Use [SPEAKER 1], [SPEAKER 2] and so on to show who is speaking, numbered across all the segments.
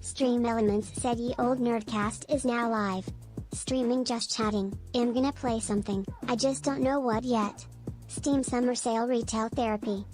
[SPEAKER 1] Stream Elements said Ye Old Nerdcast is now live. Streaming Just Chatting. I'm gonna play something, I just don't know what yet. Steam Summer Sale Retail Therapy.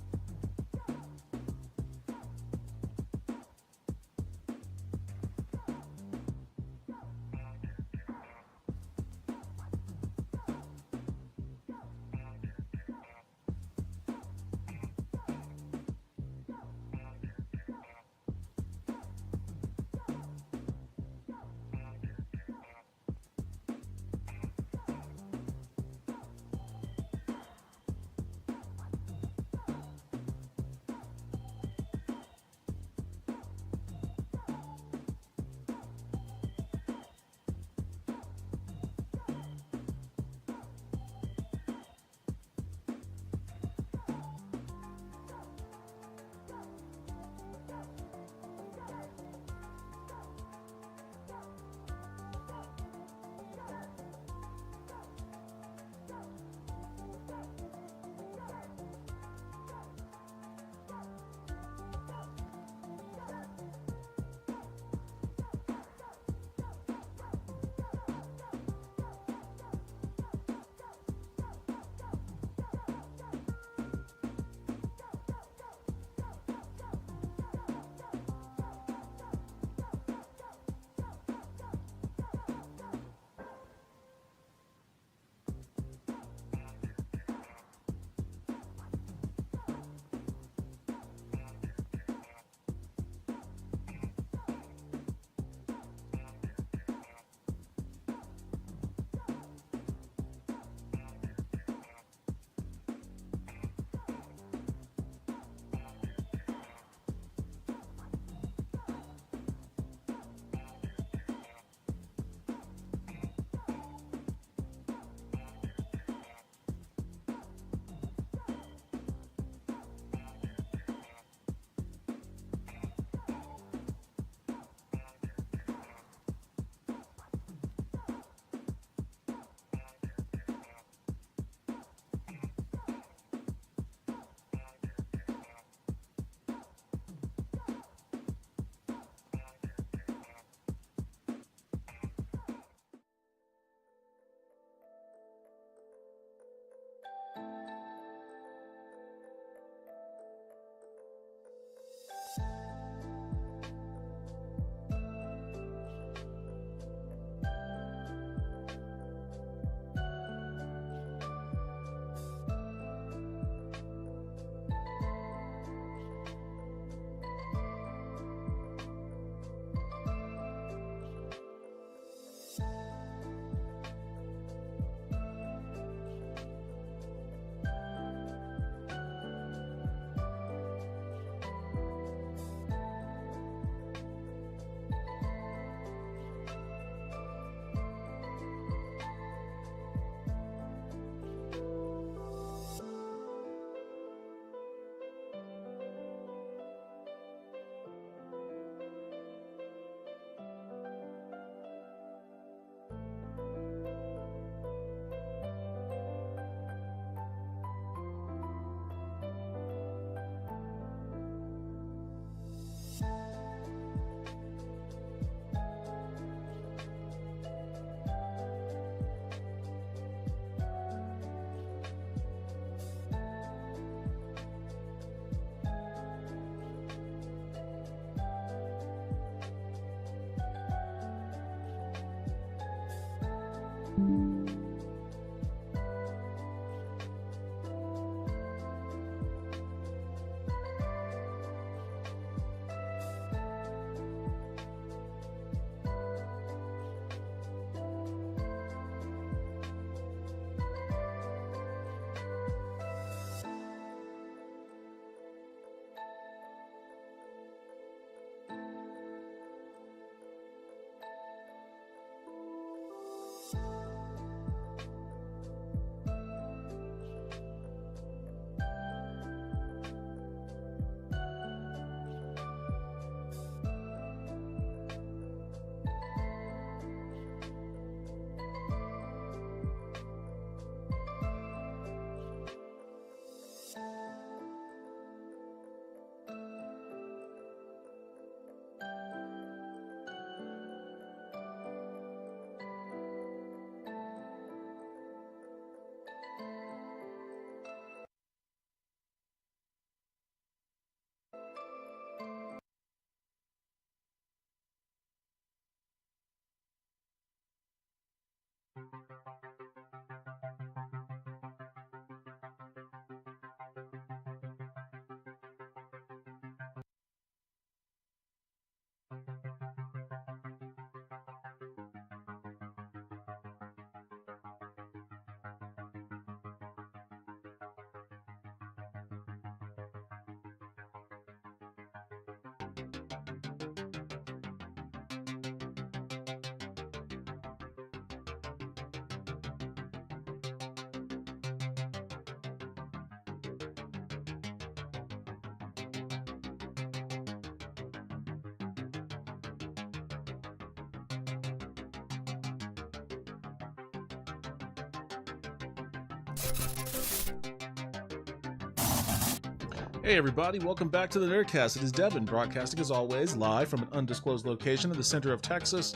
[SPEAKER 2] Hey everybody, welcome back to the Nerdcast. It is Devin, broadcasting as always, live from an undisclosed location in the center of Texas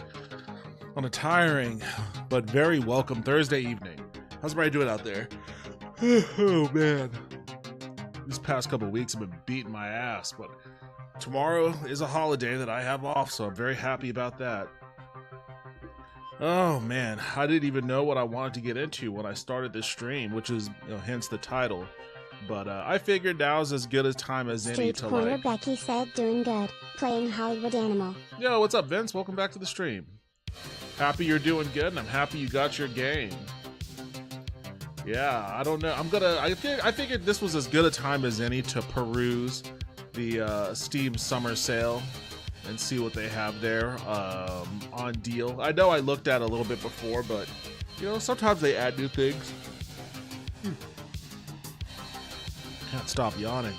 [SPEAKER 2] on a tiring but very welcome Thursday evening. How's everybody doing out there? Oh man. These past couple weeks have been beating my ass, but tomorrow is a holiday that I have off, so I'm very happy about that. Oh man, I didn't even know what I wanted to get into when I started this stream, which is, hence the title. But I figured now's as good a time as any
[SPEAKER 1] Street
[SPEAKER 2] to
[SPEAKER 1] Corner Becky said doing good, playing Hollywood Animal.
[SPEAKER 2] Yo, what's up, Vince? Welcome back to the stream. Happy you're doing good, and I'm happy you got your game. Yeah, I don't know. I figured this was as good a time as any to peruse the Steam Summer Sale and see what they have there on deal. I know I looked at it a little bit before, but sometimes they add new things. Can't stop yawning.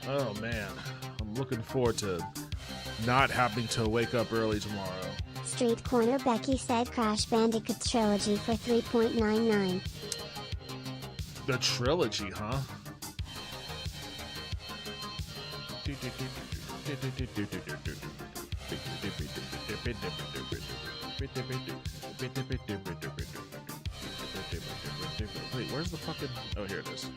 [SPEAKER 2] Oh man, I'm looking forward to not having to wake up early tomorrow.
[SPEAKER 1] Street Corner Becky said Crash Bandicoot Trilogy for $3.99.
[SPEAKER 2] The trilogy, huh? Wait, where's the fucking... Oh, here it is.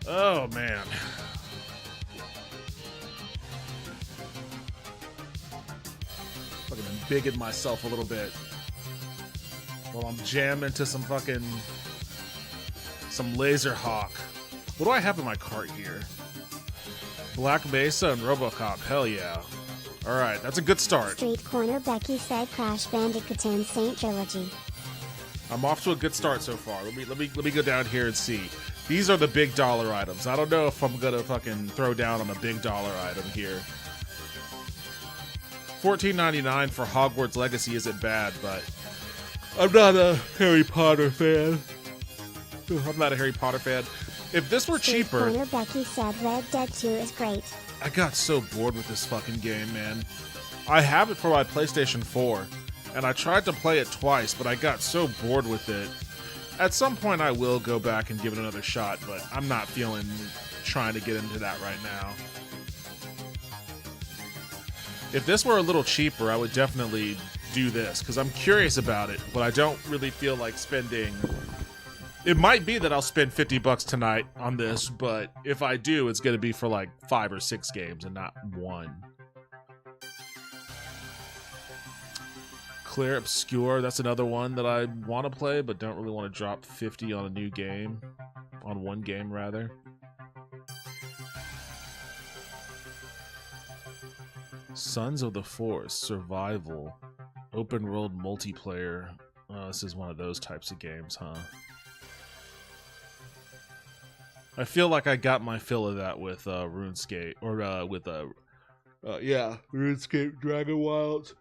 [SPEAKER 2] Oh, man. Fucking embiggened myself a little bit while I'm jamming to some Laser Hawk. What do I have in my cart here? Black Mesa and RoboCop. Hell yeah. Alright, that's a good start.
[SPEAKER 1] Street Corner Becky said Crash Bandicoot and Saint Trilogy.
[SPEAKER 2] I'm off to a good start so far. Let me go down here and see. These are the big dollar items. I don't know if I'm gonna fucking throw down on a big dollar item here. $14.99 for Hogwarts Legacy isn't bad, but I'm not a Harry Potter fan. I'm not a Harry Potter fan. If this were cheaper...
[SPEAKER 1] Corner Becky said Red Dead 2 is great.
[SPEAKER 2] I got so bored with this fucking game, man. I have it for my PlayStation 4, and I tried to play it twice, but I got so bored with it. At some point I will go back and give it another shot, but I'm not feeling trying to get into that right now. If this were a little cheaper, I would definitely do this, because I'm curious about it, but I don't really feel like spending... It might be that I'll spend $50 tonight on this, but if I do, it's going to be for like 5 or 6 games and not one. Claire Obscure, that's another one that I want to play, but don't really want to drop 50 on a new game. On one game, rather. Sons of the Forest, Survival, Open World Multiplayer. This is one of those types of games, huh? I feel like I got my fill of that with RuneScape, or RuneScape Dragon Wilds.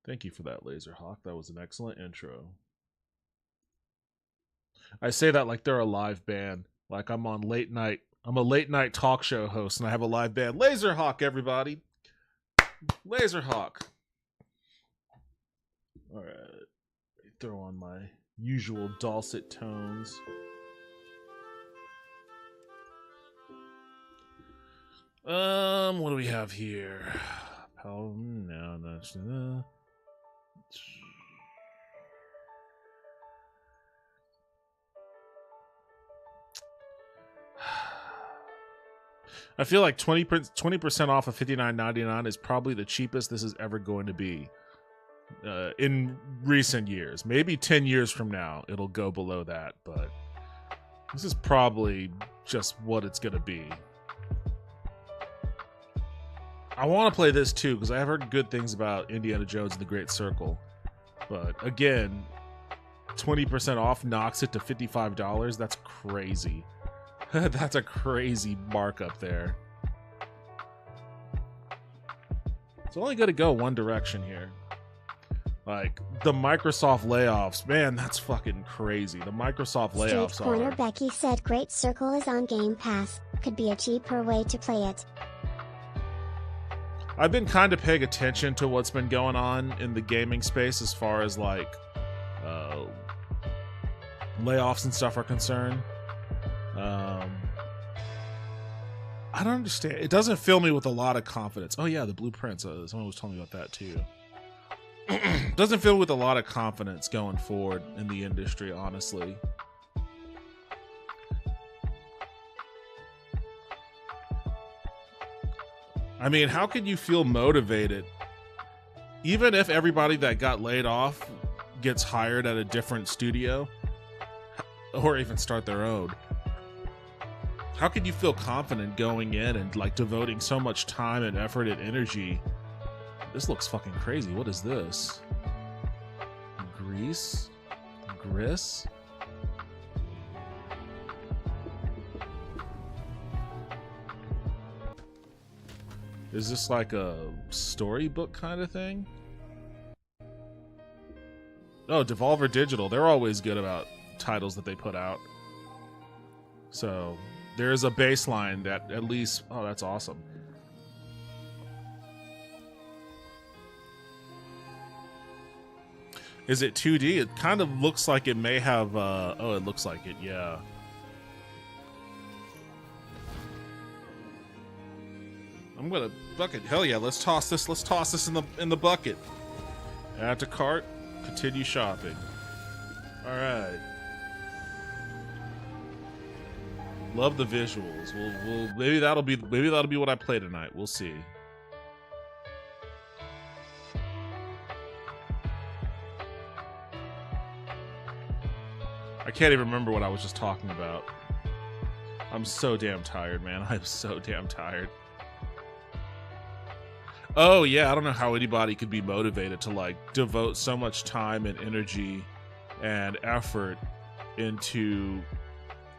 [SPEAKER 2] Thank you for that, Laserhawk. That was an excellent intro. I say that like they're a live band. Like I'm on late night. I'm a late night talk show host and I have a live band. Laserhawk, everybody. Laserhawk. Alright. Throw on my usual dulcet tones. What do we have here? No, that's I feel like 20% off of $59.99 is probably the cheapest this is ever going to be. in recent years. Maybe 10 years from now, it'll go below that, but this is probably just what it's going to be. I want to play this too because I have heard good things about Indiana Jones and the Great Circle. But again, 20% off knocks it to $55. That's crazy. That's a crazy markup there. It's only going to go one direction here. Like, the Microsoft layoffs, man, that's fucking crazy. The Microsoft layoffs
[SPEAKER 1] Street Corner
[SPEAKER 2] are...
[SPEAKER 1] Becky said Great Circle is on Game Pass. Could be a cheaper way to play it.
[SPEAKER 2] I've been kind of paying attention to what's been going on in the gaming space as far as, like, layoffs and stuff are concerned. I don't understand. It doesn't fill me with a lot of confidence. Oh, yeah, the blueprints. Someone was telling me about that, too. Doesn't fill with a lot of confidence going forward in the industry, honestly. I mean, how can you feel motivated? Even if everybody that got laid off gets hired at a different studio or even start their own, how can you feel confident going in and like devoting so much time and effort and energy? This looks fucking crazy. What is this? Grease? Gris? Is this like a storybook kind of thing? Oh, Devolver Digital. They're always good about titles that they put out. So there's a baseline that at least... Oh, that's awesome. Is it 2D? It kind of looks like it may have... oh, it looks like it, yeah. I'm gonna bucket. Hell yeah, let's toss this. Let's toss this in the bucket. Add to cart. Continue shopping. All right. Love the visuals. We'll maybe that'll be what I play tonight. We'll see. I can't even remember what I was just talking about. I'm so damn tired, man. I'm so damn tired. Oh yeah, I don't know how anybody could be motivated to like devote so much time and energy and effort into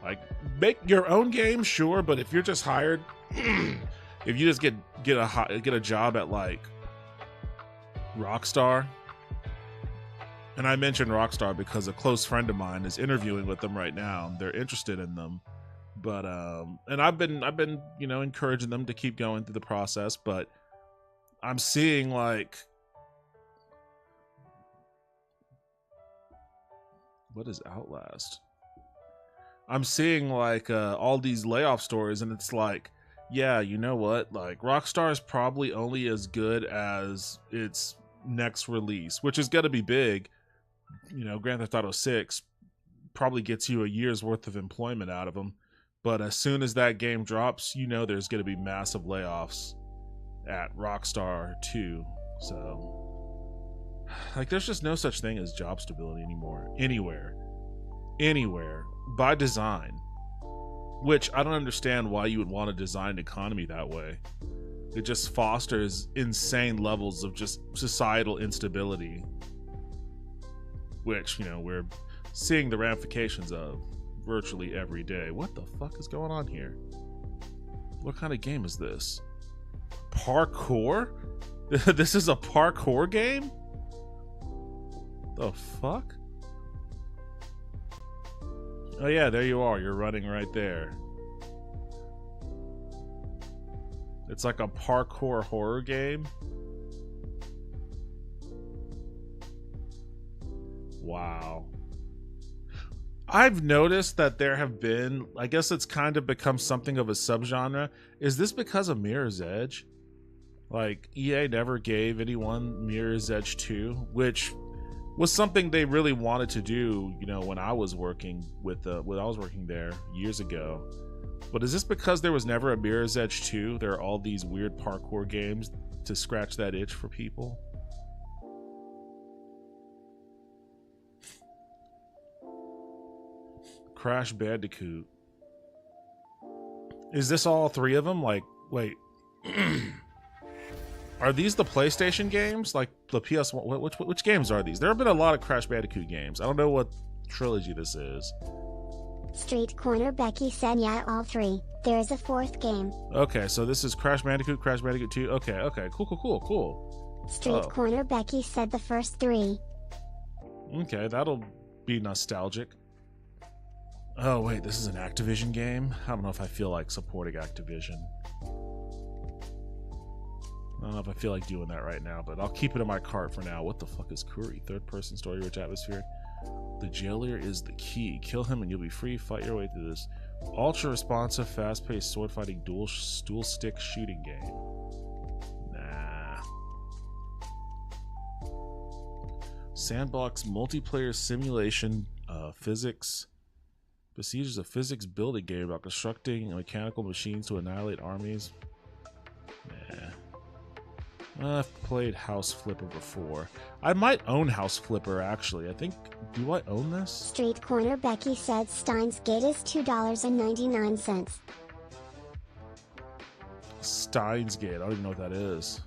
[SPEAKER 2] like make your own game, sure, but if you're just hired, if you just get a job at like Rockstar, and I mentioned Rockstar because a close friend of mine is interviewing with them right now. They're interested in them, but and I've been encouraging them to keep going through the process, but I'm seeing like, what is Outlast? I'm seeing like all these layoff stories, and it's like, yeah, you know what? Like Rockstar is probably only as good as its next release, which is gonna be big. You know, Grand Theft Auto 6 probably gets you a year's worth of employment out of them, but as soon as that game drops, you know there's gonna be massive layoffs at Rockstar too. So like there's just no such thing as job stability anymore anywhere by design, which I don't understand why you would want to design an economy that way. It just fosters insane levels of just societal instability, which, you know, we're seeing the ramifications of virtually every day. What the fuck is going on here? What kind of game is this? Parkour? This is a parkour game? The fuck? Oh yeah, there you are. You're running right there. It's like a parkour horror game. Wow. I've noticed that there have been, I guess it's kind of become something of a subgenre. Is this because of Mirror's Edge? Like, EA never gave anyone Mirror's Edge 2, which was something they really wanted to do, you know, when I was working when I was working there years ago. But is this because there was never a Mirror's Edge 2? There are all these weird parkour games to scratch that itch for people? Crash Bandicoot. Is this all three of them? Like, wait. Are these the PlayStation games? Like the PS1? Which games are these? There have been a lot of Crash Bandicoot games. I don't know what trilogy this is.
[SPEAKER 1] Street Corner Becky said yeah, all three. There is a fourth game.
[SPEAKER 2] Okay, so this is Crash Bandicoot, Crash Bandicoot 2. Okay, cool.
[SPEAKER 1] Street Corner Becky said the first three.
[SPEAKER 2] Okay, that'll be nostalgic. Oh wait, this is an Activision game? I don't know if I feel like supporting Activision. I don't know if I feel like doing that right now, but I'll keep it in my cart for now. What the fuck is Kuri? Third-person story-rich atmosphere. The jailer is the key. Kill him and you'll be free. Fight your way through this ultra-responsive, fast-paced, sword-fighting, dual-stick shooting game. Nah. Sandbox multiplayer simulation, physics. Besiege a physics building game about constructing mechanical machines to annihilate armies. Nah. I've played House Flipper before. I might own House Flipper, actually. I think... Do I own this?
[SPEAKER 1] Street Corner Becky said Steins Gate is $2.99.
[SPEAKER 2] Steins Gate. I don't even know what that is.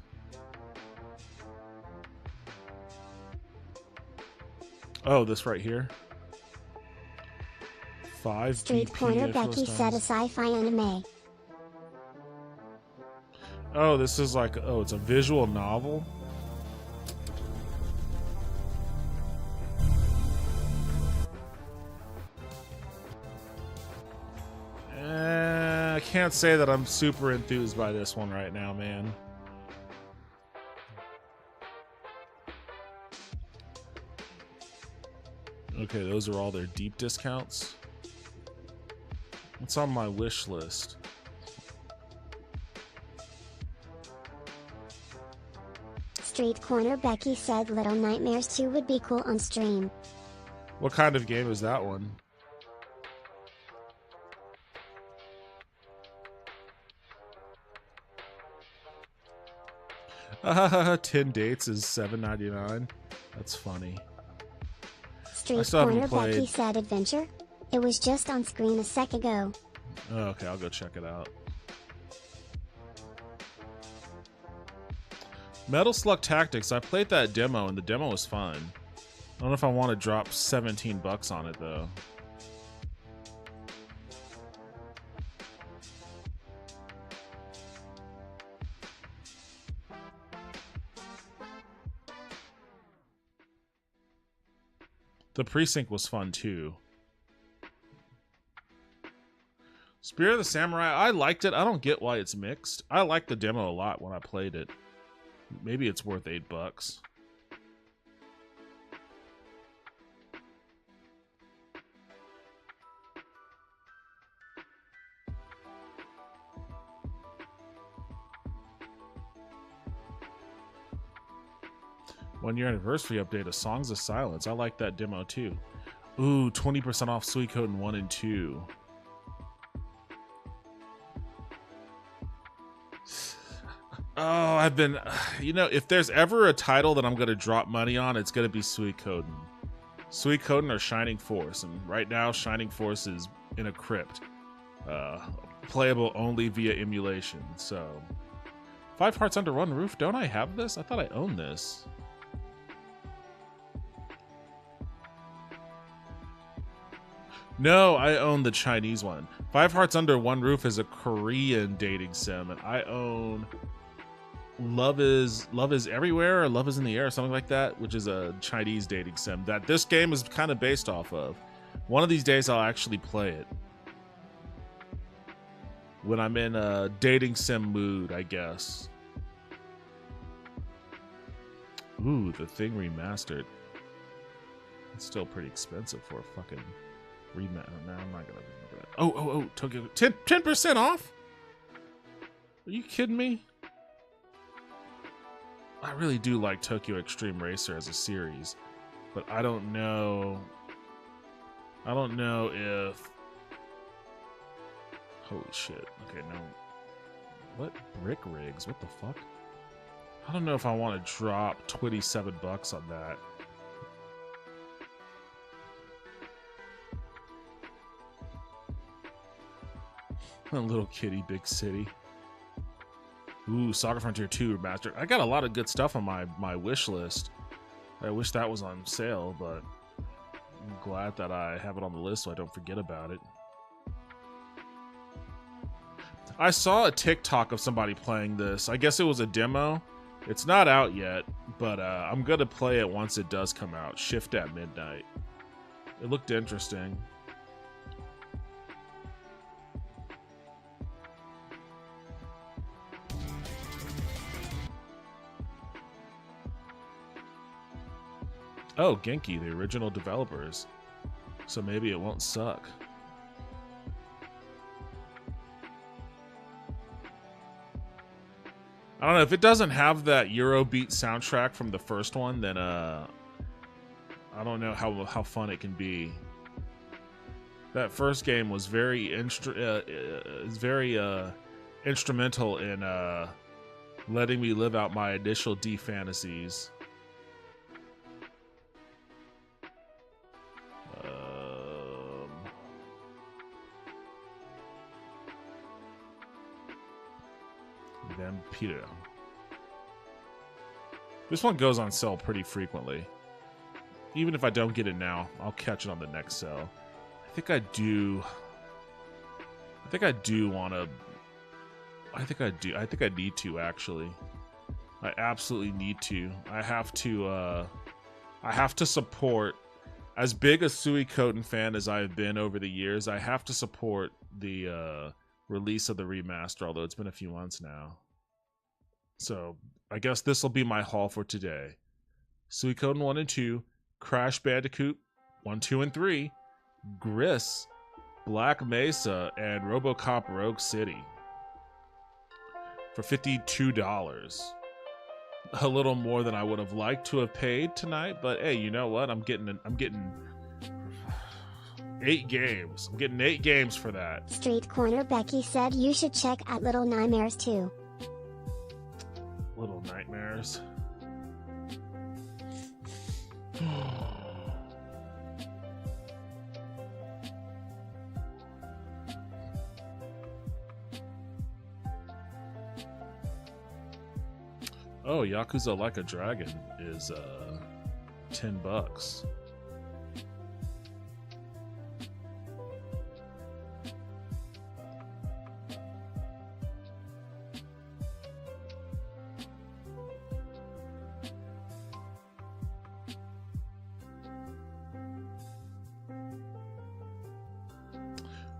[SPEAKER 2] Oh, this right here? 5
[SPEAKER 1] Street
[SPEAKER 2] BP
[SPEAKER 1] Corner Becky said a sci-fi anime.
[SPEAKER 2] Oh, this is like, oh, it's a visual novel? I can't say that I'm super enthused by this one right now, man. Okay, those are all their deep discounts. What's on my wish list?
[SPEAKER 1] Street Corner Becky said Little Nightmares 2 would be cool on stream.
[SPEAKER 2] What kind of game is that one? $10 dates is $7.99. That's funny.
[SPEAKER 1] Street Corner Becky said Adventure. It was just on screen a sec ago.
[SPEAKER 2] Oh, okay, I'll go check it out. Metal Slug Tactics. I played that demo and the demo was fun. I don't know if I want to drop $17 on it though. The Precinct was fun too. Spirit of the Samurai, I liked it. I don't get why it's mixed. I liked the demo a lot when I played it. Maybe it's worth $8. One-year anniversary update of Songs of Silence. I like that demo too. Ooh, 20% off Suikoden 1 and 2. Oh, I've been... You know, if there's ever a title that I'm going to drop money on, it's going to be Suikoden. Suikoden or Shining Force. And right now, Shining Force is in a crypt. Playable only via emulation, so... 5 Hearts Under One Roof? Don't I have this? I thought I owned this. No, I own the Chinese one. 5 Hearts Under One Roof is a Korean dating sim, and I own Love is Everywhere or Love is in the Air or something like that, which is a Chinese dating sim that this game is kind of based off of. One of these days I'll actually play it. When I'm in a dating sim mood, I guess. Ooh, The Thing remastered. It's still pretty expensive for a fucking remaster. No, I'm not gonna do that. Oh, Tokyo 10% off? Are you kidding me? I really do like Tokyo Extreme Racer as a series, but I don't know if... Holy shit. Okay, no. What? Brick Rigs? What the fuck? I don't know if I want to drop $27 on that. Little Kitty, Big City. Ooh, Saga Frontier 2 Remastered. I got a lot of good stuff on my wish list. I wish that was on sale, but I'm glad that I have it on the list so I don't forget about it. I saw a TikTok of somebody playing this. I guess it was a demo. It's not out yet, but I'm going to play it once it does come out. Shift at Midnight. It looked interesting. Oh, Genki, the original developers. So maybe it won't suck. I don't know, if it doesn't have that Eurobeat soundtrack from the first one, then I don't know how fun it can be. That first game was very instrumental in letting me live out my initial D fantasies. Vampiro. This one goes on sale pretty frequently. Even if I don't get it now, I'll catch it on the next sale. I think I do want to. I think I need to, actually. I absolutely need to. I have to support. As big a Suikoden fan as I've been over the years, I have to support the release of the remaster, although it's been a few months now. So I guess this will be my haul for today. Suikoden 1 and 2, Crash Bandicoot 1, 2, and 3, Gris, Black Mesa, and RoboCop Rogue City for $52. A little more than I would have liked to have paid tonight, but hey, you know what? I'm getting 8 games. I'm getting 8 games for that.
[SPEAKER 1] Street Corner Becky said you should check out Little Nightmares too.
[SPEAKER 2] Little Nightmares. Oh, Yakuza Like a Dragon is $10.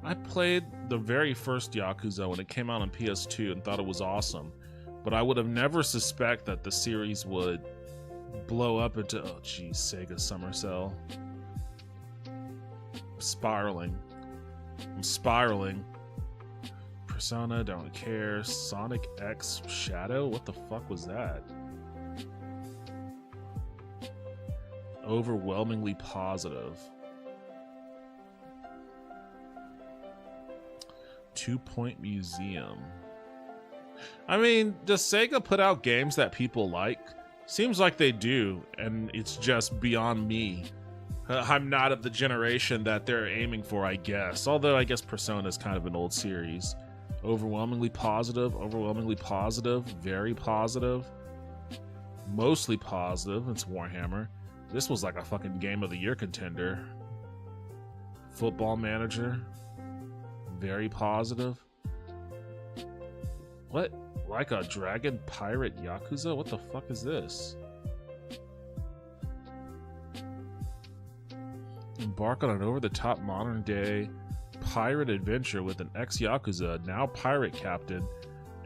[SPEAKER 2] I played the very first Yakuza when it came out on PS2 and thought it was awesome, but I would have never suspect that the series would blow up into, oh geez, Sega Summer Sale. I'm spiraling. Persona, don't care. Sonic X Shadow? What the fuck was that? Overwhelmingly positive. 2 Point Museum. I mean, does Sega put out games that people like? Seems like they do, and it's just beyond me. I'm not of the generation that they're aiming for, I guess. Although I guess Persona is kind of an old series. Overwhelmingly positive, very positive, mostly positive. It's Warhammer. This was like a fucking Game of the Year contender. Football Manager. Very positive. What? Like a Dragon Pirate Yakuza? What the fuck is this? Embark on an over-the-top modern-day pirate adventure with an ex-Yakuza, now pirate captain,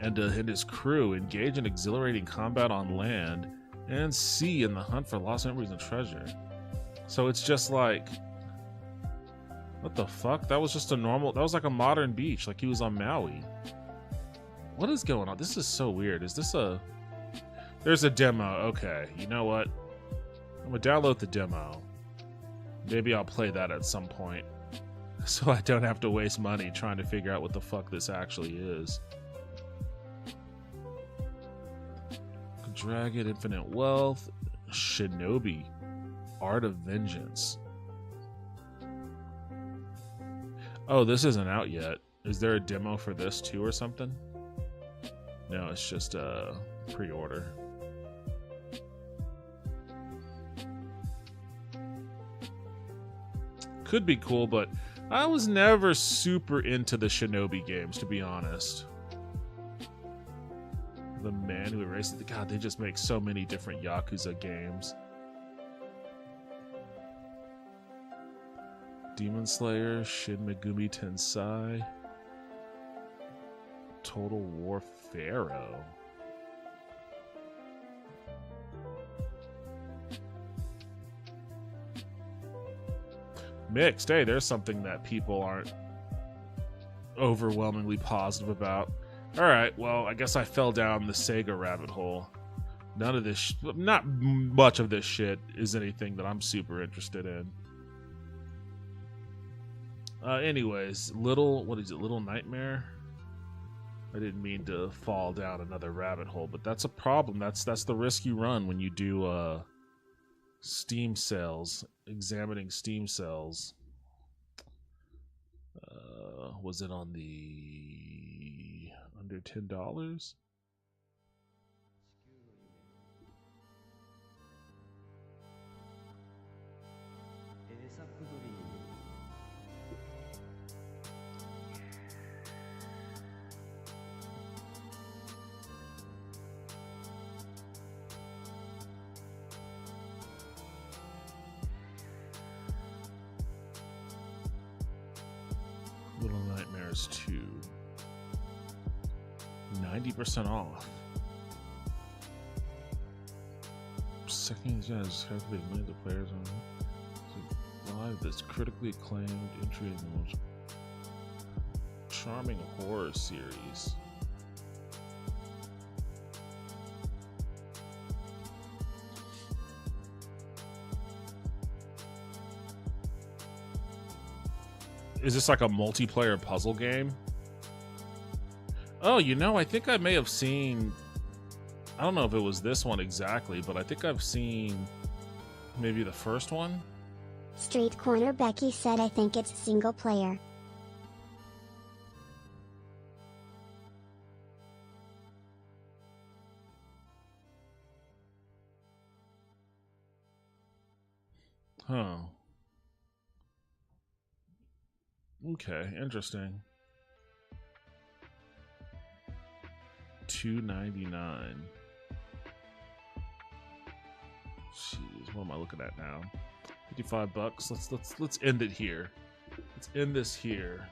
[SPEAKER 2] and his crew engage in exhilarating combat on land and sea in the hunt for lost memories and treasure. So it's just like... What the fuck? That was just a normal... That was like a modern beach, like he was on Maui. What is going on? This is so weird. Is this a... There's a demo. Okay, you know what? I'm gonna download the demo. Maybe I'll play that at some point. So I don't have to waste money trying to figure out what the fuck this actually is. Dragon, Infinite Wealth, Shinobi, Art of Vengeance. Oh, this isn't out yet. Is there a demo for this too or something? No, it's just a pre-order. Could be cool, but I was never super into the Shinobi games, to be honest. The Man Who Erased It. God, they just make so many different Yakuza games. Demon Slayer, Shin Megami Tensei, Total War Pharaoh. Mixed. Hey, there's something that people aren't overwhelmingly positive about. Alright, well, I guess I fell down the Sega rabbit hole. None of this, not much of this shit is anything that I'm super interested in. Anyways, what is it, Little Nightmare? I didn't mean to fall down another rabbit hole, but that's a problem. That's the risk you run when you do Steam sales, examining Steam sales. Was it on the under $10? Little Nightmares 2. 90% off. Second, yeah, just have to be millions of players on live. This critically acclaimed entry in the most charming horror series. Is this like a multiplayer puzzle game? Oh, you know, I think I may have seen... I don't know if it was this one exactly, but I think I've seen maybe the first one.
[SPEAKER 1] Street Corner Becky said I think it's single player.
[SPEAKER 2] Huh. Okay, interesting. $2.99. Jeez, what am I looking at now? $55. Let's end it here. Let's end this here.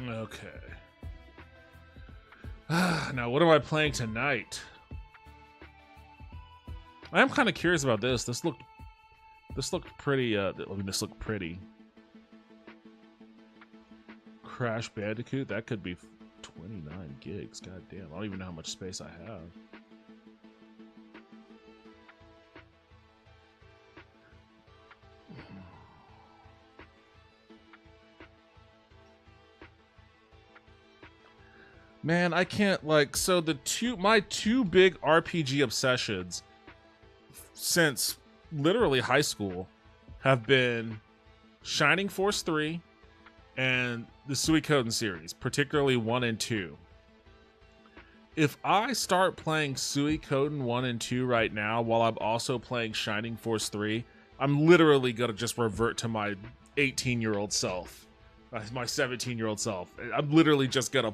[SPEAKER 2] Okay. Now, what am I playing tonight? I am kind of curious about this. This looked pretty. I mean, this looked pretty. Crash Bandicoot. That could be 29 gigs. God damn. I don't even know how much space I have. Man, I can't, like, so my two big RPG obsessions since literally high school have been Shining Force 3 and the Suikoden series, particularly 1 and 2. If I start playing Suikoden 1 and 2 right now while I'm also playing Shining Force 3, I'm literally gonna just revert to my 18-year-old self, my 17-year-old self. I'm literally just gonna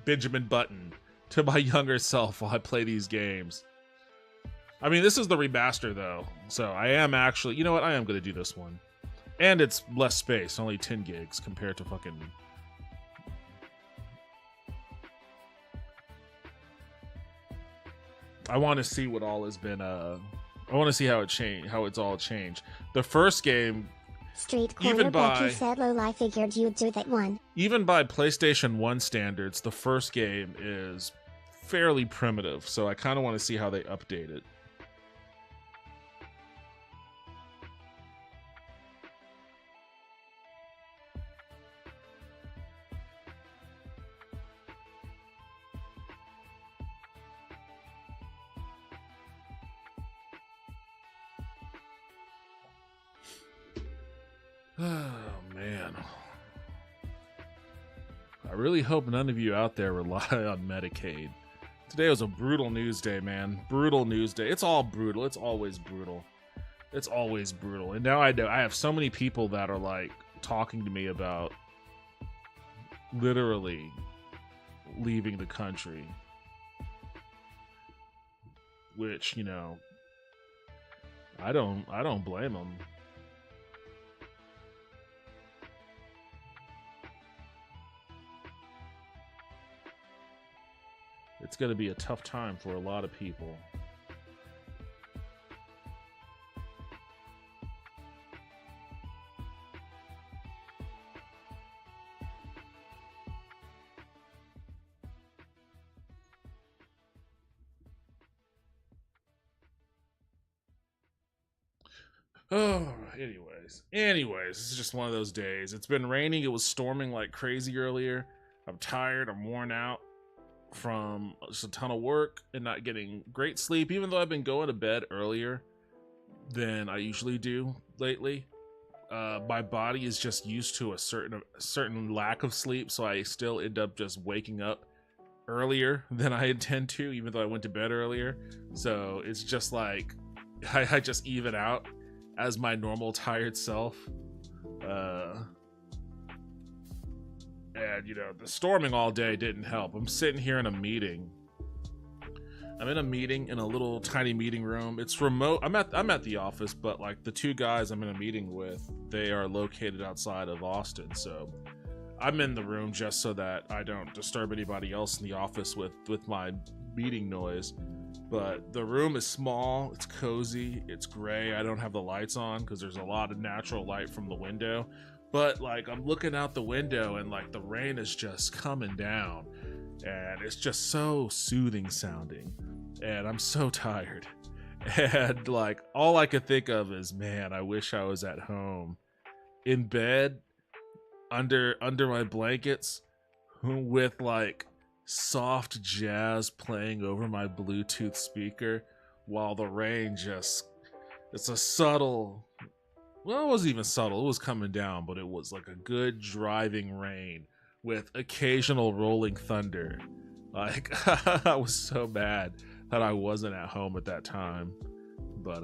[SPEAKER 2] Benjamin Button to my younger self while I play these games. I mean, this is the remaster though, so I am actually, you know what, I am going to do this one. And it's less space, only 10 gigs compared to fucking... I want to see what all has been, I want to see how it's all changed. The first game...
[SPEAKER 1] Street Corner Becky said Lola, I figured you'd do that one.
[SPEAKER 2] Even by PlayStation 1 standards, the first game is fairly primitive, so I kind of want to see how they update it. Oh, man. I really hope none of you out there rely on Medicaid. Today was a brutal news day, man. Brutal news day. It's all brutal. It's always brutal. It's always brutal. And now I know I have so many people that are like talking to me about literally leaving the country. Which, you know, I don't blame them. It's going to be a tough time for a lot of people. Oh, anyways, this is just one of those days. It's been raining. It was storming like crazy earlier. I'm tired. I'm worn out from just a ton of work and not getting great sleep, even though I've been going to bed earlier than I usually do lately. My body is just used to a certain lack of sleep, so I still end up just waking up earlier than I intend to, even though I went to bed earlier. So it's just like I just even out as my normal tired self. And, you know, the storming all day didn't help. I'm sitting here in a meeting. I'm in a meeting in a little tiny meeting room. It's remote. I'm at the office, but like the two guys I'm in a meeting with, they are located outside of Austin. So I'm in the room just so that I don't disturb anybody else in the office with my meeting noise. But the room is small, it's cozy, it's gray. I don't have the lights on because there's a lot of natural light from the window. But like I'm looking out the window and like the rain is just coming down and it's just so soothing sounding. And I'm so tired. And like all I could think of is, man, I wish I was at home in bed under my blankets with like soft jazz playing over my Bluetooth speaker while the rain it's a subtle, well, it wasn't even subtle, it was coming down, but it was like a good driving rain with occasional rolling thunder. Like I was so mad that I wasn't at home at that time. But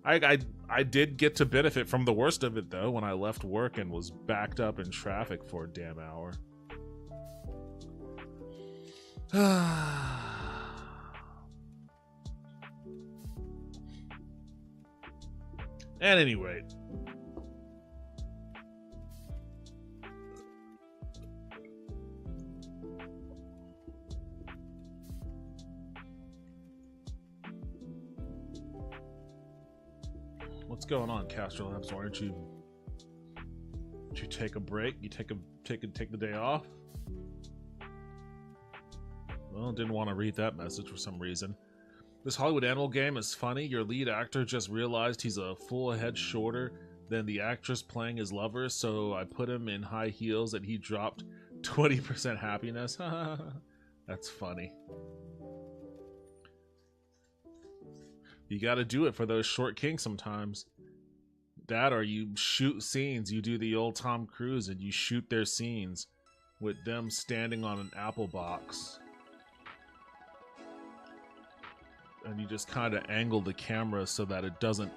[SPEAKER 2] I did get to benefit from the worst of it though when I left work and was backed up in traffic for a damn hour. And anyway, what's going on, Castro Labs? Why don't you take a break? You take the day off? Well, didn't want to read that message for some reason. This Hollywood Animal game is funny. Your lead actor just realized he's a full head shorter than the actress playing his lover, so I put him in high heels and he dropped 20% happiness. That's funny. You gotta do it for those short kinks sometimes. That or you shoot scenes. You do the old Tom Cruise and you shoot their scenes with them standing on an apple box. And you just kind of angle the camera so that it doesn't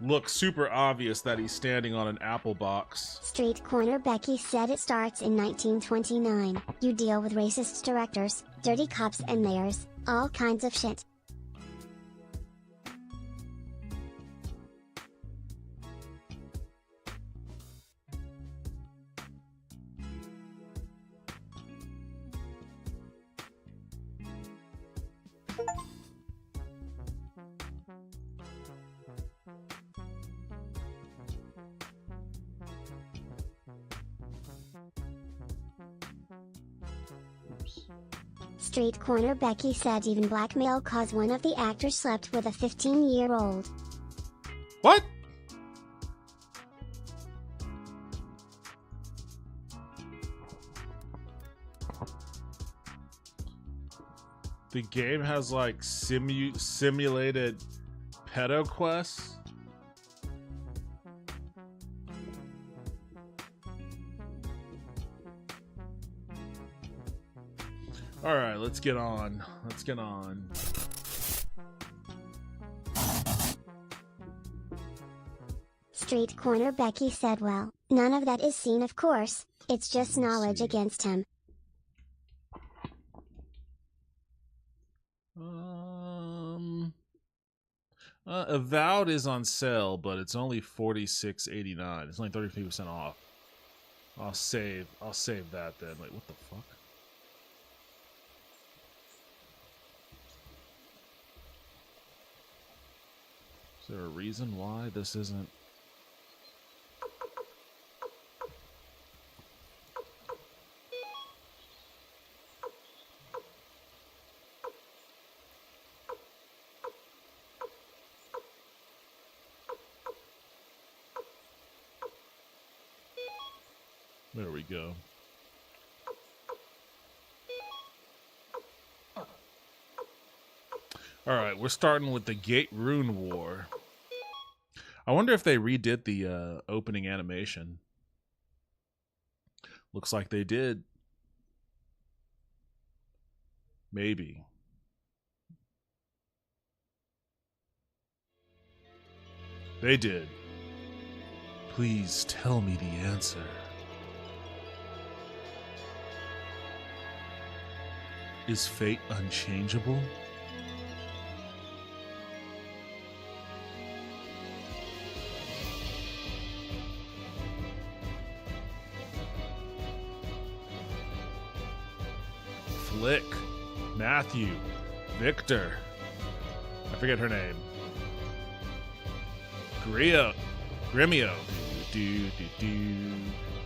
[SPEAKER 2] look super obvious that he's standing on an apple box.
[SPEAKER 1] Street Corner Becky said it starts in 1929. You deal with racist directors, dirty cops and mayors, all kinds of shit. Street Corner Becky said even blackmail cause one of the actors slept with a 15-year-old.
[SPEAKER 2] What? The game has like simulated pedo quests? Alright, let's get on. Let's get on.
[SPEAKER 1] Street Corner Becky said, well, none of that is seen, of course, it's just knowledge against him.
[SPEAKER 2] Avowed is on sale, but it's only $46.89. It's only 33% off. I'll save that then. Wait, what the fuck? Is there a reason why this isn't? There we go. Alright, we're starting with the Gate Rune War. I wonder if they redid the opening animation. Looks like they did. Maybe. They did. Please tell me the answer. Is fate unchangeable? Flick, Matthew, Victor, I forget her name. Grimio. Do do do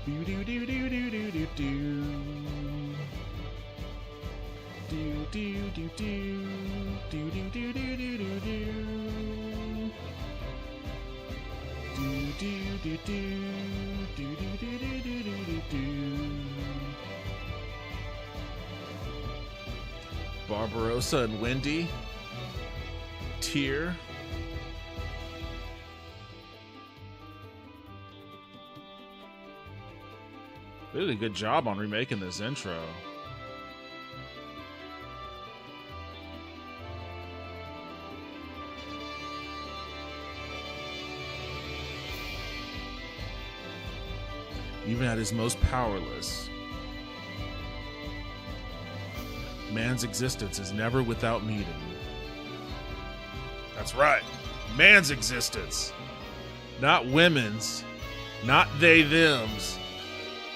[SPEAKER 2] do do do do do do do do. Do do do do do do do do do do do. Do do do do do do do do do do do. Barbarossa and Wendy. Tyr. They did a good job on remaking this intro. Even at his most powerless, man's existence is never without meaning. That's right. Man's existence. Not women's. Not they, thems.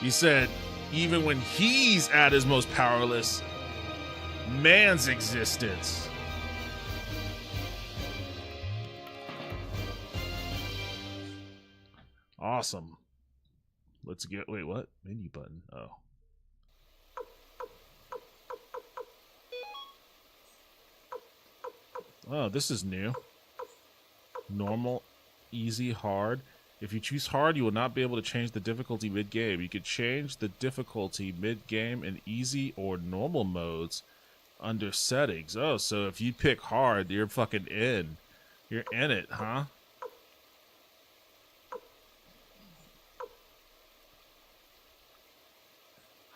[SPEAKER 2] He said, even when he's at his most powerless, man's existence. Awesome. Let's get, wait, what? Menu button. Oh. Oh, this is new. Normal, easy, hard. If you choose hard, you will not be able to change the difficulty mid-game. You could change the difficulty mid-game in easy or normal modes under settings. Oh, so if you pick hard, you're fucking in. You're in it, huh?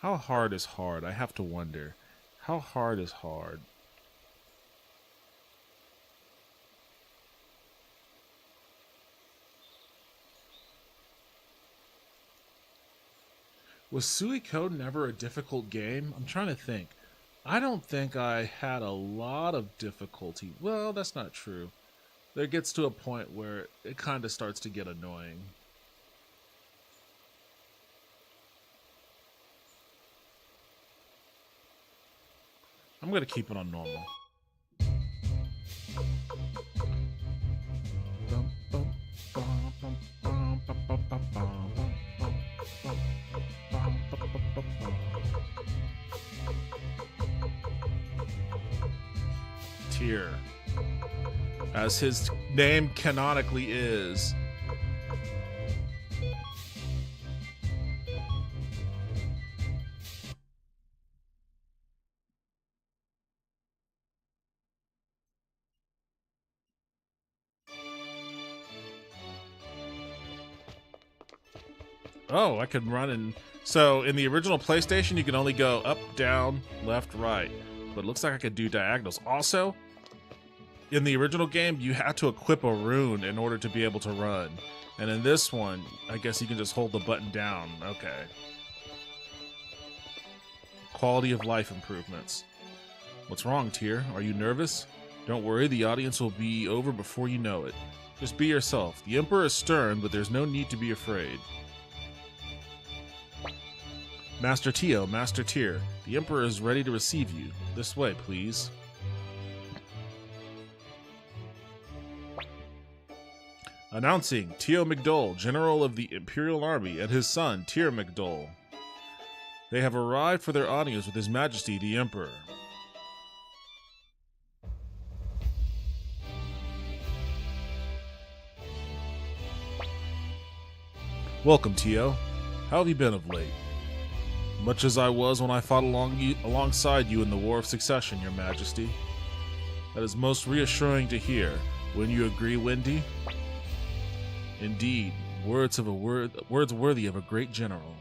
[SPEAKER 2] How hard is hard? I have to wonder. How hard is hard? Was Suikoden never a difficult game? I'm trying to think. I don't think I had a lot of difficulty. Well, that's not true. There gets to a point where it kind of starts to get annoying. I'm going to keep it on normal. Tyr, as his name canonically is. Oh, I could run and... So, in the original PlayStation, you can only go up, down, left, right. But it looks like I could do diagonals. Also, in the original game, you had to equip a rune in order to be able to run. And in this one, I guess you can just hold the button down. Okay. Quality of life improvements. What's wrong, Tyr? Are you nervous? Don't worry, the audience will be over before you know it. Just be yourself. The Emperor is stern, but there's no need to be afraid. Master Tio, Master Tyr, the Emperor is ready to receive you. This way, please. Announcing Tio McDole, General of the Imperial Army, and his son, Tyr McDole. They have arrived for their audience with His Majesty the Emperor. Welcome, Tio. How have you been of late? Much as I was when I fought alongside you in the War of Succession, Your Majesty. That is most reassuring to hear. Wouldn't you agree, Wendy? Indeed, words worthy of a great general.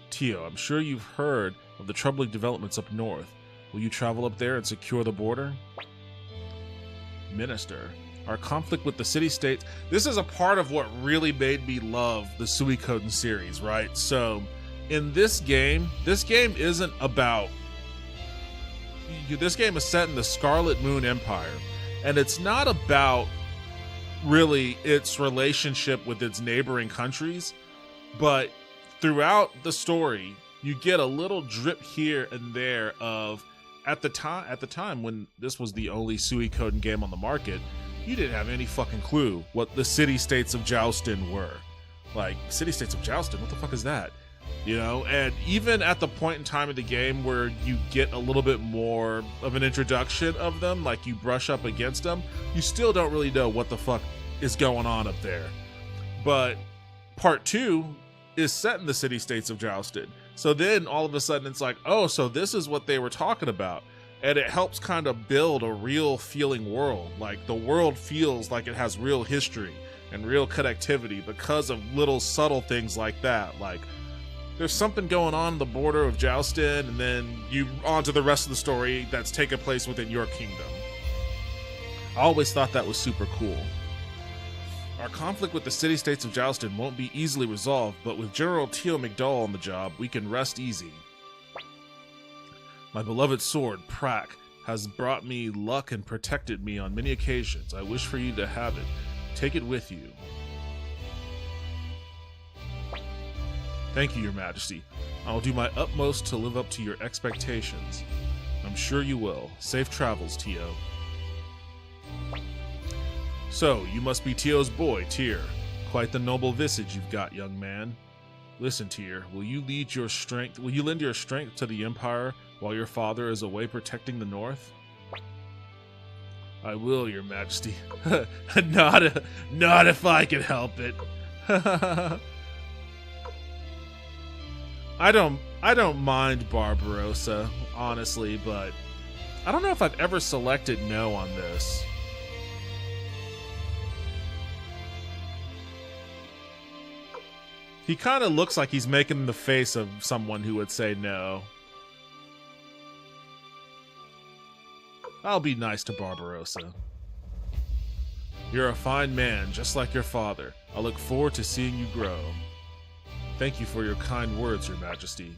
[SPEAKER 2] Tio, I'm sure you've heard of the troubling developments up north. Will you travel up there and secure the border? Minister, our conflict with the city-states... This is a part of what really made me love the Suikoden series, right? So, in this game isn't about... This game is set in the Scarlet Moon Empire, and it's not about really its relationship with its neighboring countries, but throughout the story, you get a little drip here and there of... At the time when this was the only Suikoden game on the market, you didn't have any fucking clue what the city-states of Joustin were. Like, city-states of Joustin? What the fuck is that? You know, and even at the point in time of the game where you get a little bit more of an introduction of them, like you brush up against them, you still don't really know what the fuck is going on up there. But part 2 is set in the city-states of Joustin. So then all of a sudden it's like, oh, so this is what they were talking about. And it helps kind of build a real feeling world. Like the world feels like it has real history and real connectivity because of little subtle things like that. Like there's something going on the border of Joustin, and then you on to the rest of the story that's taking place within your kingdom. I always thought that was super cool. Our conflict with the city-states of Joustin won't be easily resolved, but with General Tio McDole on the job, we can rest easy. My beloved sword, Prak, has brought me luck and protected me on many occasions. I wish for you to have it. Take it with you. Thank you, Your Majesty. I will do my utmost to live up to your expectations. I'm sure you will. Safe travels, Tio. So, you must be Tio's boy, Tyr. Quite the noble visage you've got, young man. Listen, Tyr, will you lend your strength to the Empire while your father is away protecting the North? I will, Your Majesty. Not if I can help it. I don't mind Barbarossa, honestly, but I don't know if I've ever selected no on this. He kind of looks like he's making the face of someone who would say no. I'll be nice to Barbarossa. You're a fine man, just like your father. I look forward to seeing you grow. Thank you for your kind words, Your Majesty.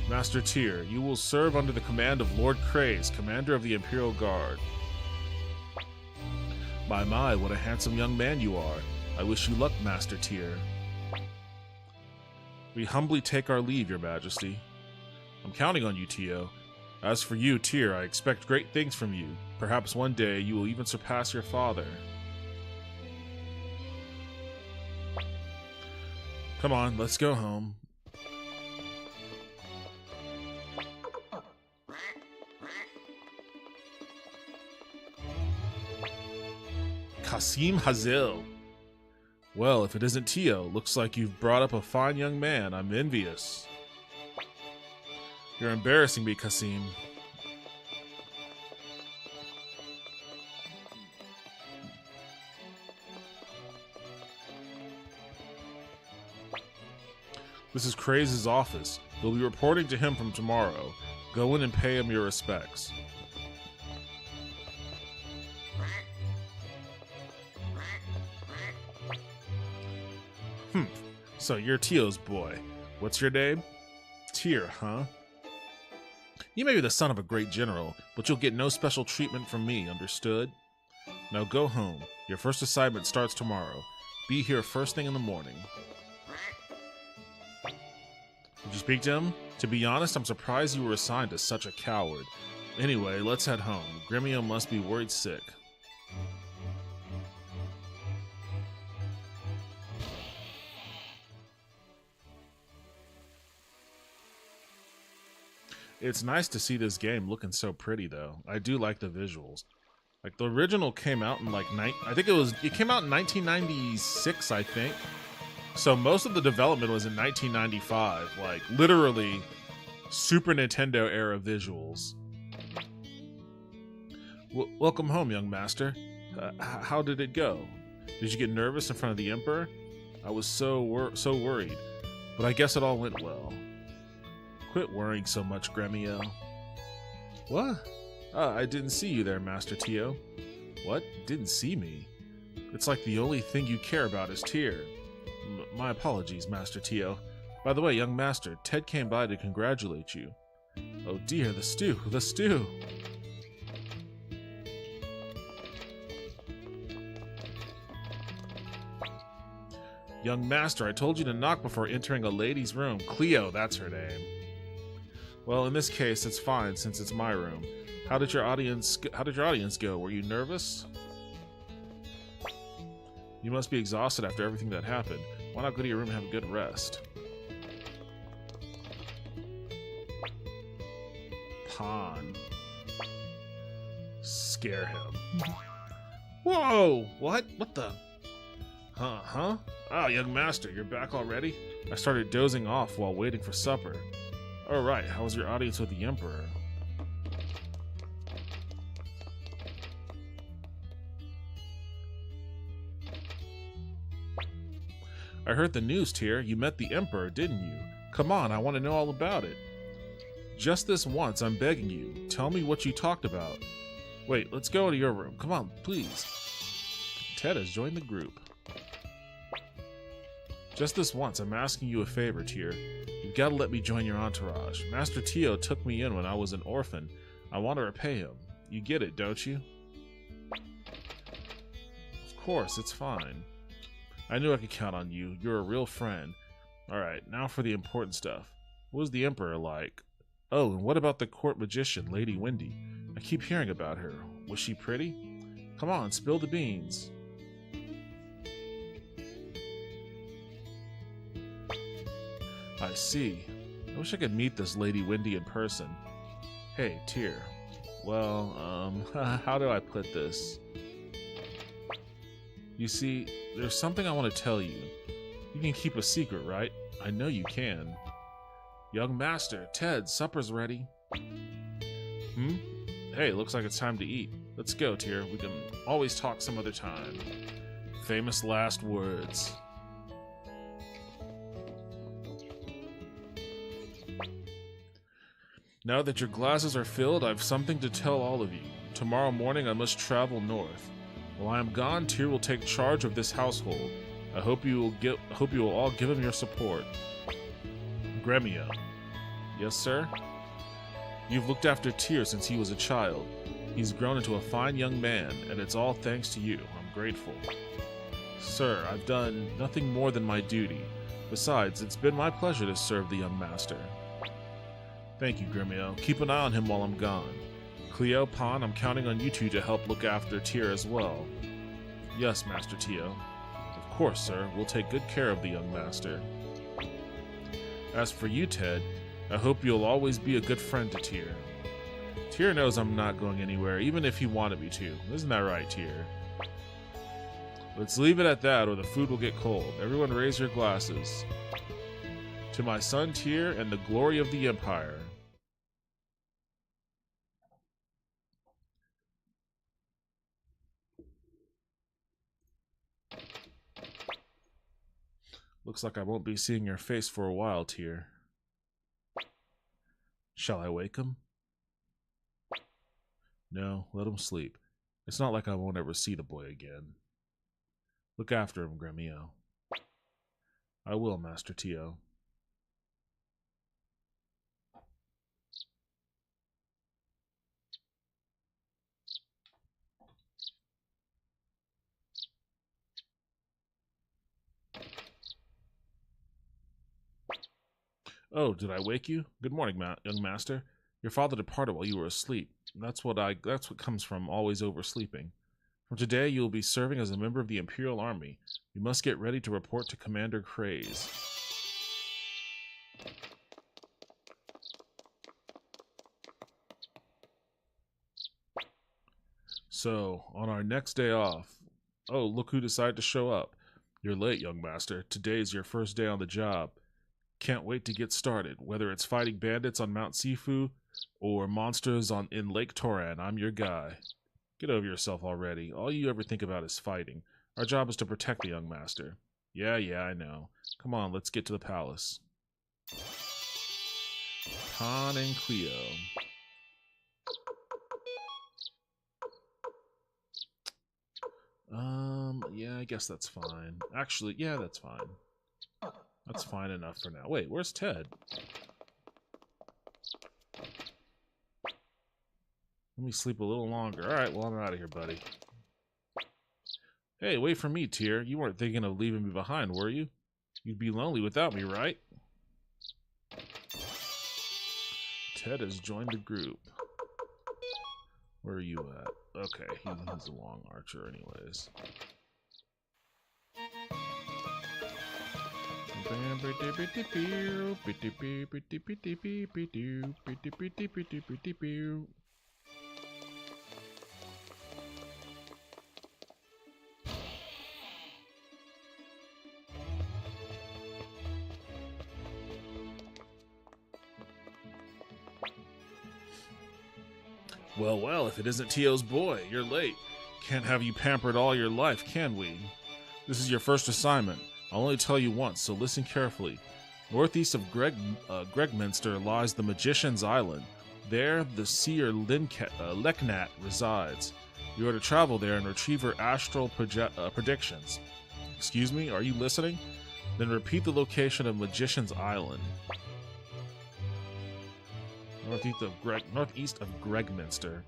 [SPEAKER 2] Master Tyr, you will serve under the command of Lord Krays, commander of the Imperial Guard. My, what a handsome young man you are. I wish you luck, Master Tyr. We humbly take our leave, Your Majesty. I'm counting on you, Tio. As for you, Tyr, I expect great things from you. Perhaps one day you will even surpass your father. Come on, let's go home. Qasim Hazil. Well, if it isn't Tio, looks like you've brought up a fine young man. I'm envious. You're embarrassing me, Qasim. This is Craze's office. You'll be reporting to him from tomorrow. Go in and pay him your respects. So you're Tio's boy. What's your name? Tyr, huh? You may be the son of a great general, but you'll get no special treatment from me, understood? Now go home. Your first assignment starts tomorrow. Be here first thing in the morning. Did you speak to him? To be honest, I'm surprised you were assigned to such a coward. Anyway, let's head home. Gremio must be worried sick. It's nice to see this game looking so pretty, though. I do like the visuals. Like, the original came out in, like, it came out in 1996, I think. So most of the development was in 1995. Like, literally, Super Nintendo era visuals. Welcome home, young master. How did it go? Did you get nervous in front of the Emperor? I was so worried. But I guess it all went well. Quit worrying so much, Gremio. What? I didn't see you there, Master Tio. What? Didn't see me? It's like the only thing you care about is Tyr. My apologies, Master Tio. By the way, young master, Ted came by to congratulate you. Oh dear, the stew, the stew! Young master, I told you to knock before entering a lady's room. Cleo, that's her name. Well, in this case, it's fine since it's my room. How did your audience go? Were you nervous? You must be exhausted after everything that happened. Why not go to your room and have a good rest? Pawn. Scare him. Whoa! What? What the? Huh? Ah, young master, you're back already? I started dozing off while waiting for supper. Alright, how was your audience with the Emperor? I heard the news, Tyr. You met the Emperor, didn't you? Come on, I want to know all about it. Just this once, I'm begging you. Tell me what you talked about. Wait, let's go to your room. Come on, please. Ted has joined the group. Just this once, I'm asking you a favor, Tyr. You've got to let me join your entourage. Master Tio took me in when I was an orphan. I want to repay him. You get it, don't you? Of course, it's fine. I knew I could count on you. You're a real friend. Alright, now for the important stuff. What was the Emperor like? Oh, and what about the court magician, Lady Wendy? I keep hearing about her. Was she pretty? Come on, spill the beans. I see. I wish I could meet this Lady Wendy in person. Hey, Tyr. Well, how do I put this? You see, there's something I want to tell you. You can keep a secret, right? I know you can. Young master, Ted, supper's ready. Hey, looks like it's time to eat. Let's go, Tyr. We can always talk some other time. Famous last words. Now that your glasses are filled, I've something to tell all of you. Tomorrow morning I must travel north. While I am gone, Tyr will take charge of this household. I hope you will all give him your support. Gremio. Yes, sir? You've looked after Tyr since he was a child. He's grown into a fine young man, and it's all thanks to you. I'm grateful. Sir, I've done nothing more than my duty. Besides, it's been my pleasure to serve the young master. Thank you, Gremio. Keep an eye on him while I'm gone. Cleo, Pawn, I'm counting on you two to help look after Tyr as well. Yes, Master Tio. Of course, sir. We'll take good care of the young master. As for you, Ted, I hope you'll always be a good friend to Tyr. Tyr knows I'm not going anywhere, even if he wanted me to. Isn't that right, Tyr? Let's leave it at that, or the food will get cold. Everyone raise your glasses. To my son Tyr and the glory of the Empire. Looks like I won't be seeing your face for a while, Tyr. Shall I wake him? No, let him sleep. It's not like I won't ever see the boy again. Look after him, Gremio. I will, Master Tio. Oh, did I wake you? Good morning, young master. Your father departed while you were asleep. That's what comes from always oversleeping. From today, you will be serving as a member of the Imperial Army. You must get ready to report to Commander Craze. So, on our next day off... Oh, look who decided to show up. You're late, young master. Today's your first day on the job. Can't wait to get started. Whether it's fighting bandits on Mount Sifu or monsters in Lake Toran, I'm your guy. Get over yourself already. All you ever think about is fighting. Our job is to protect the young master. Yeah, I know. Come on, let's get to the palace. Khan and Cleo. Yeah, I guess that's fine. Actually, yeah, that's fine. That's fine enough for now. Wait, where's Ted? Let me sleep a little longer. Alright, well, I'm out of here, buddy. Hey, wait for me, Tyr. You weren't thinking of leaving me behind, were you? You'd be lonely without me, right? Ted has joined the group. Where are you at? Okay, he's a long archer anyways. Well, if it isn't Tio's boy, you're late. Can't have you pampered all your life, can we? This is your first assignment. I'll only tell you once, so listen carefully. Northeast of Gregminster lies the Magician's Island. There, the seer Leknat resides. You are to travel there and retrieve her astral predictions. Excuse me, are you listening? Then repeat the location of Magician's Island. Northeast of Gregminster.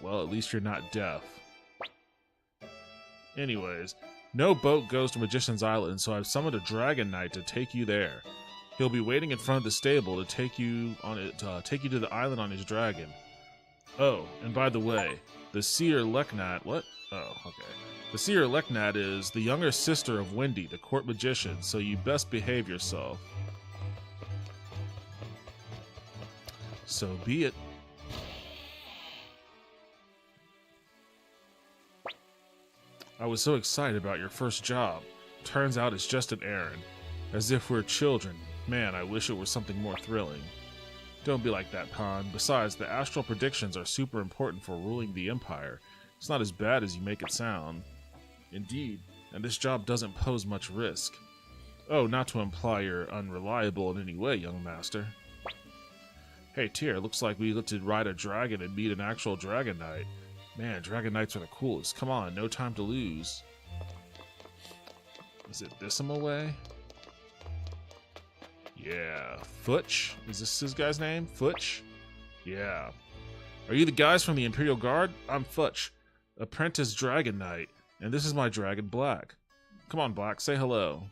[SPEAKER 2] Well, at least you're not deaf. Anyways, no boat goes to Magician's Island, so I've summoned a Dragon Knight to take you there. He'll be waiting in front of the stable to take you to the island on his dragon. Oh, and by the way, the Seer Leknat... What? Oh, okay. The Seer Leknat is the younger sister of Wendy, the court magician, so you best behave yourself. So be it. I was so excited about your first job. Turns out it's just an errand. As if we're children. Man, I wish it were something more thrilling. Don't be like that, Khan. Besides, the astral predictions are super important for ruling the Empire. It's not as bad as you make it sound. Indeed, and this job doesn't pose much risk. Oh, not to imply you're unreliable in any way, young master. Hey, Tyr, looks like we get to ride a dragon and meet an actual Dragon Knight. Man, Dragon Knights are the coolest. Come on, no time to lose. Is it Bissima way? Yeah. Futch? Is this his guy's name? Futch? Yeah. Are you the guys from the Imperial Guard? I'm Futch, apprentice Dragon Knight, and this is my dragon, Black. Come on, Black, say hello.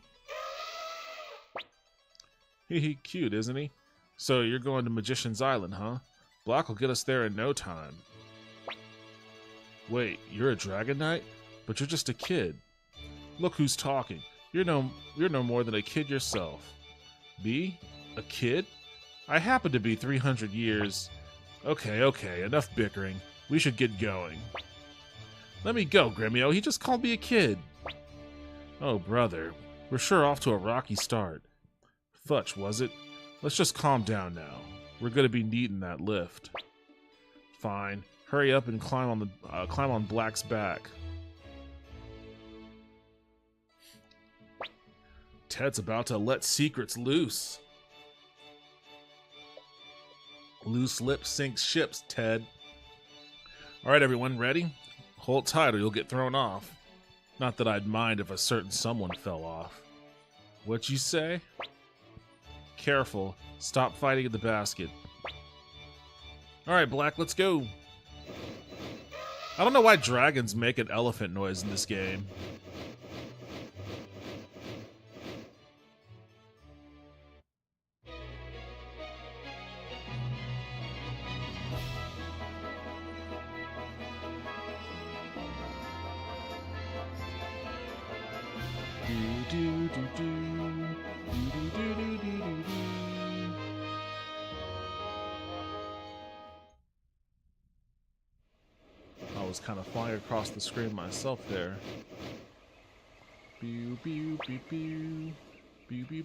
[SPEAKER 2] He cute, isn't he? So you're going to Magician's Island, huh? Black will get us there in no time. Wait, you're a Dragon Knight? But you're just a kid. Look who's talking. You're no more than a kid yourself. Me? A kid? I happen to be 300 years... Okay, enough bickering. We should get going. Let me go, Gremio. He just called me a kid. Oh, brother. We're sure off to a rocky start. Futch, was it? Let's just calm down now. We're going to be needing that lift. Fine. Hurry up and climb on Black's back. Ted's about to let secrets loose. Loose lips sink ships, Ted. Alright, everyone, ready? Hold tight or you'll get thrown off. Not that I'd mind if a certain someone fell off. What'd you say? Careful. Stop fighting in the basket. Alright, Black, let's go. I don't know why dragons make an elephant noise in this game. I was kind of flying across the screen myself there. Pew, pew, pew, pew. Pew, pew.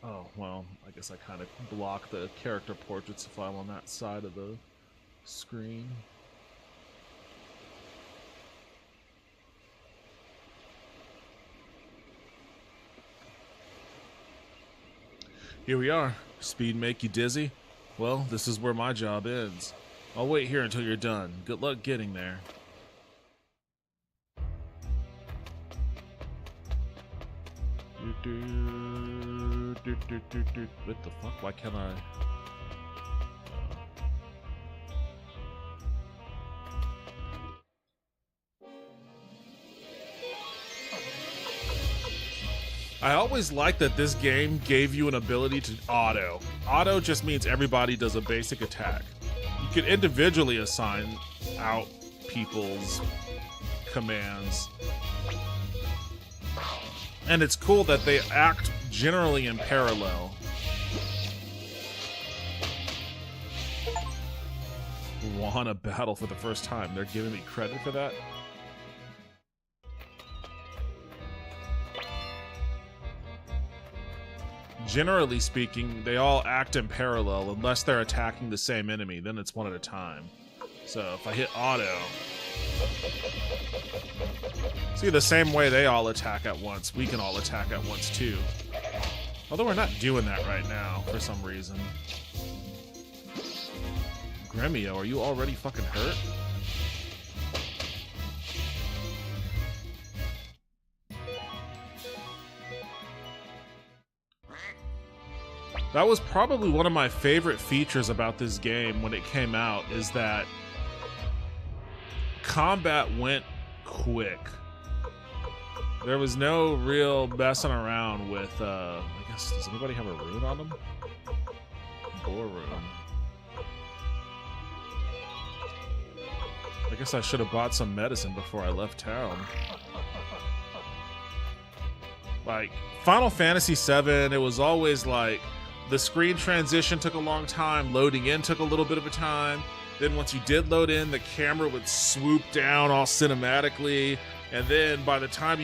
[SPEAKER 2] Oh, well, I guess I kind of block the character portraits if I'm on that side of the screen. Here we are. Speed make you dizzy? Well, this is where my job ends. I'll wait here until you're done. Good luck getting there. What the fuck? Why can't I? I always liked that this game gave you an ability to auto. Auto just means everybody does a basic attack. You could individually assign out people's commands. And it's cool that they act generally in parallel. Won a battle for the first time. They're giving me credit for that? Generally speaking, they all act in parallel unless they're attacking the same enemy. Then it's one at a time. So if I hit auto... See, the same way they all attack at once, we can all attack at once too. Although we're not doing that right now, for some reason. Gremio, are you already fucking hurt? That was probably one of my favorite features about this game when it came out, is that combat went quick. There was no real messing around with, I guess, does anybody have a rune on them? Boar rune. I guess I should have bought some medicine before I left town. Like, Final Fantasy VII, it was always like, the screen transition took a long time, loading in took a little bit of a time. Then once you did load in, the camera would swoop down all cinematically. And then by the time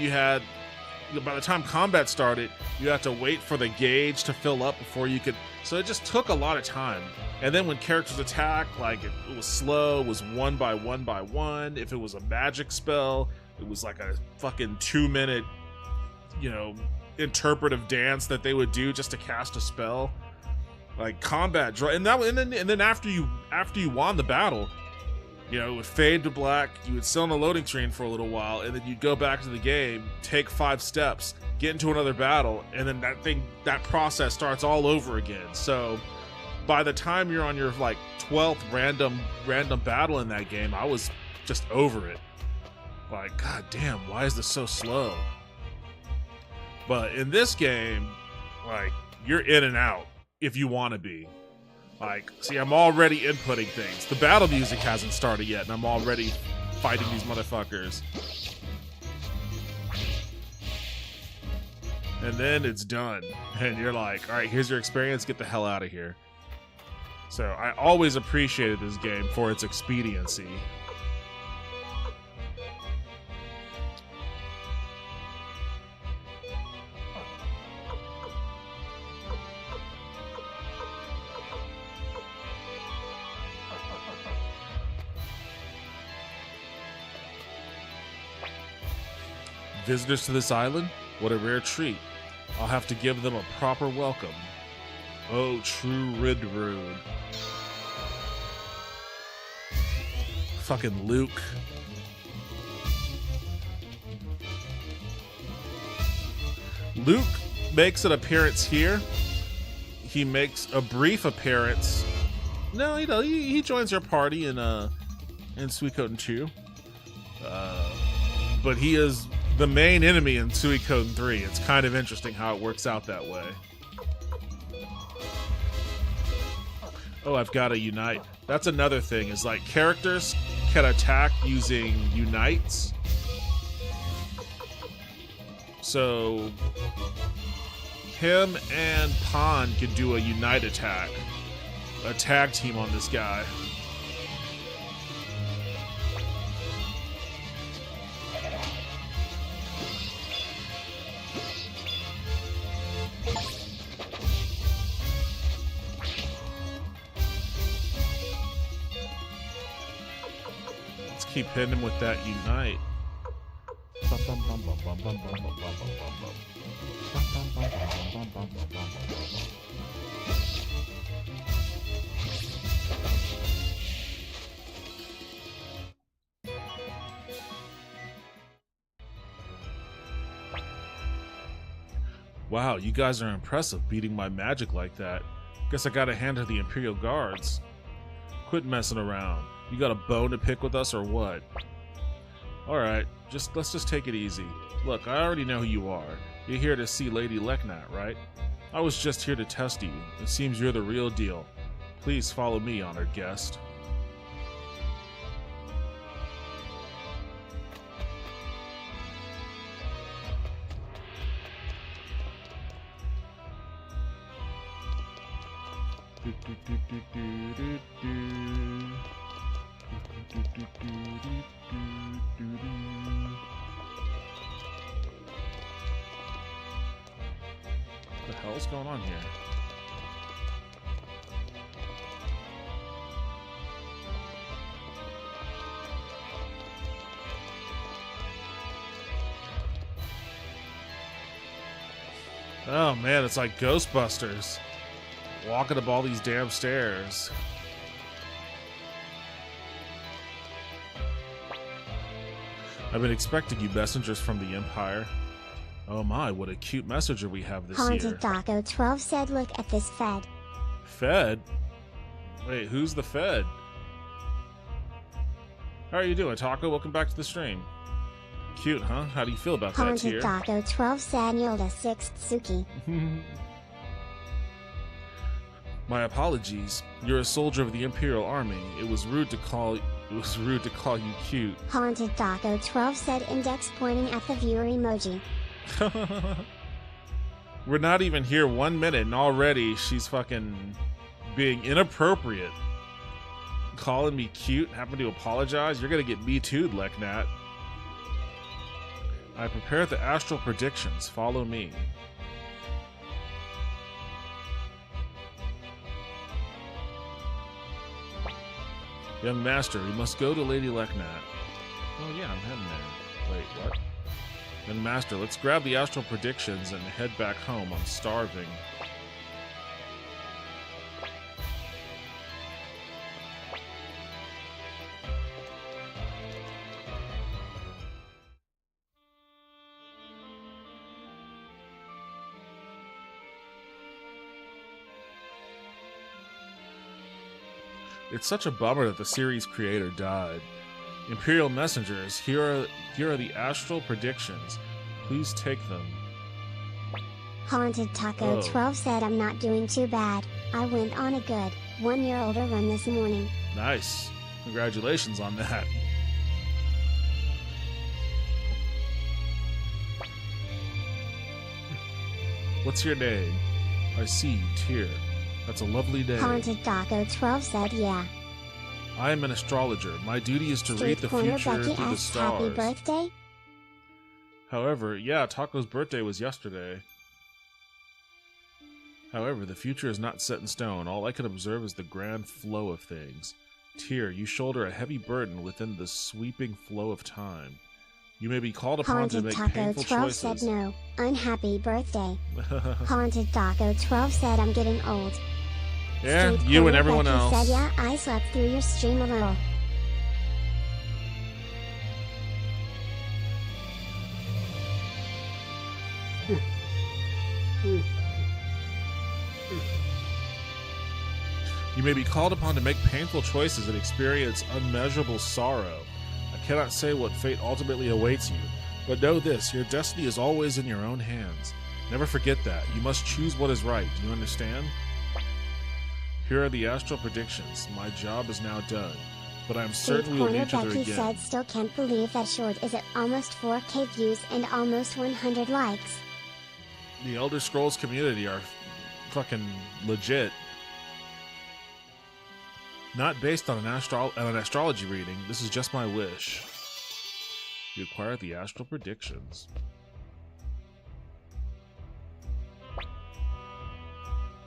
[SPEAKER 2] combat started, you had to wait for the gauge to fill up before you could. So it just took a lot of time. And then when characters attack, like it was slow, it was one by one by one. If it was a magic spell, it was like a fucking 2-minute, interpretive dance that they would do just to cast a spell. Like combat and then after you won the battle, it would fade to black. You would sit on the loading screen for a little while, and then you'd go back to the game, take 5 steps, get into another battle, and then that process starts all over again. So by the time you're on your 12th random battle in that game, I was just over it. Like, god damn, why is this so slow? But in this game, you're in and out if you want to be. See, I'm already inputting things. The battle music hasn't started yet, and I'm already fighting these motherfuckers. And then it's done. And you're like, alright, here's your experience, get the hell out of here. So I always appreciated this game for its expediency. Visitors to this island? What a rare treat. I'll have to give them a proper welcome. Oh, true Ridrude. Fucking Luke. Luke makes an appearance here. He makes a brief appearance. No, he joins your party in Suikoden 2. But he is the main enemy in Suikoden 3. It's kind of interesting how it works out that way. Oh, I've got to unite. That's another thing, is like characters can attack using unites. So him and Pan can do a unite attack. A tag team on this guy. Let's keep hitting him with that unite. Wow, you guys are impressive, beating my magic like that. Guess I gotta hand her the Imperial Guards. Quit messing around. You got a bone to pick with us or what? Alright, let's just take it easy. Look, I already know who you are. You're here to see Lady Leknat, right? I was just here to test you. It seems you're the real deal. Please follow me, honored guest. What the hell's going on here? Oh man, it's like Ghostbusters. Walking up all these damn stairs. I've been expecting you messengers from the Empire. Oh my, what a cute messenger we have this
[SPEAKER 1] Haunted
[SPEAKER 2] year.
[SPEAKER 1] Taco 12 said, look at this Fed.
[SPEAKER 2] Fed? Wait, who's the Fed? How are you doing, Taco? Welcome back to the stream. Cute, huh? How do you feel about that,
[SPEAKER 1] Haunted
[SPEAKER 2] Tier?
[SPEAKER 1] Taco 12 said, Yolda 6th Suki.
[SPEAKER 2] My apologies. You're a soldier of the Imperial Army. It was rude to call you cute.
[SPEAKER 1] Haunted Taco 12 said, index pointing at the viewer emoji.
[SPEAKER 2] We're not even here 1 minute and already she's fucking being inappropriate. Calling me cute, having to apologize. You're gonna get me too'd, Leknat. I prepare the astral predictions. Follow me. Young master, we must go to Lady Leknat. Oh yeah, I'm heading there. Wait, what? Young master, let's grab the astral predictions and head back home. I'm starving. It's such a bummer that the series creator died. Imperial messengers, here are the astral predictions. Please take them.
[SPEAKER 1] Haunted Taco
[SPEAKER 2] Oh.
[SPEAKER 1] 12 said, I'm not doing too bad. I went on a good 1-year-older run this morning.
[SPEAKER 2] Nice. Congratulations on that. What's your name? I see, Tyr. That's a lovely day.
[SPEAKER 1] Haunted Taco 12 said, yeah.
[SPEAKER 2] I am an astrologer. My duty is to read
[SPEAKER 1] Street
[SPEAKER 2] the
[SPEAKER 1] Corner
[SPEAKER 2] future
[SPEAKER 1] Becky
[SPEAKER 2] through the
[SPEAKER 1] asks, happy
[SPEAKER 2] stars.
[SPEAKER 1] birthday?
[SPEAKER 2] However, yeah, Taco's birthday was yesterday. However, the future is not set in stone. All I can observe is the grand flow of things. Tyr, you shoulder a heavy burden within the sweeping flow of time. You may be called upon to
[SPEAKER 1] Haunted
[SPEAKER 2] make
[SPEAKER 1] Taco
[SPEAKER 2] painful
[SPEAKER 1] 12
[SPEAKER 2] choices.
[SPEAKER 1] said no. Unhappy birthday. Haunted Taco 12 said I'm getting old.
[SPEAKER 2] Yeah,
[SPEAKER 1] Street
[SPEAKER 2] you and
[SPEAKER 1] Corner
[SPEAKER 2] everyone
[SPEAKER 1] Becky
[SPEAKER 2] else.
[SPEAKER 1] said yeah, I slept through your stream a little.
[SPEAKER 2] You may be called upon to make painful choices and experience unmeasurable sorrow. I cannot say what fate ultimately awaits you, but know this, your destiny is always in your own hands. Never forget that. You must choose what is right. Do you understand? Here are the astral predictions. My job is now done, but I am
[SPEAKER 1] Street
[SPEAKER 2] certain we will
[SPEAKER 1] Corner
[SPEAKER 2] meet each other
[SPEAKER 1] Becky
[SPEAKER 2] again.
[SPEAKER 1] said still can't believe that short is at almost 4K views and almost 100 likes.
[SPEAKER 2] The Elder Scrolls community are fucking legit. Not based on an astrology reading. This is just my wish. You acquire the astral predictions.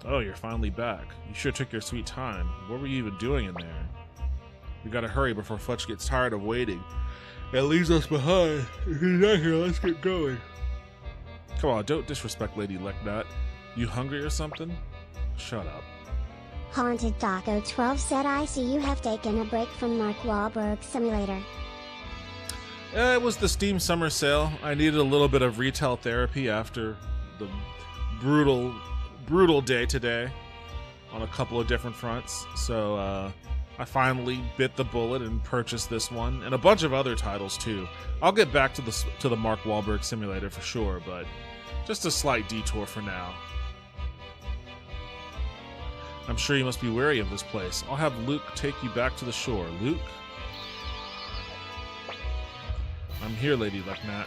[SPEAKER 2] Oh, you're finally back. You sure took your sweet time. What were you even doing in there? We gotta hurry before Fletch gets tired of waiting and leaves us behind. If he's not here, let's get going. Come on, don't disrespect Lady Leknat. You hungry or something? Shut up.
[SPEAKER 1] Haunted Taco 12 said I see you have taken a break from Mark Wahlberg Simulator.
[SPEAKER 2] It was the Steam Summer Sale. I needed a little bit of retail therapy after the brutal day today on a couple of different fronts. So I finally bit the bullet and purchased this one and a bunch of other titles too. I'll get back to the Mark Wahlberg Simulator for sure, but just a slight detour for now. I'm sure you must be wary of this place. I'll have Luke take you back to the shore. Luke? I'm here, Lady Leknat.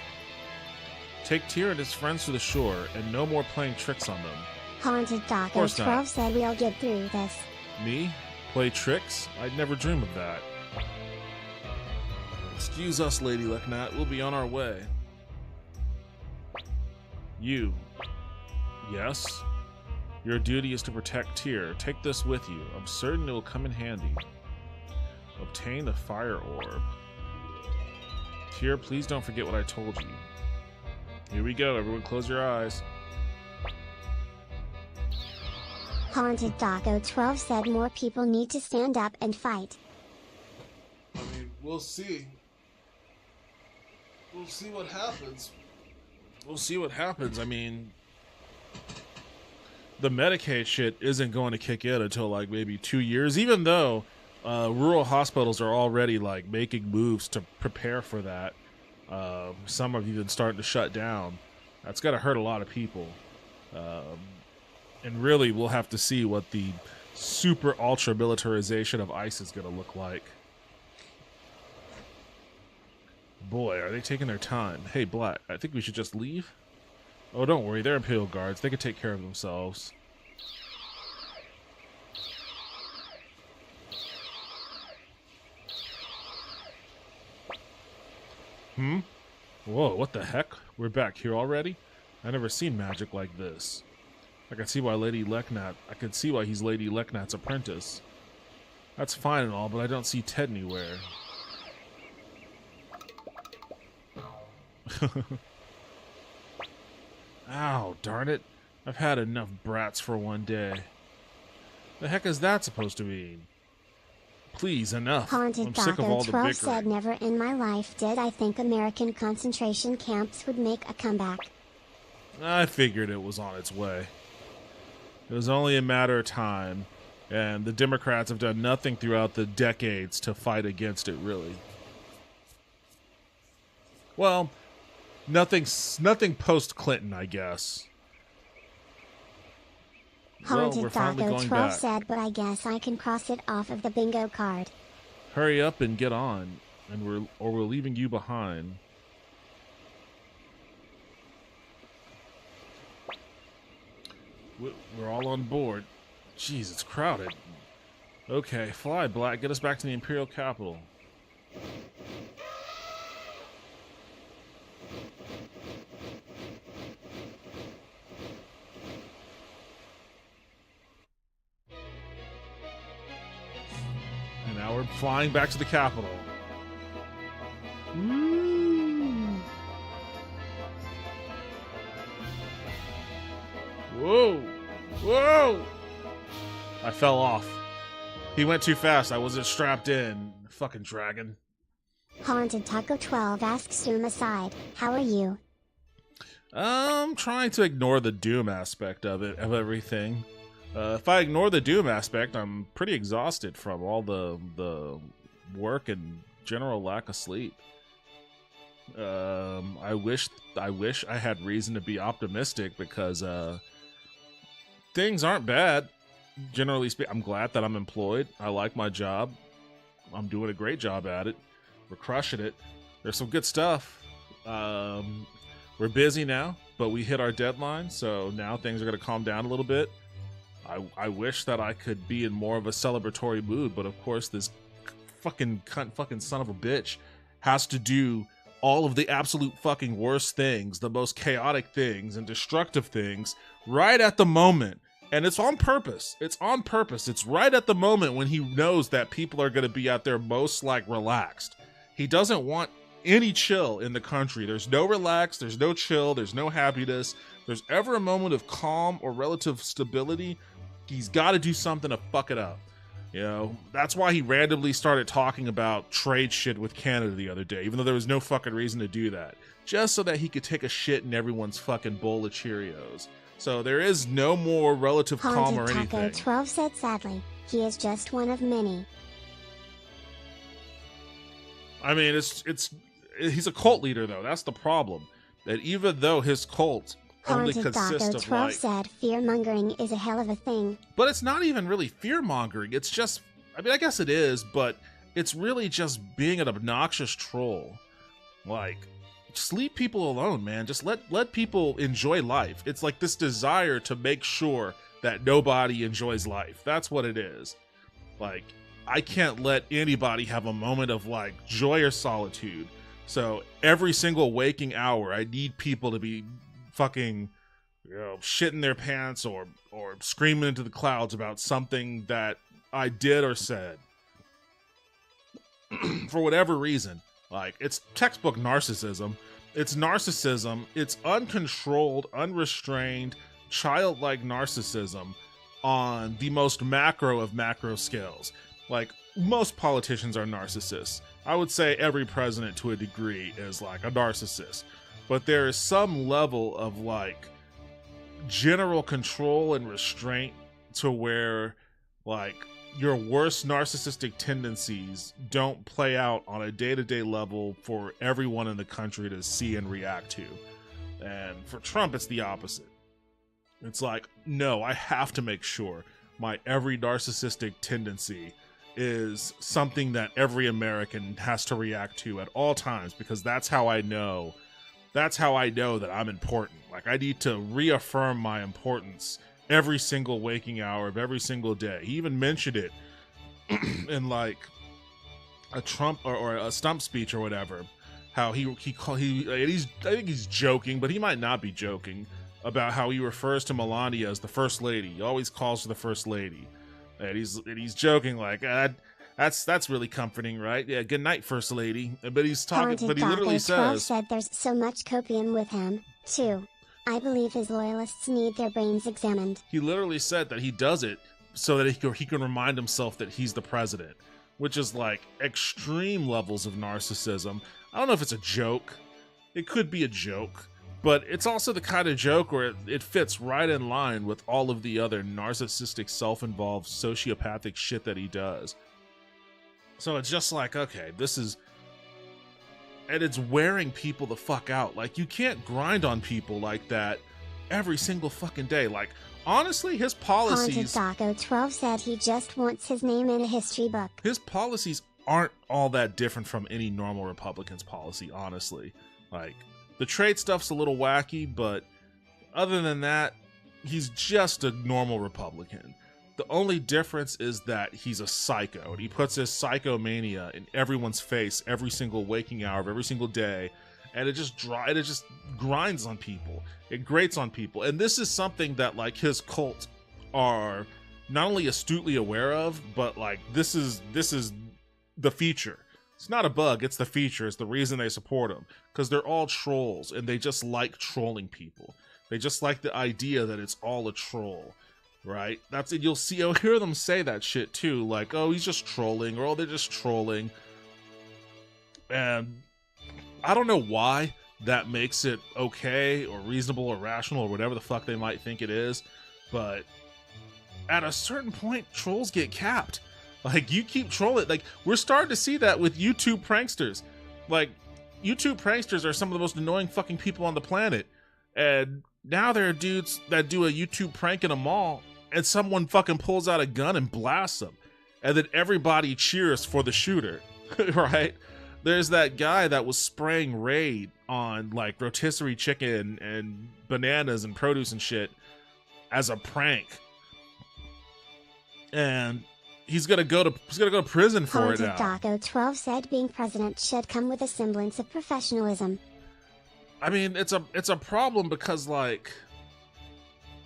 [SPEAKER 2] Take Tyr and his friends to the shore, and no more playing tricks on them.
[SPEAKER 1] Haunted Taco
[SPEAKER 2] course
[SPEAKER 1] 12
[SPEAKER 2] not.
[SPEAKER 1] said we'll get through this.
[SPEAKER 2] Me? Play tricks? I'd never dream of that. Excuse us, Lady Leknat. We'll be on our way. You. Yes? Your duty is to protect Tyr. Take this with you. I'm certain it will come in handy. Obtain the fire orb. Tyr, please don't forget what I told you. Here we go. Everyone close your eyes.
[SPEAKER 1] Haunted Taco 12 said more people need to stand up and fight.
[SPEAKER 2] I mean, we'll see. We'll see what happens. We'll see what happens. I mean, the Medicaid shit isn't going to kick in until like maybe 2 years, even though rural hospitals are already like making moves to prepare for that. Some are even starting to shut down. That's got to hurt a lot of people. And really, we'll have to see what the super ultra militarization of ICE is going to look like. Boy, are they taking their time. Hey, Black, I think we should just leave. Oh, don't worry, they're Imperial Guards. They can take care of themselves. Whoa, what the heck? We're back here already? I never seen magic like this. I can see why he's Lady Leknat's apprentice. That's fine and all, but I don't see Ted anywhere. Ow, darn it. I've had enough brats for one day. The heck is that supposed to mean? Please, enough.
[SPEAKER 1] Haunted
[SPEAKER 2] I'm sick of all
[SPEAKER 1] Taco
[SPEAKER 2] the
[SPEAKER 1] 12
[SPEAKER 2] bickering.
[SPEAKER 1] said never in my life did I think American concentration camps would make a comeback.
[SPEAKER 2] I figured it was on its way. It was only a matter of time, and the Democrats have done nothing throughout the decades to fight against it, really. Well, nothing post-Clinton, I guess. Well, we're
[SPEAKER 1] Haunted
[SPEAKER 2] finally
[SPEAKER 1] Taco
[SPEAKER 2] going
[SPEAKER 1] 12
[SPEAKER 2] back.
[SPEAKER 1] said, but I guess I can cross it off of the bingo card.
[SPEAKER 2] Hurry up and get on, and we're leaving you behind. We're all on board. Jeez, it's crowded. Okay, fly, Black. Get us back to the Imperial capital. And now we're flying back to the capital. Woo! Whoa! Whoa! I fell off. He went too fast. I wasn't strapped in. Fucking dragon.
[SPEAKER 1] Haunted Taco 12 asks Zoom aside, how are you?
[SPEAKER 2] I'm trying to ignore the doom aspect of it, of everything. If I ignore the doom aspect, I'm pretty exhausted from all the work and general lack of sleep. I wish I had reason to be optimistic because things aren't bad. Generally speaking, I'm glad that I'm employed. I like my job. I'm doing a great job at it. We're crushing it. There's some good stuff. We're busy now, but we hit our deadline, so now things are going to calm down a little bit. I wish that I could be in more of a celebratory mood, but of course this fucking cunt fucking son of a bitch has to do all of the absolute fucking worst things, the most chaotic things and destructive things right at the moment. And it's on purpose. It's on purpose. It's right at the moment when he knows that people are going to be out there most like relaxed. He doesn't want any chill in the country. There's no relax, there's no chill, there's no happiness. There's ever a moment of calm or relative stability, he's got to do something to fuck it up. You know, that's why he randomly started talking about trade shit with Canada the other day, even though there was no fucking reason to do that. Just so that he could take a shit in everyone's fucking bowl of Cheerios. So there is no more relative calm or anything.
[SPEAKER 1] Taco 12 said sadly, he is just one of many.
[SPEAKER 2] I mean, he's a cult leader though. That's the problem. That even though his cult only consists of
[SPEAKER 1] 12 said fear-mongering is a hell of a thing.
[SPEAKER 2] But it's not even really fear-mongering. It's just, I mean, I guess it is, but it's really just being an obnoxious troll. Like, just leave people alone, man. Just let people enjoy life. It's like this desire to make sure that nobody enjoys life. That's what it is. Like, I can't let anybody have a moment of like joy or solitude. So every single waking hour, I need people to be fucking, you know, shitting their pants or screaming into the clouds about something that I did or said. For whatever reason. Like, it's textbook narcissism. It's narcissism. It's uncontrolled, unrestrained, childlike narcissism on the most macro of macro scales. Like, most politicians are narcissists. I would say every president to a degree is like a narcissist. But there is some level of like general control and restraint to where like your worst narcissistic tendencies don't play out on a day-to-day level for everyone in the country to see and react to. And for Trump, it's the opposite. It's like, no, I have to make sure my every narcissistic tendency is something that every American has to react to at all times, because that's how I know that I'm important. Like, I need to reaffirm my importance every single waking hour of every single day. He even mentioned it in like a Trump or a stump speech or whatever. How I think he's joking, but he might not be joking about how he refers to Melania as the first lady. He always calls her the first lady, and he's joking like that's really comforting, right? Yeah, good night, first lady. But he's talking, but he literally says,
[SPEAKER 1] said there's so much copium with him too. I believe his loyalists need their brains examined.
[SPEAKER 2] He literally said that he does it so that he can remind himself that he's the president, which is like extreme levels of narcissism. I don't know if it's a joke. It could be a joke, but it's also the kind of joke where it fits right in line with all of the other narcissistic, self-involved, sociopathic shit that he does. So it's just like, okay, this is... And it's wearing people the fuck out. Like, you can't grind on people like that every single fucking day. Like, honestly, his policies...
[SPEAKER 1] Haunted Taco 12 said he just wants his name in a history book.
[SPEAKER 2] His policies aren't all that different from any normal Republican's policy, honestly. Like, the trade stuff's a little wacky, but other than that, he's just a normal Republican. The only difference is that he's a psycho, and he puts his psychomania in everyone's face every single waking hour of every single day, and it just grinds on people. It grates on people, and this is something that like his cult are not only astutely aware of, but like this is the feature. It's not a bug, it's the feature. It's the reason they support him, because they're all trolls, and they just like trolling people. They just like the idea that it's all a troll, right? That's it. You'll hear them say that shit too, like, oh, he's just trolling, or oh, they're just trolling. And I don't know why that makes it okay or reasonable or rational or whatever the fuck they might think it is, but at a certain point, trolls get capped. Like, you keep trolling. Like, we're starting to see that with YouTube pranksters. Like, YouTube pranksters are some of the most annoying fucking people on the planet. And now there are dudes that do a YouTube prank in a mall, and someone fucking pulls out a gun and blasts them. And then everybody cheers for the shooter, right? There's that guy that was spraying Raid on, like, rotisserie chicken and bananas and produce and shit as a prank. And he's gonna go to prison for it now.
[SPEAKER 1] Daco 12 said being president should come with a semblance of professionalism.
[SPEAKER 2] I mean, it's a problem because, like,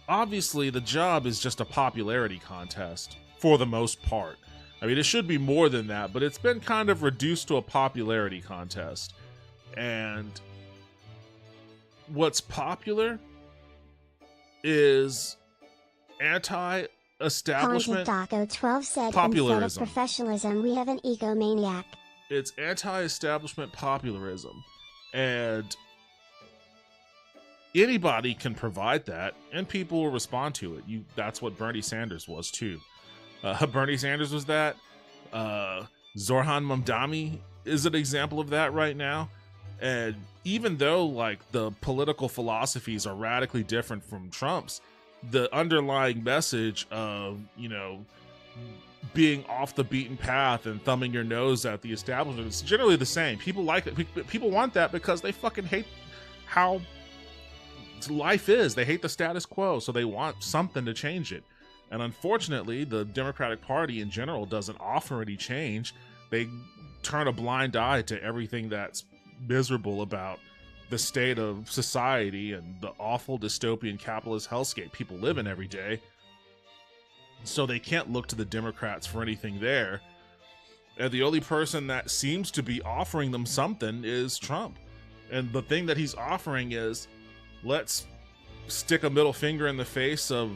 [SPEAKER 2] obviously the job is just a popularity contest for the most part. I mean, it should be more than that, but it's been kind of reduced to a popularity contest. And what's popular is anti-establishment
[SPEAKER 1] Daco 12 said
[SPEAKER 2] populism.
[SPEAKER 1] Instead of professionalism, we have an egomaniac.
[SPEAKER 2] It's anti-establishment populism. And anybody can provide that, and people will respond to it. That's what Bernie Sanders was too. Bernie Sanders was that. Zoran Mamdani is an example of that right now. And even though, like, the political philosophies are radically different from Trump's, the underlying message of, you know, being off the beaten path and thumbing your nose at the establishment is generally the same. People like it. People want that because they fucking hate how life is. They hate the status quo, so they want something to change it. And unfortunately, the Democratic Party in general doesn't offer any change. They turn a blind eye to everything that's miserable about the state of society and the awful dystopian capitalist hellscape people live in every day. So they can't look to the Democrats for anything there. And the only person that seems to be offering them something is Trump. And the thing that he's offering is, let's stick a middle finger in the face of,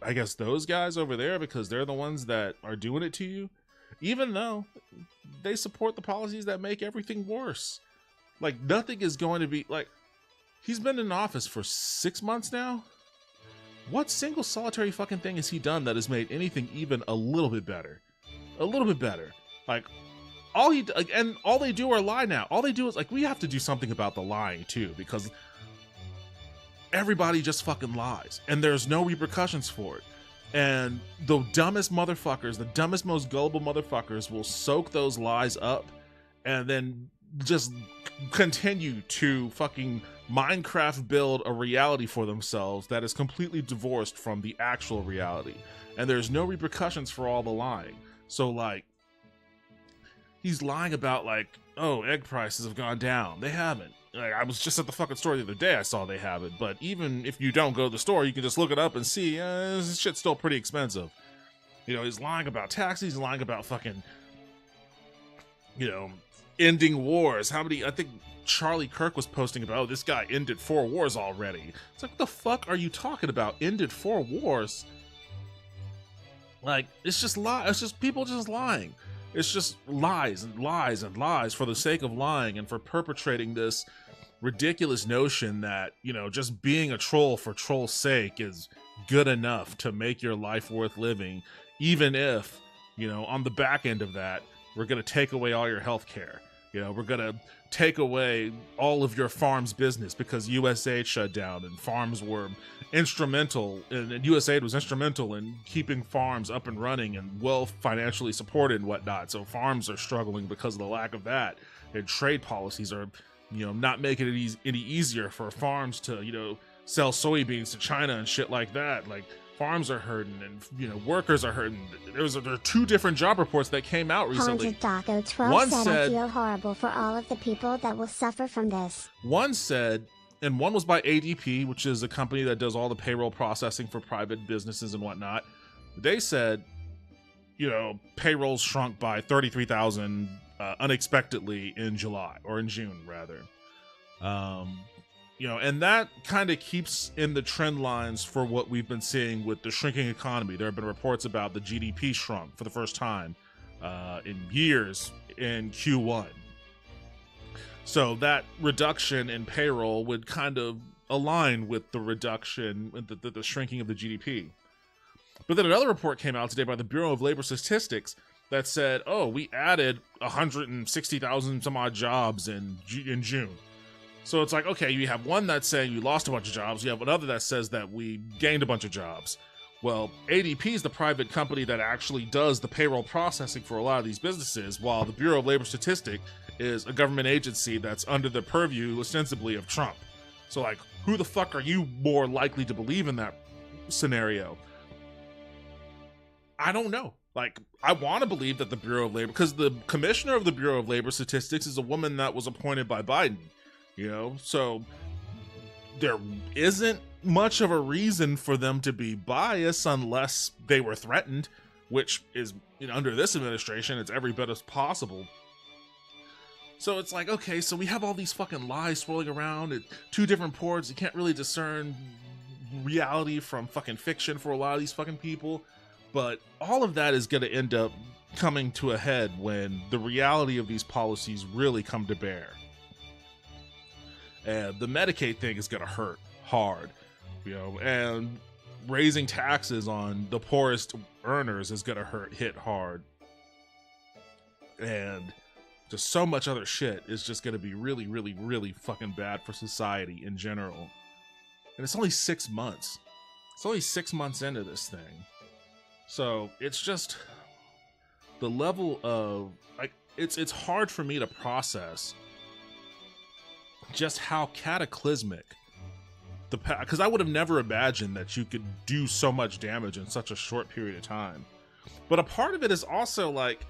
[SPEAKER 2] I guess, those guys over there, because they're the ones that are doing it to you, even though they support the policies that make everything worse. Like, nothing is going to be, like, he's been in office for 6 months now. What single solitary fucking thing has he done that has made anything even a little bit better? A little bit better. Like, all they do are lie now. All they do is, like, we have to do something about the lying too, because everybody just fucking lies, and there's no repercussions for it. And the dumbest motherfuckers, the dumbest, most gullible motherfuckers will soak those lies up and then just continue to fucking Minecraft build a reality for themselves that is completely divorced from the actual reality. And there's no repercussions for all the lying. So, like, he's lying about, like, oh, egg prices have gone down. They haven't. Like, I was just at the fucking store the other day, I saw they have it. But even if you don't go to the store, you can just look it up and see, this shit's still pretty expensive. You know, he's lying about taxes, he's lying about fucking, you know, ending wars. How many, I think Charlie Kirk was posting about, oh, this guy ended 4 wars already. It's like, what the fuck are you talking about? Ended 4 wars? Like, it's just it's just people just lying. It's just lies and lies and lies for the sake of lying and for perpetrating this ridiculous notion that, you know, just being a troll for troll's sake is good enough to make your life worth living, even if, you know, on the back end of that, we're going to take away all your health care. You know, we're going to take away all of your farm's business because USAID shut down, and farms were instrumental, and USAID was instrumental in keeping farms up and running and well financially supported and whatnot. So farms are struggling because of the lack of that, and trade policies are, you know, not making it any easier for farms to, you know, sell soybeans to China and shit like that. Like, farms are hurting, and, you know, workers are hurting. There are 2 different job reports that came out recently.
[SPEAKER 1] Daco 12 said, I feel horrible for all of the people that will suffer from this.
[SPEAKER 2] One said, and one was by ADP, which is a company that does all the payroll processing for private businesses and whatnot. They said, you know, payrolls shrunk by 33,000 unexpectedly in July, or in June rather. And that kind of keeps in the trend lines for what we've been seeing with the shrinking economy. There have been reports about the GDP shrunk for the first time in years in Q1. So that reduction in payroll would kind of align with the reduction, the shrinking of the GDP. But then another report came out today by the Bureau of Labor Statistics that said, oh, we added 160,000 some odd jobs in June. So it's like, okay, you have one that's saying you lost a bunch of jobs. You have another that says that we gained a bunch of jobs. Well, ADP is the private company that actually does the payroll processing for a lot of these businesses, while the Bureau of Labor Statistics is a government agency that's under the purview, ostensibly, of Trump. So, like, who the fuck are you more likely to believe in that scenario? I don't know. Like, I want to believe that the Bureau of Labor, because the commissioner of the Bureau of Labor Statistics is a woman that was appointed by Biden, so there isn't much of a reason for them to be biased unless they were threatened, which is, under this administration, it's every bit as possible. So it's like, okay, so we have all these fucking lies swirling around at two different ports. You can't really discern reality from fucking fiction for a lot of these fucking people. But all of that is going to end up coming to a head when the reality of these policies really come to bear. And the Medicaid thing is going to hurt hard, and raising taxes on the poorest earners is going to hit hard. And just so much other shit is just going to be really, really, really fucking bad for society in general. And it's only 6 months. It's only 6 months into this thing. So it's just the level of, like, it's hard for me to process just how cataclysmic because I would have never imagined that you could do so much damage in such a short period of time. But a part of it is also like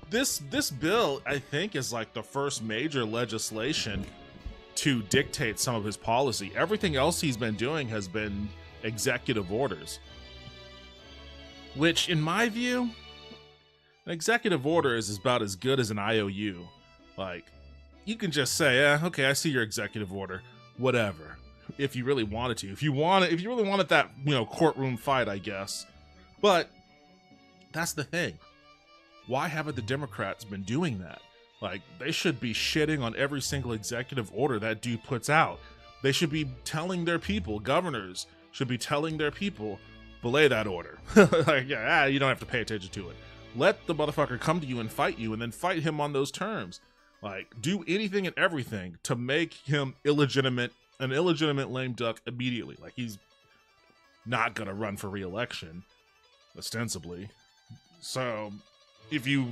[SPEAKER 2] this bill, I think, is like the first major legislation to dictate some of his policy. Everything else he's been doing has been executive orders. Which, in my view, an executive order is about as good as an IOU. Like, you can just say, okay, I see your executive order, whatever. If you really wanted to, if you really wanted that, courtroom fight, I guess. But that's the thing. Why haven't the Democrats been doing that? Like, they should be shitting on every single executive order that dude puts out. They should be telling their people, governors should be telling their people, belay that order. Like, you don't have to pay attention to it. Let the motherfucker come to you and fight you, and then fight him on those terms. Like, do anything and everything to make him an illegitimate lame duck immediately. Like, he's not gonna run for re-election, ostensibly. So, if you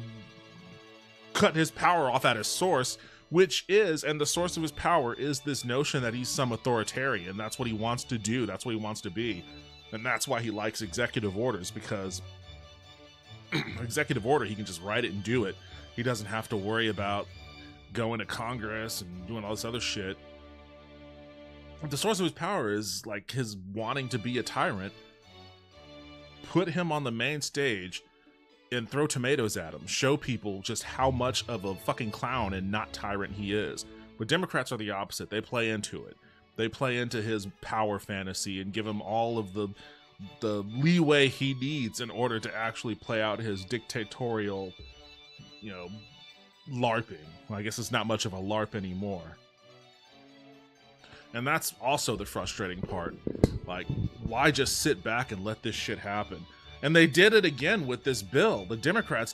[SPEAKER 2] cut his power off at his source, and the source of his power is this notion that he's some authoritarian. That's what he wants to do. That's what he wants to be. And that's why he likes executive orders, because executive order, he can just write it and do it. He doesn't have to worry about going to Congress and doing all this other shit. The source of his power is like his wanting to be a tyrant. Put him on the main stage and throw tomatoes at him. Show people just how much of a fucking clown and not tyrant he is. But Democrats are the opposite. They play into it. They play into his power fantasy and give him all of the leeway he needs in order to actually play out his dictatorial, LARPing. Well, I guess it's not much of a LARP anymore. And that's also the frustrating part. Like, why just sit back and let this shit happen? And they did it again with this bill. The Democrats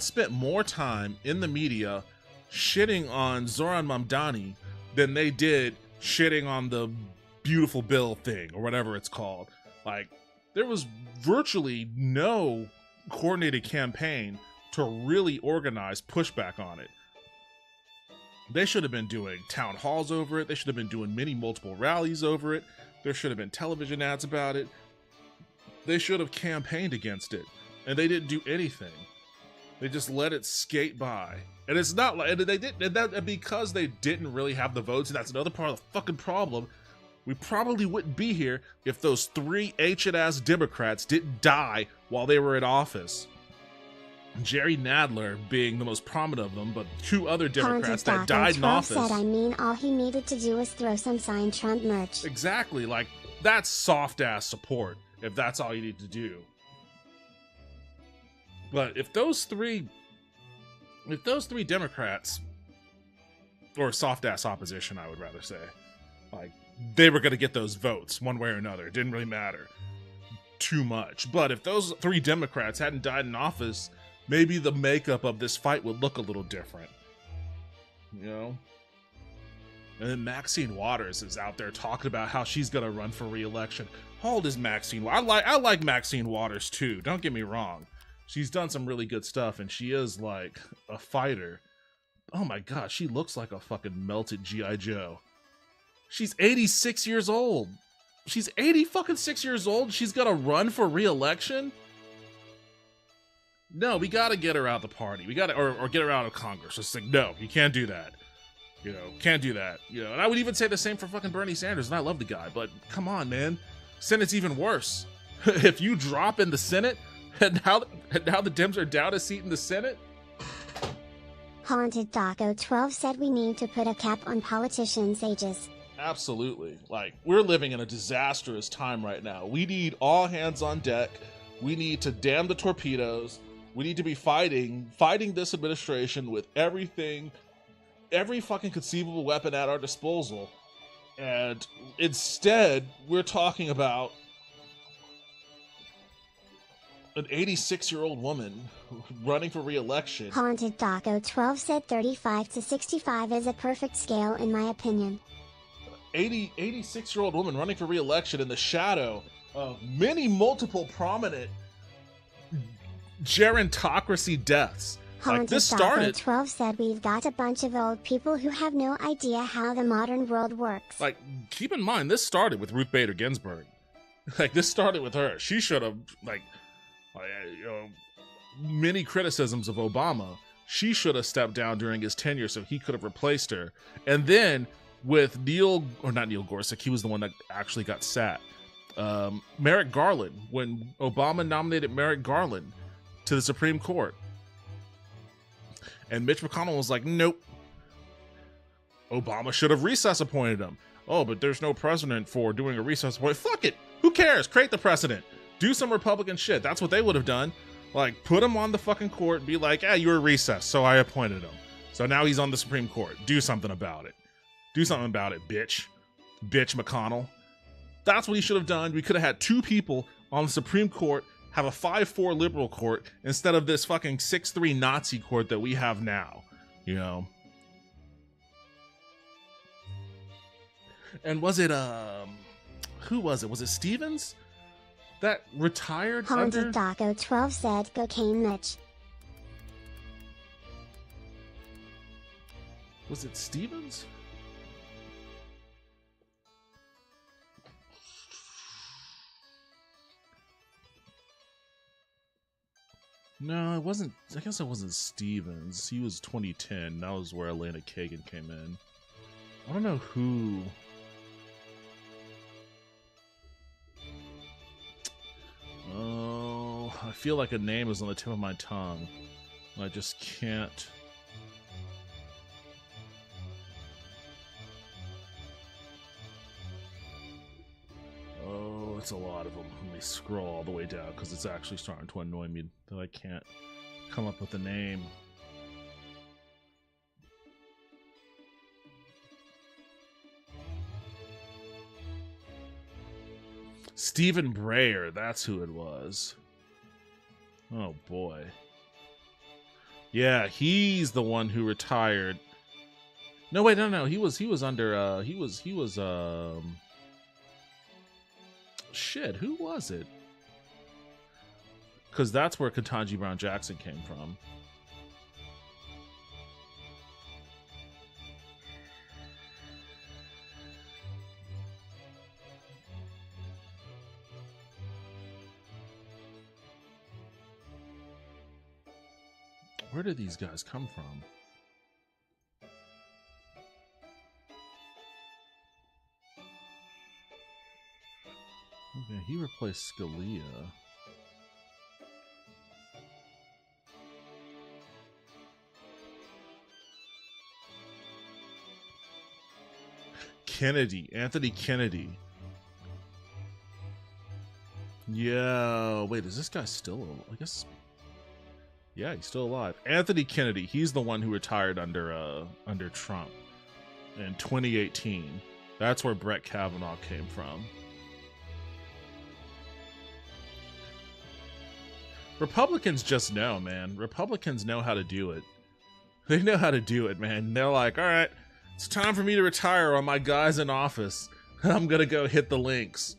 [SPEAKER 2] spent more time in the media shitting on Zoran Mamdani than they did shitting on the beautiful bill thing, or whatever it's called. Like, there was virtually no coordinated campaign to really organize pushback on it. They should have been doing town halls over it. They should have been doing multiple rallies over it. There should have been television ads about it. They should have campaigned against it, and they didn't do anything. They just let it skate by. And it's not like because they didn't really have the votes, and that's another part of the fucking problem. We probably wouldn't be here if those 3 ancient ass Democrats didn't die while they were in office. Jerry Nadler being the most prominent of them, but two other Democrats
[SPEAKER 1] Haunted
[SPEAKER 2] that died in office.
[SPEAKER 1] said, I mean, all he needed to do was throw some signed Trump merch.
[SPEAKER 2] Exactly, like, that's soft-ass support, if that's all you need to do. But if those three Democrats, or soft-ass opposition, I would rather say, like, they were going to get those votes one way or another. It didn't really matter too much. But if those three Democrats hadn't died in office, maybe the makeup of this fight would look a little different. You know? And then Maxine Waters is out there talking about how she's going to run for re-election. How old is Maxine? I like Maxine Waters too. Don't get me wrong. She's done some really good stuff, and she is like a fighter. Oh my god, she looks like a fucking melted G.I. Joe. She's 86 years old. She's 86 years old. She's gonna run for re-election? No, we gotta get her out of the party. We gotta, or get her out of Congress. It's like, no, you can't do that. You know, can't do that. You know, and I would even say the same for fucking Bernie Sanders, and I love the guy, but come on, man. Senate's even worse. If you drop in the Senate, and now the Dems are down a seat in the Senate.
[SPEAKER 1] Haunted Taco 12 said we need to put a cap on politicians' ages.
[SPEAKER 2] Absolutely. Like, we're living in a disastrous time right now. We need all hands on deck. We need to damn the torpedoes. We need to be fighting this administration with every fucking conceivable weapon at our disposal. And instead, we're talking about an 86-year-old woman running for re-election.
[SPEAKER 1] Haunted Taco 12 said 35 to 65 is a perfect scale in my opinion.
[SPEAKER 2] 86-year-old woman running for re-election in the shadow of multiple prominent gerontocracy deaths.
[SPEAKER 1] Haunted
[SPEAKER 2] Like, this
[SPEAKER 1] Taco
[SPEAKER 2] started
[SPEAKER 1] 12 said we've got a bunch of old people who have no idea how the modern world works.
[SPEAKER 2] Like, keep in mind, this started with Ruth Bader Ginsburg. Like, this started with her. She should have, many criticisms of Obama. She should have stepped down during his tenure so he could have replaced her. And then with not Neil Gorsuch, he was the one that actually got sat. Merrick Garland, when Obama nominated Merrick Garland to the Supreme Court. And Mitch McConnell was like, nope. Obama should have recess appointed him. Oh, but there's no precedent for doing a recess appointment. Fuck it. Who cares? Create the precedent. Do some Republican shit. That's what they would have done. Like, put him on the fucking court and be like, you were recess, so I appointed him. So now he's on the Supreme Court. Do something about it. Do something about it, bitch. Bitch McConnell. That's what he should have done. We could have had two people on the Supreme Court have a 5-4 liberal court instead of this fucking 6-3 Nazi court that we have now. You know? And was it, who was it? Was it Stevens? That retired
[SPEAKER 1] Haunted
[SPEAKER 2] under...
[SPEAKER 1] Taco 12 said cocaine Mitch.
[SPEAKER 2] Was it Stevens? No, it wasn't. I guess it wasn't Stevens. He was 2010. That was where Elena Kagan came in. I don't know who. Oh, I feel like a name is on the tip of my tongue. I just can't. Oh, it's a lot of them. Let me scroll all the way down because it's actually starting to annoy me that I can't come up with a name. Stephen Breyer, that's who it was. Oh boy. Yeah, he's the one who retired. No, wait, no, he was under shit, who was it? Because that's where Ketanji Brown Jackson came from. Where did these guys come from? Okay, he replaced Scalia. Kennedy. Anthony Kennedy. Yeah. Wait, is this guy still? I guess. Yeah, he's still alive. Anthony Kennedy. He's the one who retired under Trump in 2018. That's where Brett Kavanaugh came from. Republicans just know, man. Republicans know how to do it. They know how to do it, man. They're like, all right, it's time for me to retire on my guys in office. I'm going to go hit the links.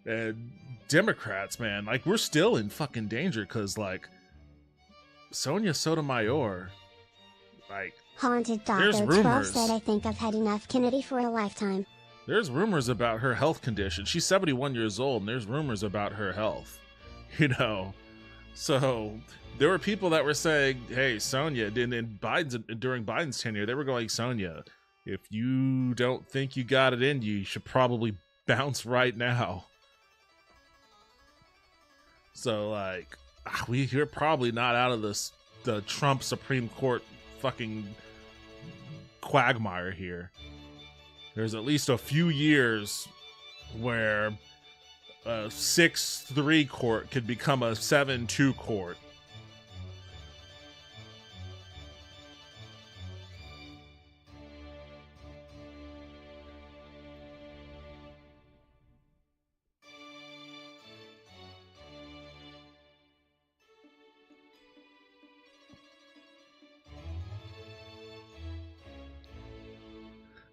[SPEAKER 2] And Democrats, man, like, we're still in fucking danger because, like, Sonia Sotomayor, like,
[SPEAKER 1] Haunted
[SPEAKER 2] there's
[SPEAKER 1] Taco 12
[SPEAKER 2] rumors.
[SPEAKER 1] said, I think I've had enough Kennedy for a lifetime.
[SPEAKER 2] There's rumors about her health condition. She's 71 years old, and there's rumors about her health, you know. So there were people that were saying, hey, Sonia, during Biden's tenure, they were going, Sonia, if you don't think you got it in you should probably bounce right now. So, like, we're probably not out of the Trump Supreme Court fucking quagmire here. There's at least a few years where a 6-3 court could become a 7-2 court.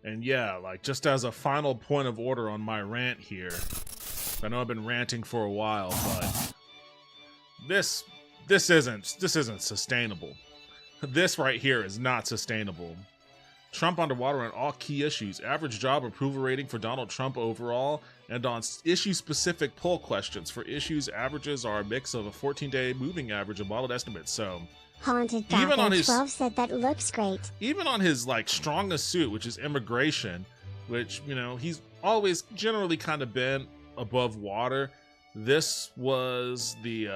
[SPEAKER 2] And yeah, like, just as a final point of order on my rant here, I know I've been ranting for a while, but this isn't sustainable. This right here is not sustainable. Trump underwater on all key issues, average job approval rating for Donald Trump overall, and on issue-specific poll questions. For issues, averages are a mix of a 14-day moving average and modeled estimates, so
[SPEAKER 1] Haunted
[SPEAKER 2] even on
[SPEAKER 1] Taco
[SPEAKER 2] his
[SPEAKER 1] 12 said that looks great.
[SPEAKER 2] even on his, like, strongest suit, which is immigration, which, you know, he's always generally kind of been above water. This was the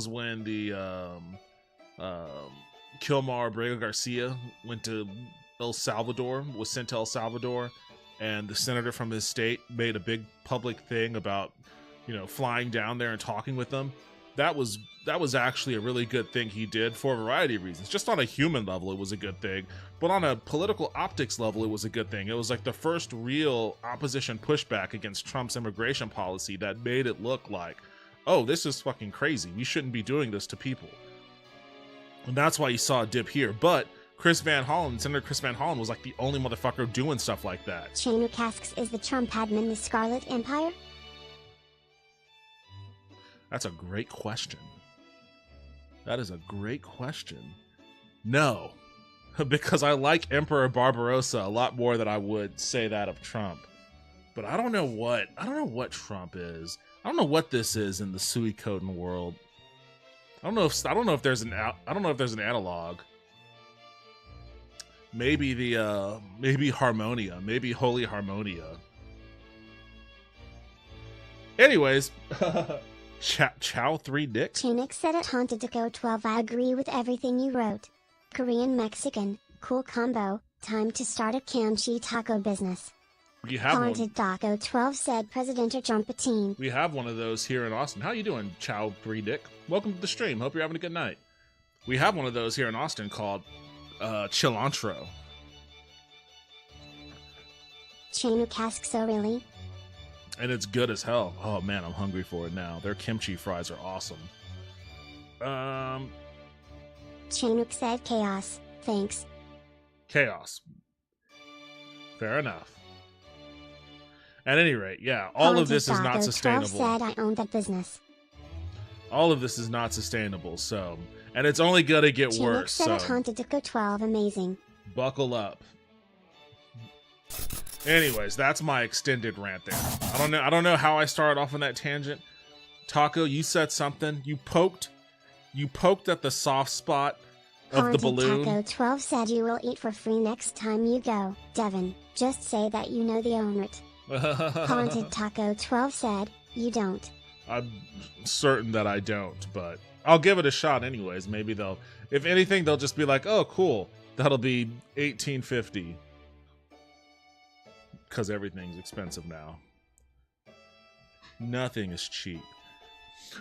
[SPEAKER 2] when the Kilmar Abrego Garcia went to El Salvador, was sent to El Salvador, and the senator from his state made a big public thing about, you know, flying down there and talking with them. That was actually a really good thing he did for a variety of reasons. Just on a human level, it was a good thing. But on a political optics level, it was a good thing. It was like the first real opposition pushback against Trump's immigration policy that made it look like, oh, this is fucking crazy. We shouldn't be doing this to people. And that's why you saw a dip here. But Senator Chris Van Hollen was like the only motherfucker doing stuff like that.
[SPEAKER 1] Chanu Casks, is the Trump admin the Scarlet Empire?
[SPEAKER 2] That's a great question. That is a great question. No, because I like Emperor Barbarossa a lot more than I would say that of Trump. But I don't know what Trump is. I don't know what this is in the Suikoden world. I don't know if there's an analog. Maybe maybe Harmonia, maybe Holy Harmonia. Anyways, Chow 3 Dick.
[SPEAKER 1] Chinook said at Haunted Taco 12, I agree with everything you wrote. Korean Mexican, cool combo, time to start a kimchi taco business.
[SPEAKER 2] We have
[SPEAKER 1] Haunted Taco 12 said Presidente Trumpatine.
[SPEAKER 2] We have one of those here in Austin. How you doing, Chow 3 Dick? Welcome to the stream. Hope you're having a good night. We have one of those here in Austin called Cilantro.
[SPEAKER 1] Chinook asks, so really?
[SPEAKER 2] And it's good as hell. Oh man, I'm hungry for it now. Their kimchi fries are awesome.
[SPEAKER 1] Chinook said chaos, thanks.
[SPEAKER 2] Chaos. Fair enough. At any rate, yeah, all of this is not sustainable.
[SPEAKER 1] 12 said I own that business.
[SPEAKER 2] All of this is not sustainable, so, and it's only gonna get
[SPEAKER 1] Chinook
[SPEAKER 2] worse,
[SPEAKER 1] said
[SPEAKER 2] so
[SPEAKER 1] at Haunted Taco 12, amazing.
[SPEAKER 2] buckle up. Anyways, that's my extended rant there. I don't know how I started off on that tangent. Taco, you said something. You poked at the soft spot of
[SPEAKER 1] Haunted
[SPEAKER 2] the balloon.
[SPEAKER 1] Taco 12 said you will eat for free next time you go. Devin, just say that you know the owner. Haunted Taco 12 said, you don't.
[SPEAKER 2] I'm certain that I don't, but I'll give it a shot anyways. Maybe if anything, they'll just be like, oh, cool. That'll be $18.50. because everything's expensive now. Nothing is cheap.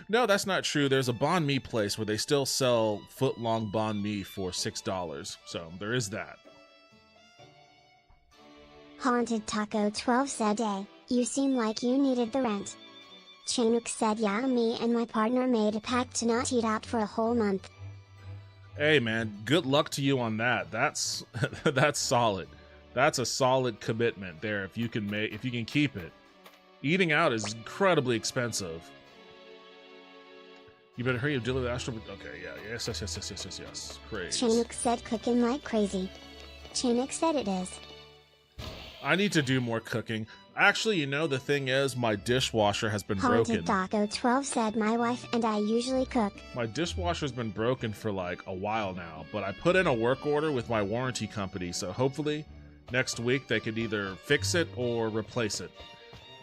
[SPEAKER 2] No, that's not true. There's a banh mi place where they still sell foot-long banh mi for $6. So there is that.
[SPEAKER 1] Haunted Taco 12 said, "Hey, you seem like you needed the rent." Chinook said, "Yeah, me and my partner made a pact to not eat out for a whole month."
[SPEAKER 2] Hey man, good luck to you on that. That's that's solid. That's a solid commitment there if you can keep it. Eating out is incredibly expensive. You better hurry up, deal with Astro. Okay, yeah, yes. Crazy.
[SPEAKER 1] Chinook said, "Cooking like crazy." Chinook said it is.
[SPEAKER 2] I need to do more cooking. Actually, you know, the thing is, my dishwasher has been broken.
[SPEAKER 1] Haunted Taco 12 said, "My wife and I usually cook."
[SPEAKER 2] My dishwasher's been broken for like a while now, but I put in a work order with my warranty company, so hopefully next week they could either fix it or replace it.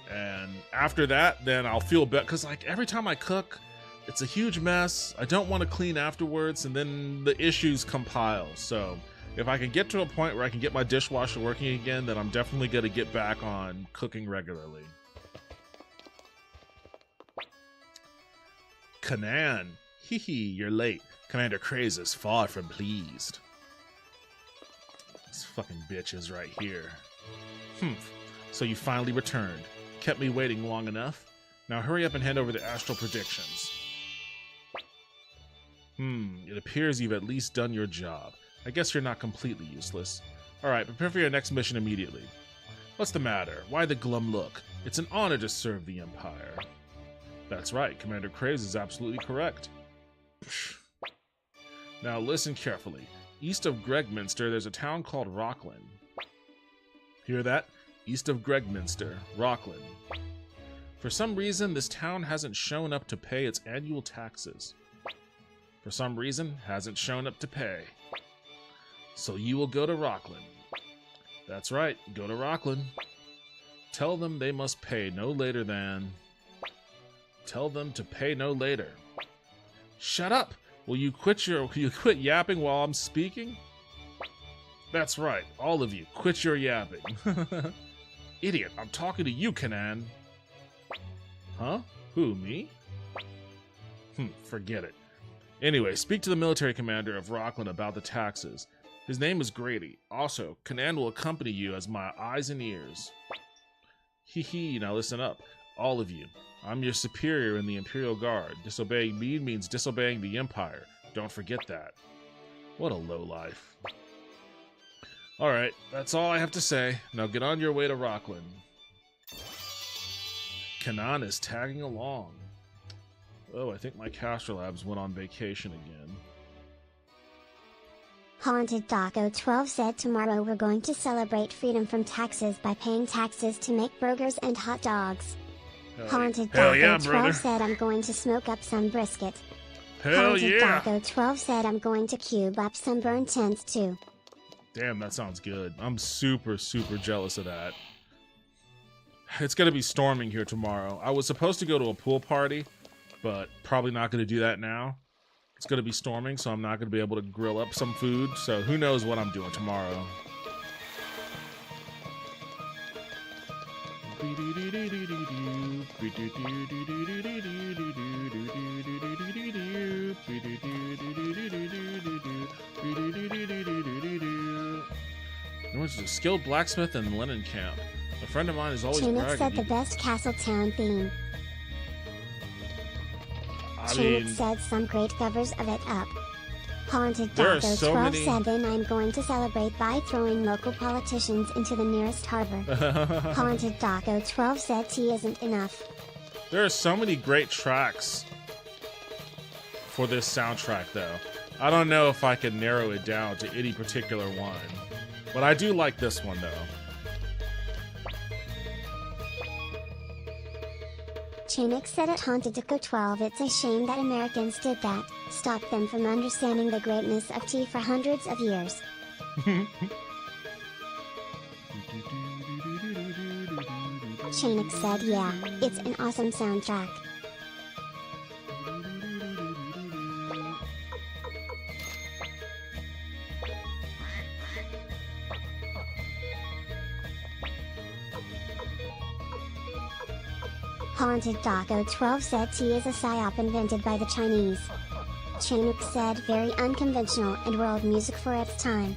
[SPEAKER 2] And after that, then I'll feel better, because like every time I cook, it's a huge mess. I don't want to clean afterwards, and then the issues compile. So if I can get to a point where I can get my dishwasher working again, then I'm definitely going to get back on cooking regularly. Kanan. Hee hee, you're late. Commander Craze is far from pleased. This fucking bitch is right here. So you finally returned. Kept me waiting long enough. Now hurry up and hand over the astral predictions. It appears you've at least done your job. I guess you're not completely useless. Alright, prepare for your next mission immediately. What's the matter? Why the glum look? It's an honor to serve the Empire. That's right, Commander Craze is absolutely correct. Now listen carefully. East of Gregminster, there's a town called Rockland. Hear that? East of Gregminster, Rockland. For some reason, this town hasn't shown up to pay its annual taxes. For some reason, hasn't shown up to pay. So you will go to Rockland. That's right, go to Rockland. Tell them they must pay no later than... Tell them to pay no later. Shut up! Will you quit yapping while I'm speaking? That's right, all of you, quit your yapping. Idiot, I'm talking to you, Kanan. Huh? Who, me? Forget it. Anyway, speak to the military commander of Rockland about the taxes. His name is Grady. Also, Kanan will accompany you as my eyes and ears. Hee hee, now listen up. All of you. I'm your superior in the Imperial Guard. Disobeying me means disobeying the Empire. Don't forget that. What a lowlife. Alright, that's all I have to say. Now get on your way to Rockland. Kanan is tagging along. Oh, I think my Castrolabs went on vacation again.
[SPEAKER 1] Haunted Taco 12 said, "Tomorrow we're going to celebrate freedom from taxes by paying taxes to make burgers and hot dogs." Haunted Taco 12 said, "I'm going to smoke up some brisket." Haunted Taco 12 said, "I'm going to cube up some burnt ends too."
[SPEAKER 2] Damn, that sounds good. I'm super, super jealous of that. It's going to be storming here tomorrow. I was supposed to go to a pool party, but probably not going to do that now. It's going to be storming, so I'm not going to be able to grill up some food, so who knows what I'm doing tomorrow. There's a skilled blacksmith in Lennon Camp. A friend of mine is always
[SPEAKER 1] Chinook
[SPEAKER 2] bragging.
[SPEAKER 1] said the best Castletown theme. Chinook said some great covers of it up. Haunted Taco 12 said, "Then I'm going to celebrate by throwing local politicians into the nearest harbor." Haunted Taco 12 said tea isn't enough.
[SPEAKER 2] There are so many great tracks for this soundtrack, though. I don't know if I can narrow it down to any particular one. But I do like this one, though.
[SPEAKER 1] Chinook said at Haunted Taco 12, "It's a shame that Americans did that, stopped them from understanding the greatness of tea for hundreds of years." Chinook said, "Yeah, it's an awesome soundtrack." Haunted Taco 12 said tea is a psyop invented by the Chinese. Chanuk said very unconventional and world music for its time.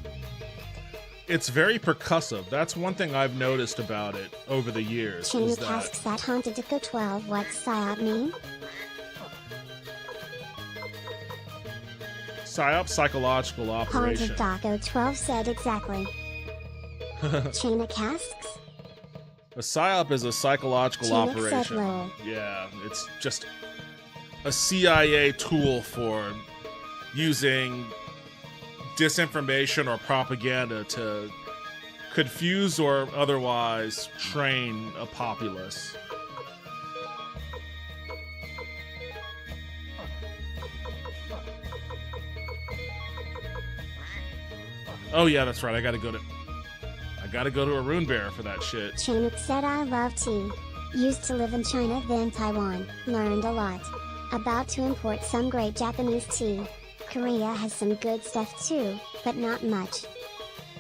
[SPEAKER 2] It's very percussive. That's one thing I've noticed about it over the years.
[SPEAKER 1] Chanuk asks that Haunted Taco 12 what's psyop mean?
[SPEAKER 2] Psyop, psychological operation.
[SPEAKER 1] Haunted Taco 12 said exactly. Chanuk asks?
[SPEAKER 2] A psyop is a psychological
[SPEAKER 1] Chanuk
[SPEAKER 2] operation.
[SPEAKER 1] said lol.
[SPEAKER 2] Yeah, it's just a CIA tool for using disinformation or propaganda to confuse or otherwise train a populace. Oh yeah, that's right. I gotta go to a Rune Bear for that shit.
[SPEAKER 1] Chanuk said I love tea. Used to live in China then Taiwan. Learned a lot. About to import some great Japanese tea. Korea has some good stuff too, but not much.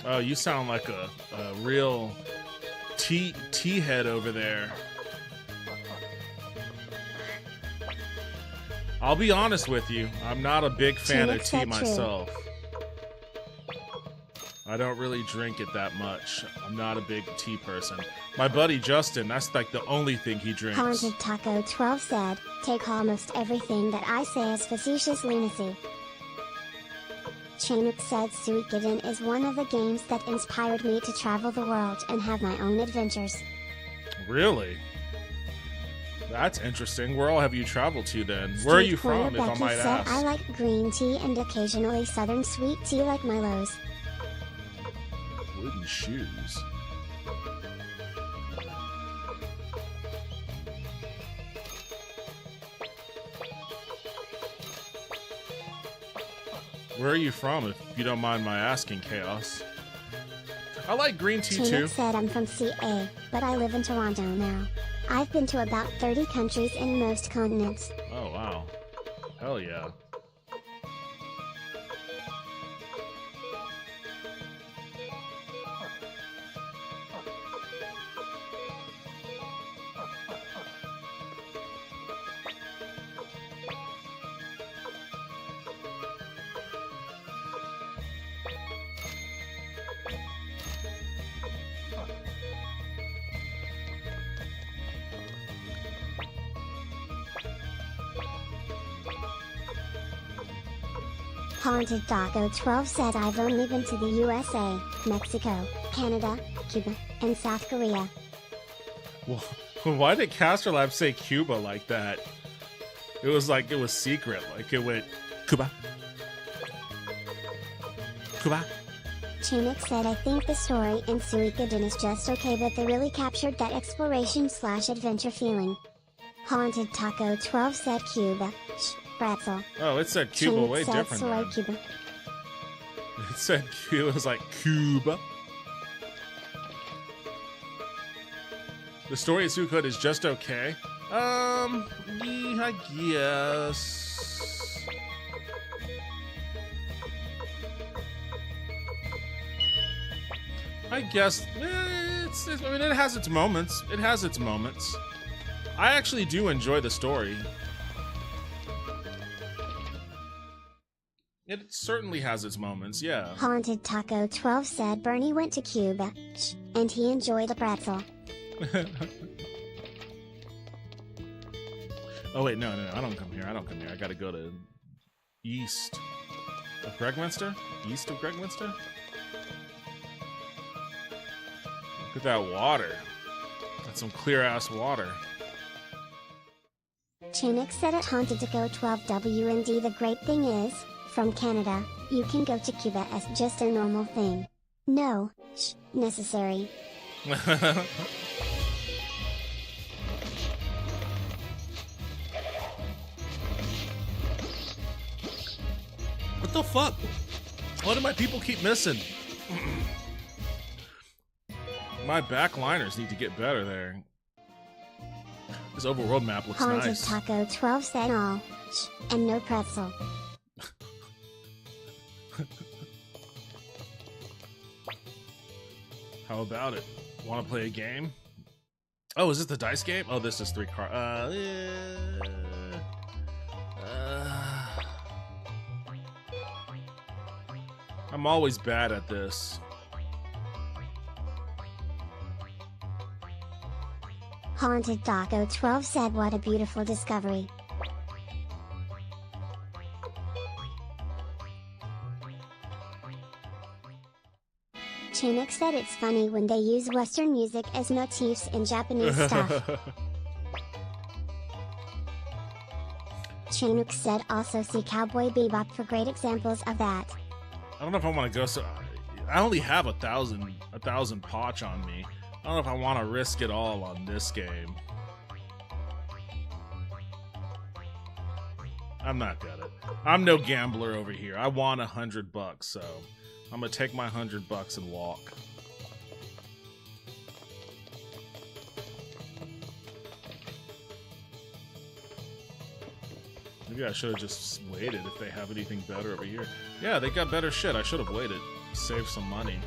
[SPEAKER 2] Oh, you sound like a real tea head over there. I'll be honest with you. I'm not a big fan of tea myself. I don't really drink it that much. I'm not a big tea person. My buddy Justin, that's like the only thing he drinks.
[SPEAKER 1] Haunted Taco 12 said, take almost everything that I say as facetious lunacy. Chanuk said Suikoden is one of the games that inspired me to travel the world and have my own adventures.
[SPEAKER 2] Really? That's interesting. Where all have you traveled to then? Where are you from, if I might ask?
[SPEAKER 1] I like green tea and occasionally southern sweet tea like Milo's.
[SPEAKER 2] Wooden shoes. Where are you from, if you don't mind my asking, Chaos? I like green tea too.
[SPEAKER 1] Chanuk said I'm from CA, but I live in Toronto now. I've been to about 30 countries in most continents.
[SPEAKER 2] Oh wow. Hell yeah.
[SPEAKER 1] Haunted Taco 12 said I've only been to the USA, Mexico, Canada, Cuba, and South Korea.
[SPEAKER 2] Well, why did Caster Lab say Cuba like that? It was like it was secret. Like it went Cuba. Cuba.
[SPEAKER 1] Chanuk said I think the story in Suikoden is just okay, but they really captured that exploration/adventure feeling. Haunted Taco 12 said Cuba. Pretzel.
[SPEAKER 2] Oh, it said Cuba way different.
[SPEAKER 1] Soy Cuba.
[SPEAKER 2] It said Cuba. It was like Cuba. The story of Suikoden is just okay. Yeah, I guess. I guess I mean, it has its moments. It has its moments. I actually do enjoy the story. It certainly has its moments, yeah.
[SPEAKER 1] Haunted Taco 12 said Bernie went to Cuba, and he enjoyed a pretzel.
[SPEAKER 2] Oh wait, no, I don't come here. I gotta go to east of Gregminster? East of Gregminster? Look at that water. That's some clear-ass water.
[SPEAKER 1] Chanuk said at Haunted Taco 12 WND the great thing is, from Canada, you can go to Cuba as just a normal thing. No, necessary.
[SPEAKER 2] What the fuck? Why do my people keep missing? My backliners need to get better there. This overworld map looks nice.
[SPEAKER 1] Haunted Taco 12 said all, and no pretzel.
[SPEAKER 2] How about it? Want to play a game? Oh, is this the dice game? Oh, this is 3 card. I'm always bad at this.
[SPEAKER 1] Haunted Taco 12 said, what a beautiful discovery. Chinook said it's funny when they use Western music as motifs in Japanese stuff. Chinook said also see Cowboy Bebop for great examples of that.
[SPEAKER 2] I don't know if I want to go so... I only have 1,000 potch on me. I don't know if I want to risk it all on this game. I'm not gonna. I'm no gambler over here. I want $100, so I'm gonna take my $100 and walk. Maybe I should have just waited if they have anything better over here. Yeah, they got better shit. I should have waited. Save some money.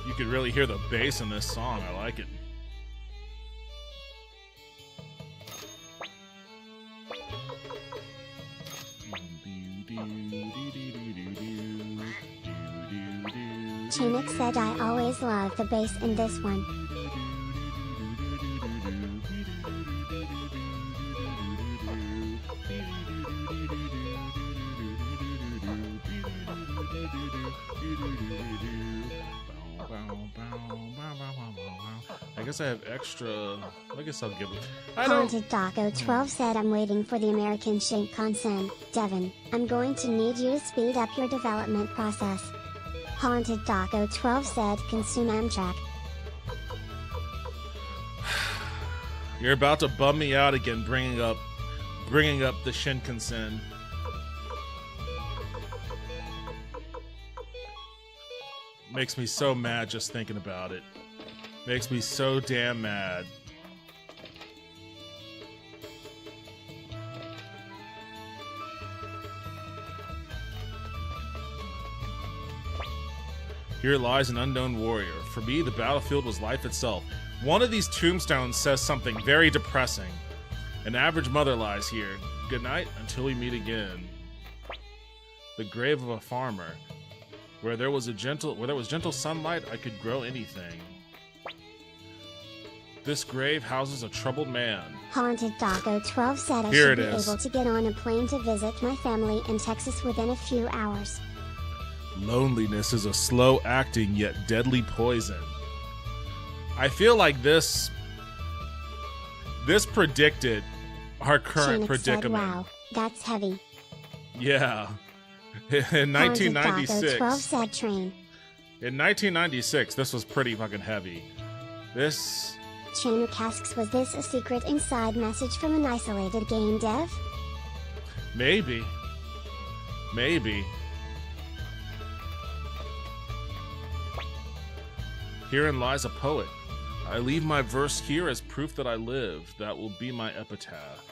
[SPEAKER 2] You could really hear the bass in this song. I like it.
[SPEAKER 1] Chinook said I always love the bass in this one.
[SPEAKER 2] I guess I have extra. I guess I'll give it.
[SPEAKER 1] Haunted Taco 12 said I'm waiting for the American Shinkansen. Devin, I'm going to need you to speed up your development process. Haunted Taco 12 said consume Amtrak.
[SPEAKER 2] You're about to bum me out again, bringing up the Shinkansen. Makes me so mad just thinking about it. Makes me so damn mad. Here lies an unknown warrior. For me, the battlefield was life itself. One of these tombstones says something very depressing. An average mother lies here. Good night, until we meet again. The grave of a farmer. Where there was gentle sunlight, I could grow anything. This grave houses a troubled man.
[SPEAKER 1] Haunted Taco 12 said I should be able to get on a plane to visit my family in Texas within a few hours.
[SPEAKER 2] Loneliness is a slow-acting yet deadly poison. I feel like this predicted our current predicament.
[SPEAKER 1] Said, wow, that's heavy.
[SPEAKER 2] Yeah. In 1996.
[SPEAKER 1] 12 said train.
[SPEAKER 2] In 1996, this was pretty fucking heavy. This...
[SPEAKER 1] Chinook asks, was this a secret inside message from an isolated game dev?
[SPEAKER 2] Maybe. Maybe. Herein lies a poet. I leave my verse here as proof that I live. That will be my epitaph.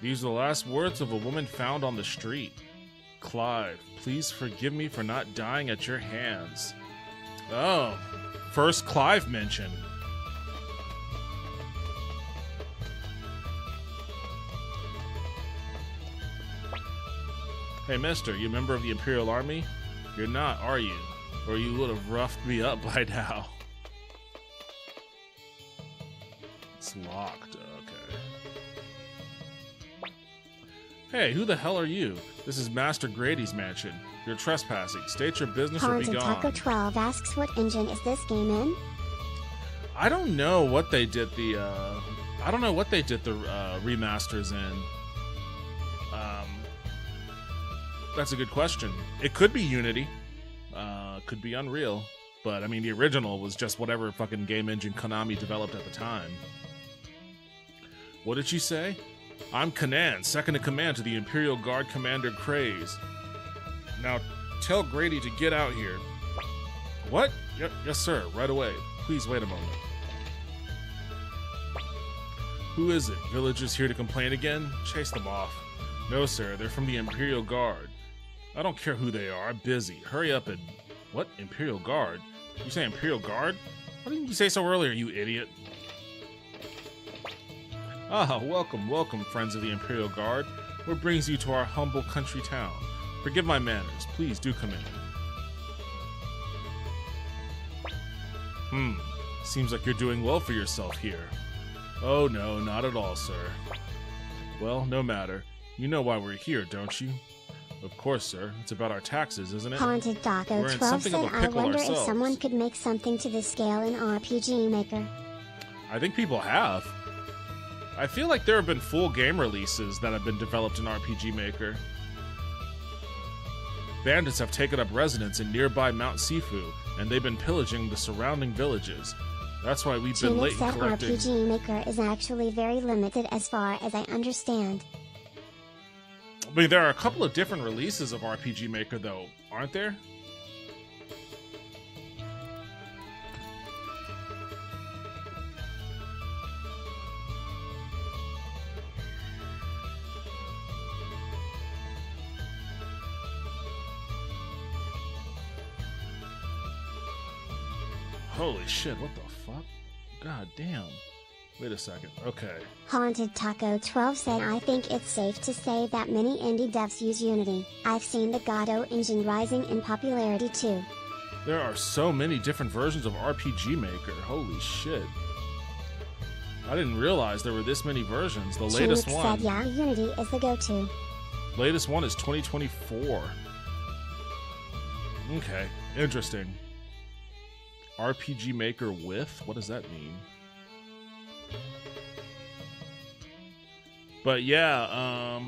[SPEAKER 2] These are the last words of a woman found on the street. Clive, please forgive me for not dying at your hands. Oh, first Clive mention. Hey, mister, you a member of the Imperial Army? You're not, are you? Or you would have roughed me up by now. It's locked, okay. Hey, who the hell are you? This is Master Grady's mansion. You're trespassing. State your business or be
[SPEAKER 1] gone.
[SPEAKER 2] Taco
[SPEAKER 1] 12 asks, what engine is this game in?
[SPEAKER 2] I don't know what they did the remasters in. That's a good question. It could be Unity. Could be Unreal. But, I mean, the original was just whatever fucking game engine Konami developed at the time. What did she say? I'm Kanan, second in command to the Imperial Guard Commander Craze. Now, tell Grady to get out here. What? Yes, sir. Right away. Please wait a moment. Who is it? Villagers here to complain again? Chase them off. No, sir. They're from the Imperial Guard. I don't care who they are. I'm busy. Hurry up and... What? Imperial Guard? You say Imperial Guard? Why didn't you say so earlier, you idiot? Ah, welcome, welcome, friends of the Imperial Guard. What brings you to our humble country town? Forgive my manners. Please do come in. Seems like you're doing well for yourself here. Oh no, not at all, sir. Well, no matter. You know why we're here, don't you? Of course, sir. It's about our taxes, isn't it?
[SPEAKER 1] Haunted Taco 12 said, I wonder if someone could make something to this scale in RPG Maker.
[SPEAKER 2] I think people have. I feel like there have been full game releases that have been developed in RPG Maker. Bandits have taken up residence in nearby Mount Sifu, and they've been pillaging the surrounding villages. That's why we've been late in collecting...
[SPEAKER 1] RPG Maker is actually very limited as far as I understand.
[SPEAKER 2] I mean, there are a couple of different releases of RPG Maker, though, aren't there? Holy shit, what the fuck? God damn. Wait a second. Okay.
[SPEAKER 1] Haunted Taco 12 said, I think it's safe to say that many indie devs use Unity. I've seen the Godot engine rising in popularity too.
[SPEAKER 2] There are so many different versions of RPG Maker. Holy shit. I didn't realize there were this many versions. The latest one
[SPEAKER 1] said, yeah, Unity is the go-to.
[SPEAKER 2] Latest one is 2024. Okay, interesting. RPG Maker with? What does that mean? But yeah,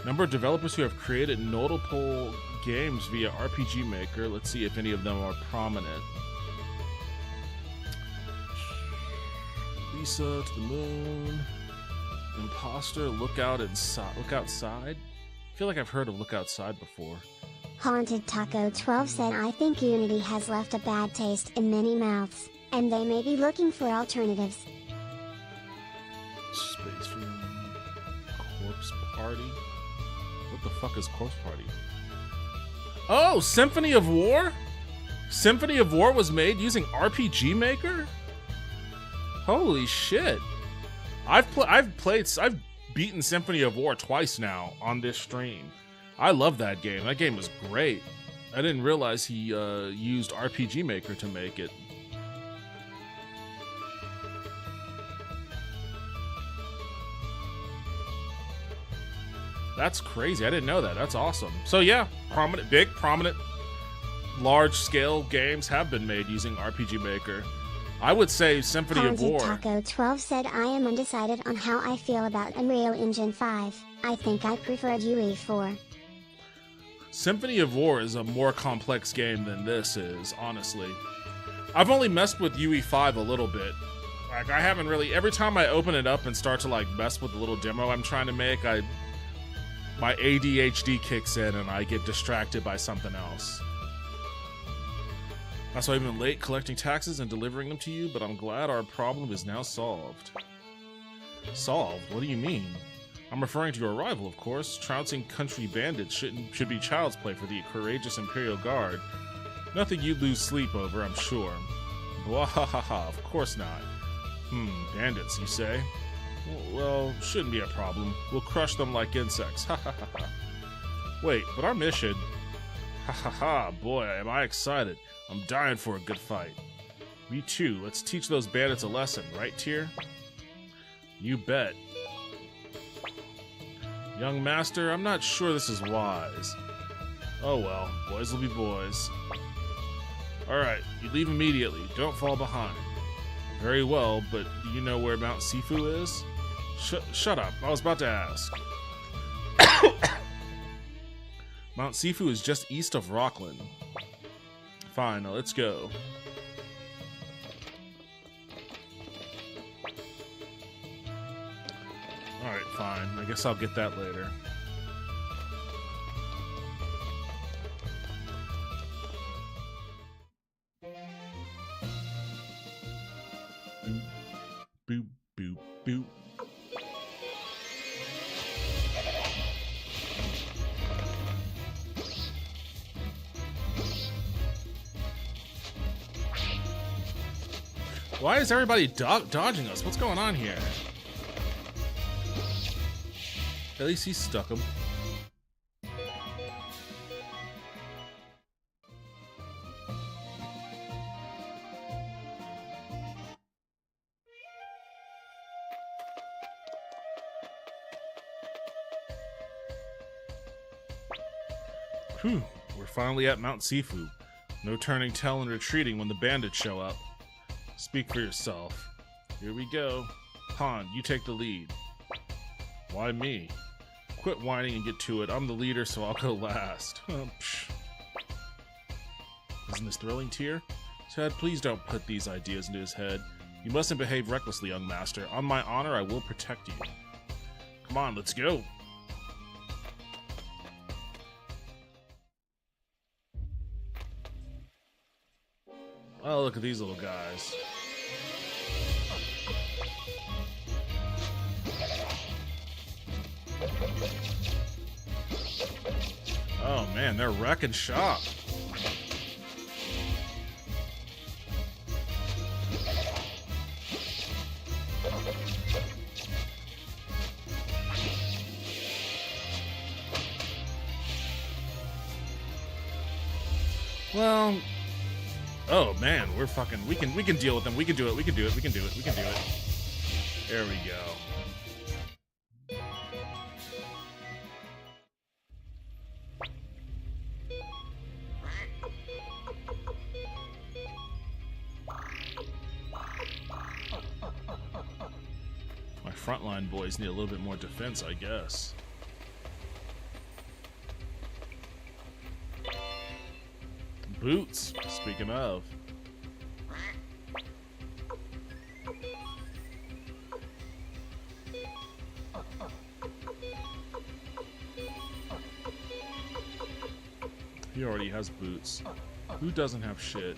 [SPEAKER 2] number of developers who have created notable games via RPG Maker. Let's see if any of them are prominent. Lisa to the Moon. Imposter, Look Outside. I feel like I've heard of Look Outside before.
[SPEAKER 1] Haunted Taco 12 said, I think Unity has left a bad taste in many mouths, and they may be looking for alternatives.
[SPEAKER 2] Space Room, Corpse Party. What the fuck is Corpse Party? Oh, Symphony of War? Symphony of War was made using RPG Maker? Holy shit. I've beaten Symphony of War twice now on this stream. I love that game. That game was great. I didn't realize he used RPG Maker to make it. That's crazy. I didn't know that. That's awesome. So yeah, prominent, large-scale games have been made using RPG Maker. I would say Symphony of War.
[SPEAKER 1] Taco 12 said, I am undecided on how I feel about Unreal Engine 5. I think I preferred UE4.
[SPEAKER 2] Symphony of War is a more complex game than this is, honestly. I've only messed with UE5 a little bit. Like, I haven't really... Every time I open it up and start to, like, mess with the little demo I'm trying to make, my ADHD kicks in and I get distracted by something else. That's why I've been late collecting taxes and delivering them to you, but I'm glad our problem is now solved. Solved? What do you mean? I'm referring to your arrival, of course. Trouncing country bandits should be child's play for the courageous Imperial Guard. Nothing you'd lose sleep over, I'm sure. Wahahaha, of course not. Bandits, you say? Well, shouldn't be a problem. We'll crush them like insects. Ha ha ha ha. Wait, but our mission... Ha ha ha, boy, am I excited. I'm dying for a good fight. Me too. Let's teach those bandits a lesson, right, Tyr? You bet. Young master, I'm not sure this is wise. Oh well, boys will be boys. Alright, you leave immediately. Don't fall behind. Very well, but do you know where Mount Sifu is? Shut up, I was about to ask. Mount Sifu is just east of Rockland. Fine, now let's go. Alright, fine. I guess I'll get that later. Boop, boop, boop. Why is everybody dodging us? What's going on here? At least he stuck him. Whew, we're finally at Mount Sifu. No turning tail and retreating when the bandits show up. Speak for yourself. Here we go. Han, you take the lead. Why me? Quit whining and get to it. I'm the leader, so I'll go last. Isn't this thrilling, Tyr? Ted, please don't put these ideas into his head. You mustn't behave recklessly, young master. On my honor, I will protect you. Come on, let's go. Oh, look at these little guys. Oh man, they're wrecking shop. Well, oh man, we're fucking. We can deal with them. We can do it. We can do it. We can do it. We can do it. There we go. My frontline boys need a little bit more defense, I guess. Boots, speaking of. He already has boots. Who doesn't have shit?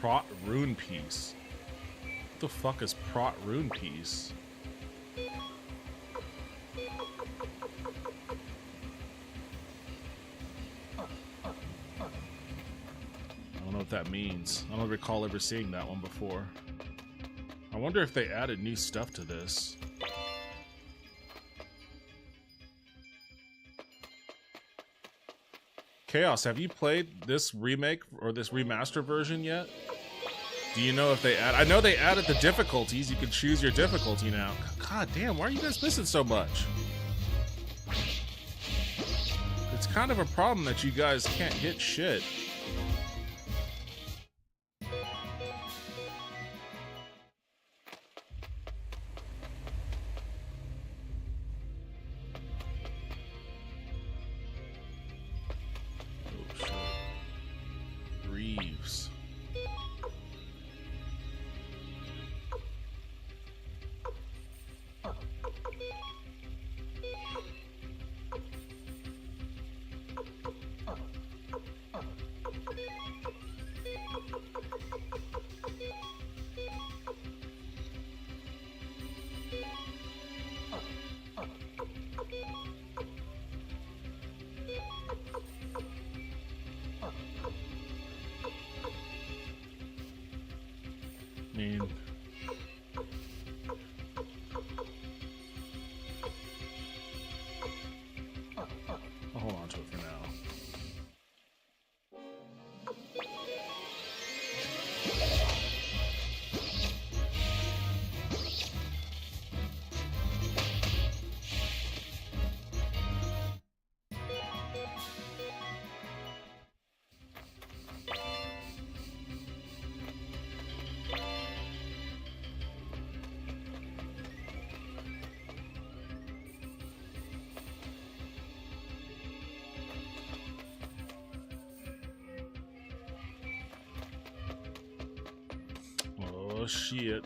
[SPEAKER 2] Prot Rune Piece. What the fuck is Prot Rune Piece? I don't know what that means. I don't recall ever seeing that one before. I wonder if they added new stuff to this. Chaos, have you played this remake or this remaster version yet? Do you know if they add? I know they added the difficulties. You can choose your difficulty now. God damn, why are you guys missing so much? It's kind of a problem that you guys can't hit shit. Reeves. I mean, I'll hold on to it for now. Oh shit.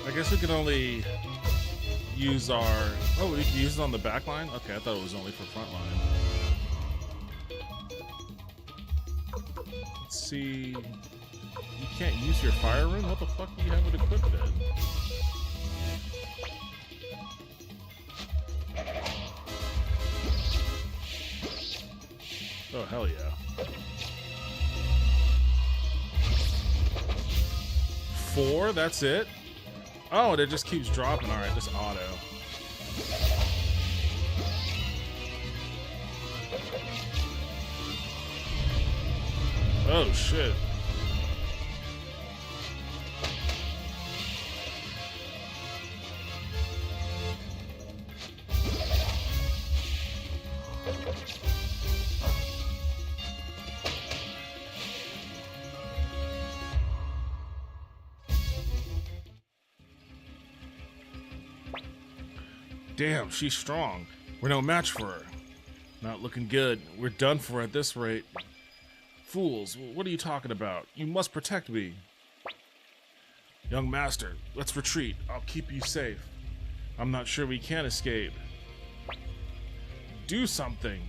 [SPEAKER 2] I guess we can only use our... Oh, we can use it on the back line? Okay, I thought it was only for front line. Let's see... You can't use your fire rune? What the fuck do you have it equipped then? Oh, hell yeah. 4? That's it? Oh, and it just keeps dropping. Alright, just auto. Oh, shit. Damn, she's strong. We're no match for her. Not looking good. We're done for at this rate. Fools, what are you talking about? You must protect me. Young master, let's retreat. I'll keep you safe. I'm not sure we can escape. Do something.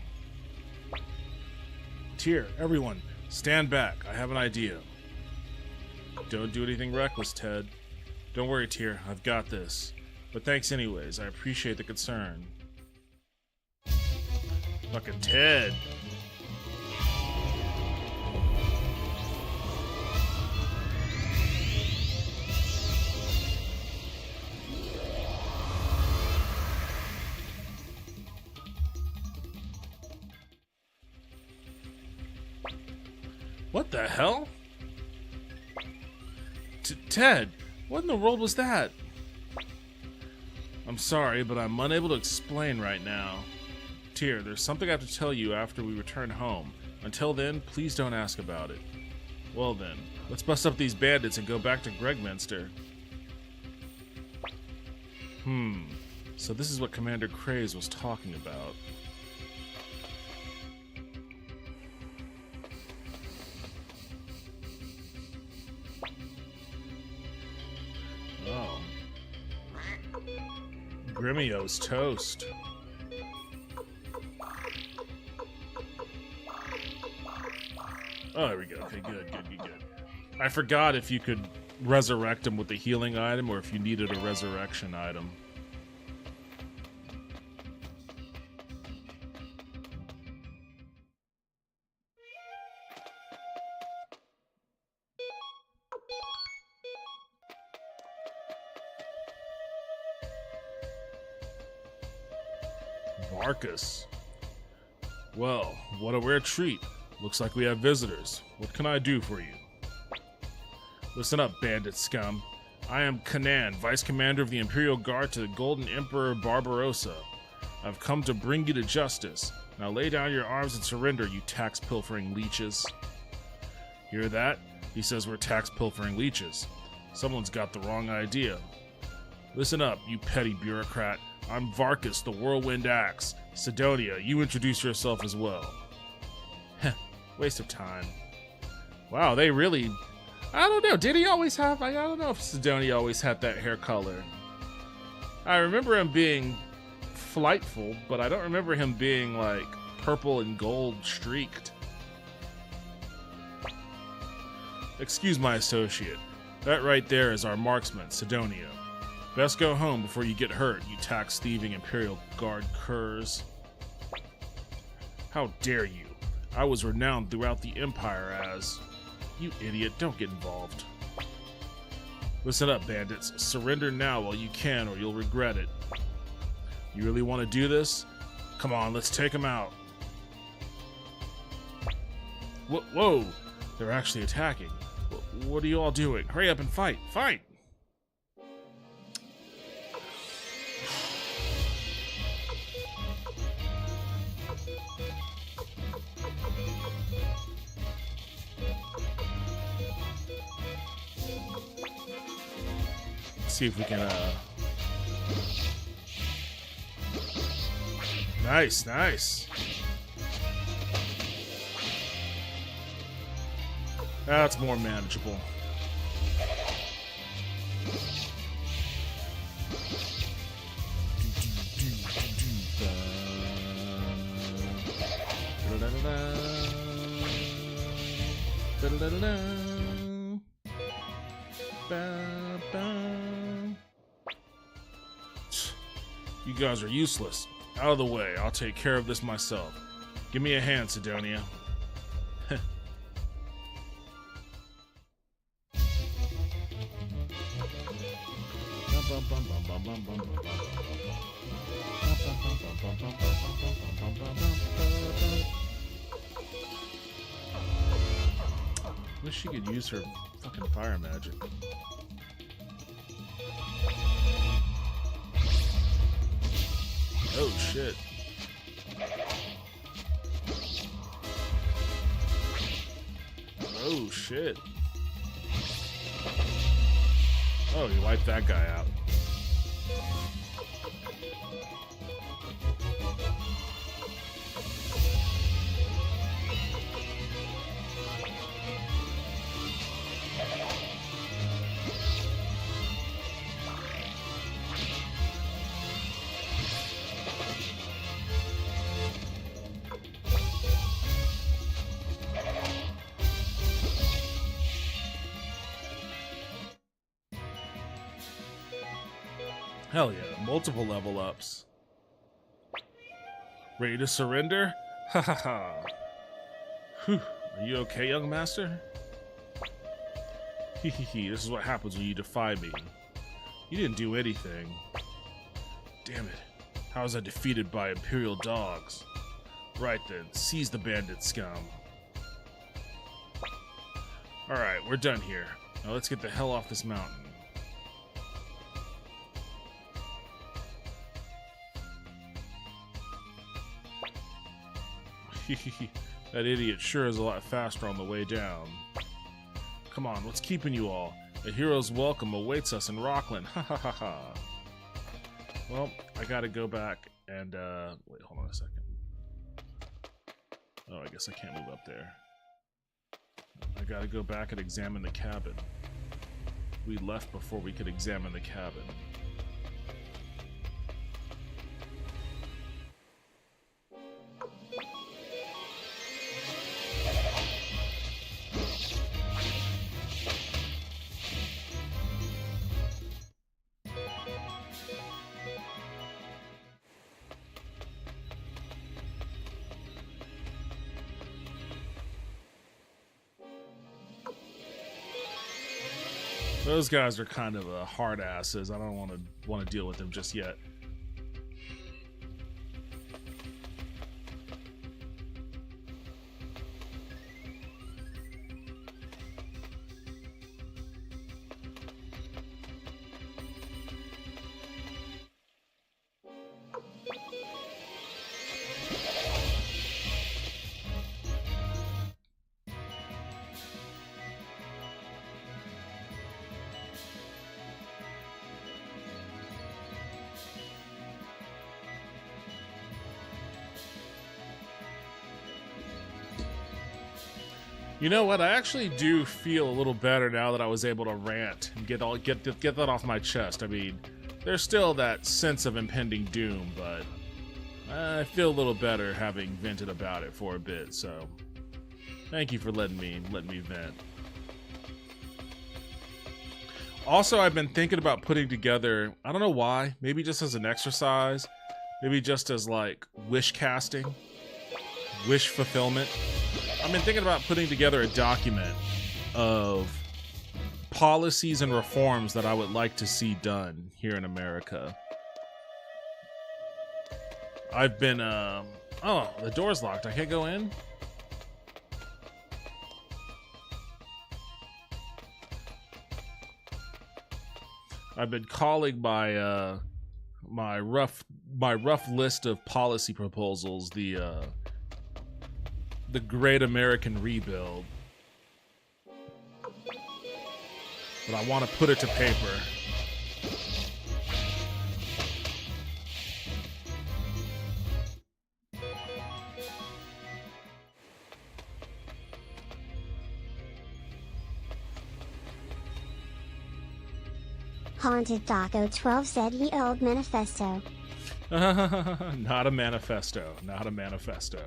[SPEAKER 2] Tyr, everyone, stand back. I have an idea. Don't do anything reckless, Ted. Don't worry, Tyr. I've got this. But thanks anyways, I appreciate the concern. Fucking Ted. What the hell? Ted, what in the world was that? I'm sorry, but I'm unable to explain right now. Tyr, there's something I have to tell you after we return home. Until then, please don't ask about it. Well then, let's bust up these bandits and go back to Gregminster. So this is what Commander Craze was talking about. Oh. Grimmio's toast. Oh, there we go. Okay, good. I forgot if you could resurrect him with the healing item or if you needed a resurrection item. Varkus. Well, what a rare treat. Looks like we have visitors. What can I do for you? Listen up, bandit scum. I am Kanan, Vice Commander of the Imperial Guard to the Golden Emperor Barbarossa. I've come to bring you to justice. Now lay down your arms and surrender, you tax-pilfering leeches. Hear that? He says we're tax-pilfering leeches. Someone's got the wrong idea. Listen up, you petty bureaucrat. I'm Varkus, the Whirlwind Axe. Sidonia, you introduce yourself as well. Heh, waste of time. Wow, they really... I don't know, did he always have... I don't know if Sidonia always had that hair color. I remember him being flightful, but I don't remember him being, like, purple and gold streaked. Excuse my associate. That right there is our marksman, Sidonia. Best go home before you get hurt, you tax-thieving Imperial Guard curs. How dare you? I was renowned throughout the Empire as... You idiot, don't get involved. Listen up, bandits. Surrender now while you can or you'll regret it. You really want to do this? Come on, let's take them out. Whoa! They're actually attacking. What are you all doing? Hurry up and fight! Fight! see if we can, Nice, nice. That's more manageable. You guys are useless. Out of the way. I'll take care of this myself. Give me a hand, Sidonia. Wish she could use her fucking fire magic. Oh shit. Oh shit. Oh, you wiped that guy out. Hell yeah, multiple level ups. Ready to surrender? Ha ha ha. Whew. Are you okay, young master? Hee hee hee, this is what happens when you defy me. You didn't do anything. Damn it. How was I defeated by Imperial dogs? Right then, seize the bandit scum. Alright, we're done here. Now let's get the hell off this mountain. That idiot sure is a lot faster on the way down. Come on, what's keeping you all? A hero's welcome awaits us in Rockland. Ha ha ha ha. Well, I gotta go back and, wait, hold on a second. Oh, I guess I can't move up there. I gotta go back and examine the cabin. We left before we could examine the cabin. Those guys are kind of hard asses. I don't want to deal with them just yet. You know what? I actually do feel a little better now that I was able to rant and get that off my chest. I mean, there's still that sense of impending doom, but I feel a little better having vented about it for a bit. So, thank you for letting me vent. Also, I've been thinking about putting together, I don't know why, maybe just as an exercise, maybe just as like wish casting, wish fulfillment. I've been thinking about putting together a document of policies and reforms that I would like to see done here in America. I've been, oh, the door's locked. I can't go in? I've been calling my, my rough list of policy proposals, the Great American Rebuild. But I want to put it to paper.
[SPEAKER 1] Haunted Daco 12 said ye old manifesto.
[SPEAKER 2] Not a manifesto. Not a manifesto.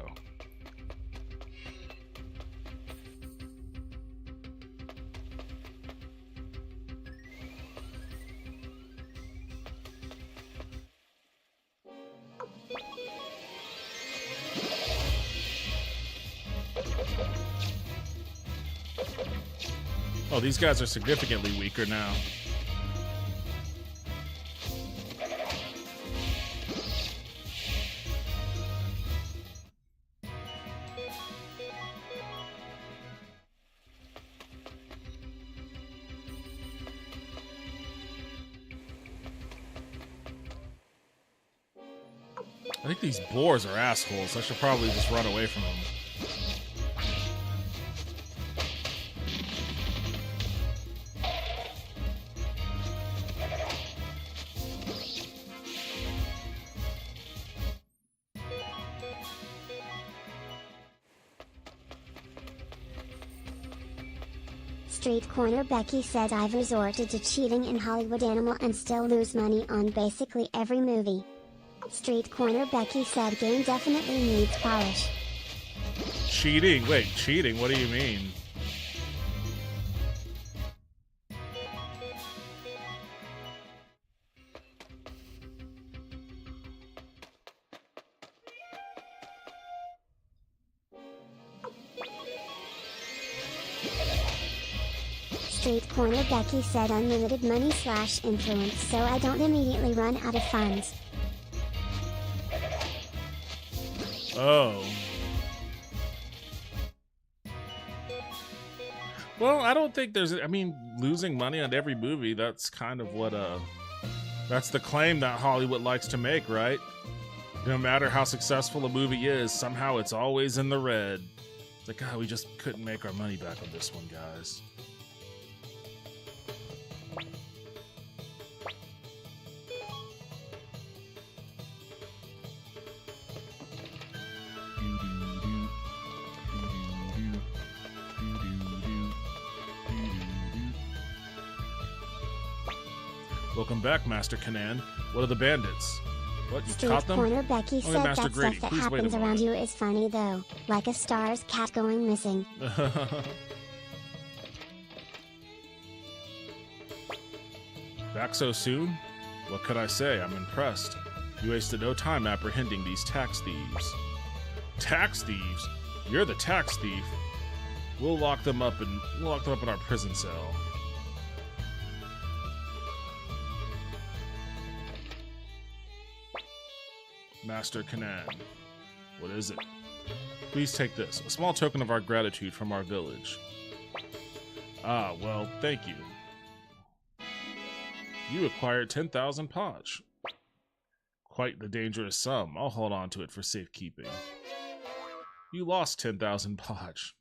[SPEAKER 2] Oh, these guys are significantly weaker now. I think these boars are assholes. I should probably just run away from them.
[SPEAKER 1] Street Corner Becky said I've resorted to cheating in Hollywood Animal and still lose money on basically every movie. Street Corner Becky said game definitely needs polish.
[SPEAKER 2] Cheating? Wait, cheating? What do you mean?
[SPEAKER 1] Street Corner Becky said unlimited money / influence so I don't immediately run out of funds.
[SPEAKER 2] Oh. Well, I don't think there's... I mean, losing money on every movie, that's kind of what, that's the claim that Hollywood likes to make, right? No matter how successful a movie is, somehow it's always in the red. It's like, God, we just couldn't make our money back on this one, guys. Welcome back, Master Kanan. What are the bandits? What, you
[SPEAKER 1] Street
[SPEAKER 2] caught them?
[SPEAKER 1] Corner Becky said
[SPEAKER 2] Master
[SPEAKER 1] that
[SPEAKER 2] Grady,
[SPEAKER 1] stuff that
[SPEAKER 2] please wait a
[SPEAKER 1] happens around
[SPEAKER 2] moment.
[SPEAKER 1] you is funny though, like a star's cat going missing.
[SPEAKER 2] Back so soon? What could I say? I'm impressed. You wasted no time apprehending these tax thieves. Tax thieves? You're the tax thief. We'll lock them up in our prison cell. Master Kanan. What is it? Please take this, a small token of our gratitude from our village. Ah, well, thank you. You acquired 10,000 Poch. Quite the dangerous sum. I'll hold on to it for safekeeping. You lost 10,000 Poch.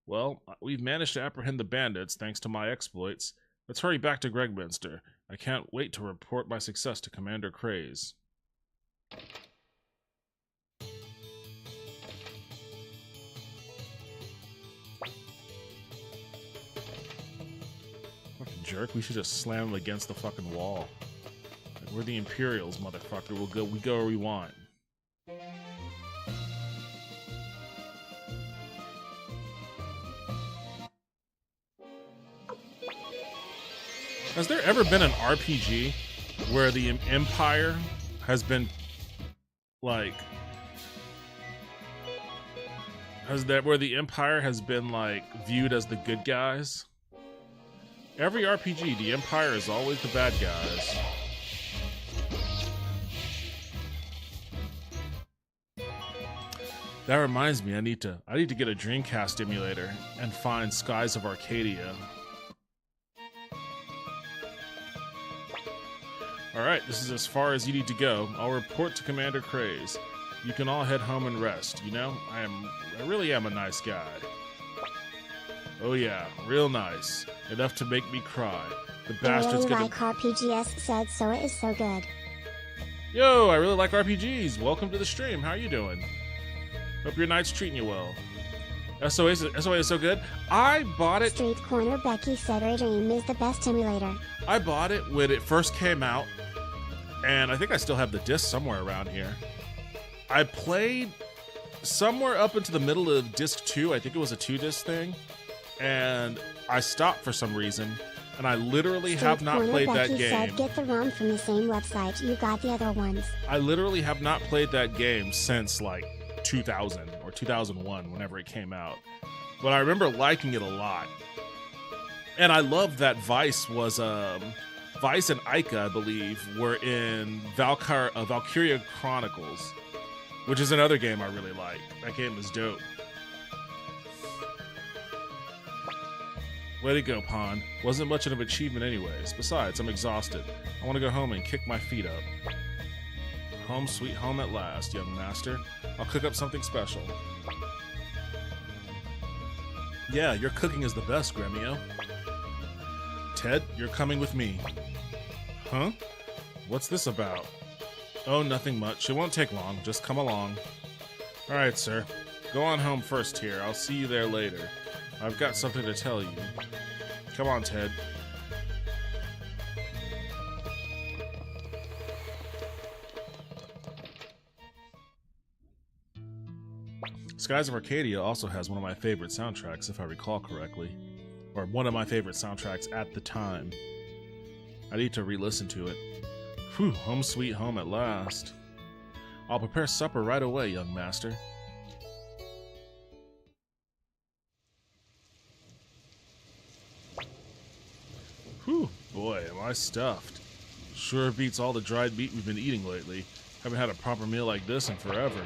[SPEAKER 2] Well, we've managed to apprehend the bandits thanks to my exploits. Let's hurry back to Gregminster. I can't wait to report my success to Commander Craze. Fucking jerk, we should just slam him against the fucking wall. Like, we're the Imperials, motherfucker. We go where we want. Has there ever been an RPG where the Empire has been like where the Empire has been like viewed as the good guys? Every RPG, the Empire is always the bad guys. That reminds me, I need to get a Dreamcast emulator and find Skies of Arcadia. Alright, this is as far as you need to go. I'll report to Commander Craze. You can all head home and rest. You know, I really am a nice guy. Oh yeah, real nice. Enough to make me cry. The bastard's
[SPEAKER 1] I really
[SPEAKER 2] gonna...
[SPEAKER 1] like RPGs said Soa is so good.
[SPEAKER 2] Yo, I really like RPGs. Welcome to the stream. How you doing? Hope your night's treating you well. SOA is so good. I bought it.
[SPEAKER 1] Street Corner Becky said Dream is the best emulator.
[SPEAKER 2] I bought it when it first came out, and I think I still have the disc somewhere around here. I played somewhere up into the middle of disc 2. I think it was a 2-disc thing, and I stopped for some reason, and I literally have not played that game.
[SPEAKER 1] Said, get the ROM from the same website you got the other ones.
[SPEAKER 2] I literally have not played that game since like 2000 or 2001, whenever it came out. But I remember liking it a lot. And I love that Vice was, Vice and Ica, I believe, were in Valkyria Chronicles, which is another game I really like. That game is dope. Way to go, Pond. Wasn't much of an achievement anyways. Besides, I'm exhausted. I want to go home and kick my feet up. Home sweet home at last, young master. I'll cook up something special. Yeah, your cooking is the best, Gremio. Ted, you're coming with me. Huh? What's this about? Oh, nothing much. It won't take long. Just come along. Alright, sir. Go on home first here. I'll see you there later. I've got something to tell you. Come on, Ted. Skies of Arcadia also has one of my favorite soundtracks, if I recall correctly. Or one of my favorite soundtracks at the time. I need to re-listen to it. Whew, home sweet home at last. I'll prepare supper right away, young master. Whew, boy, am I stuffed. Sure beats all the dried meat we've been eating lately. Haven't had a proper meal like this in forever.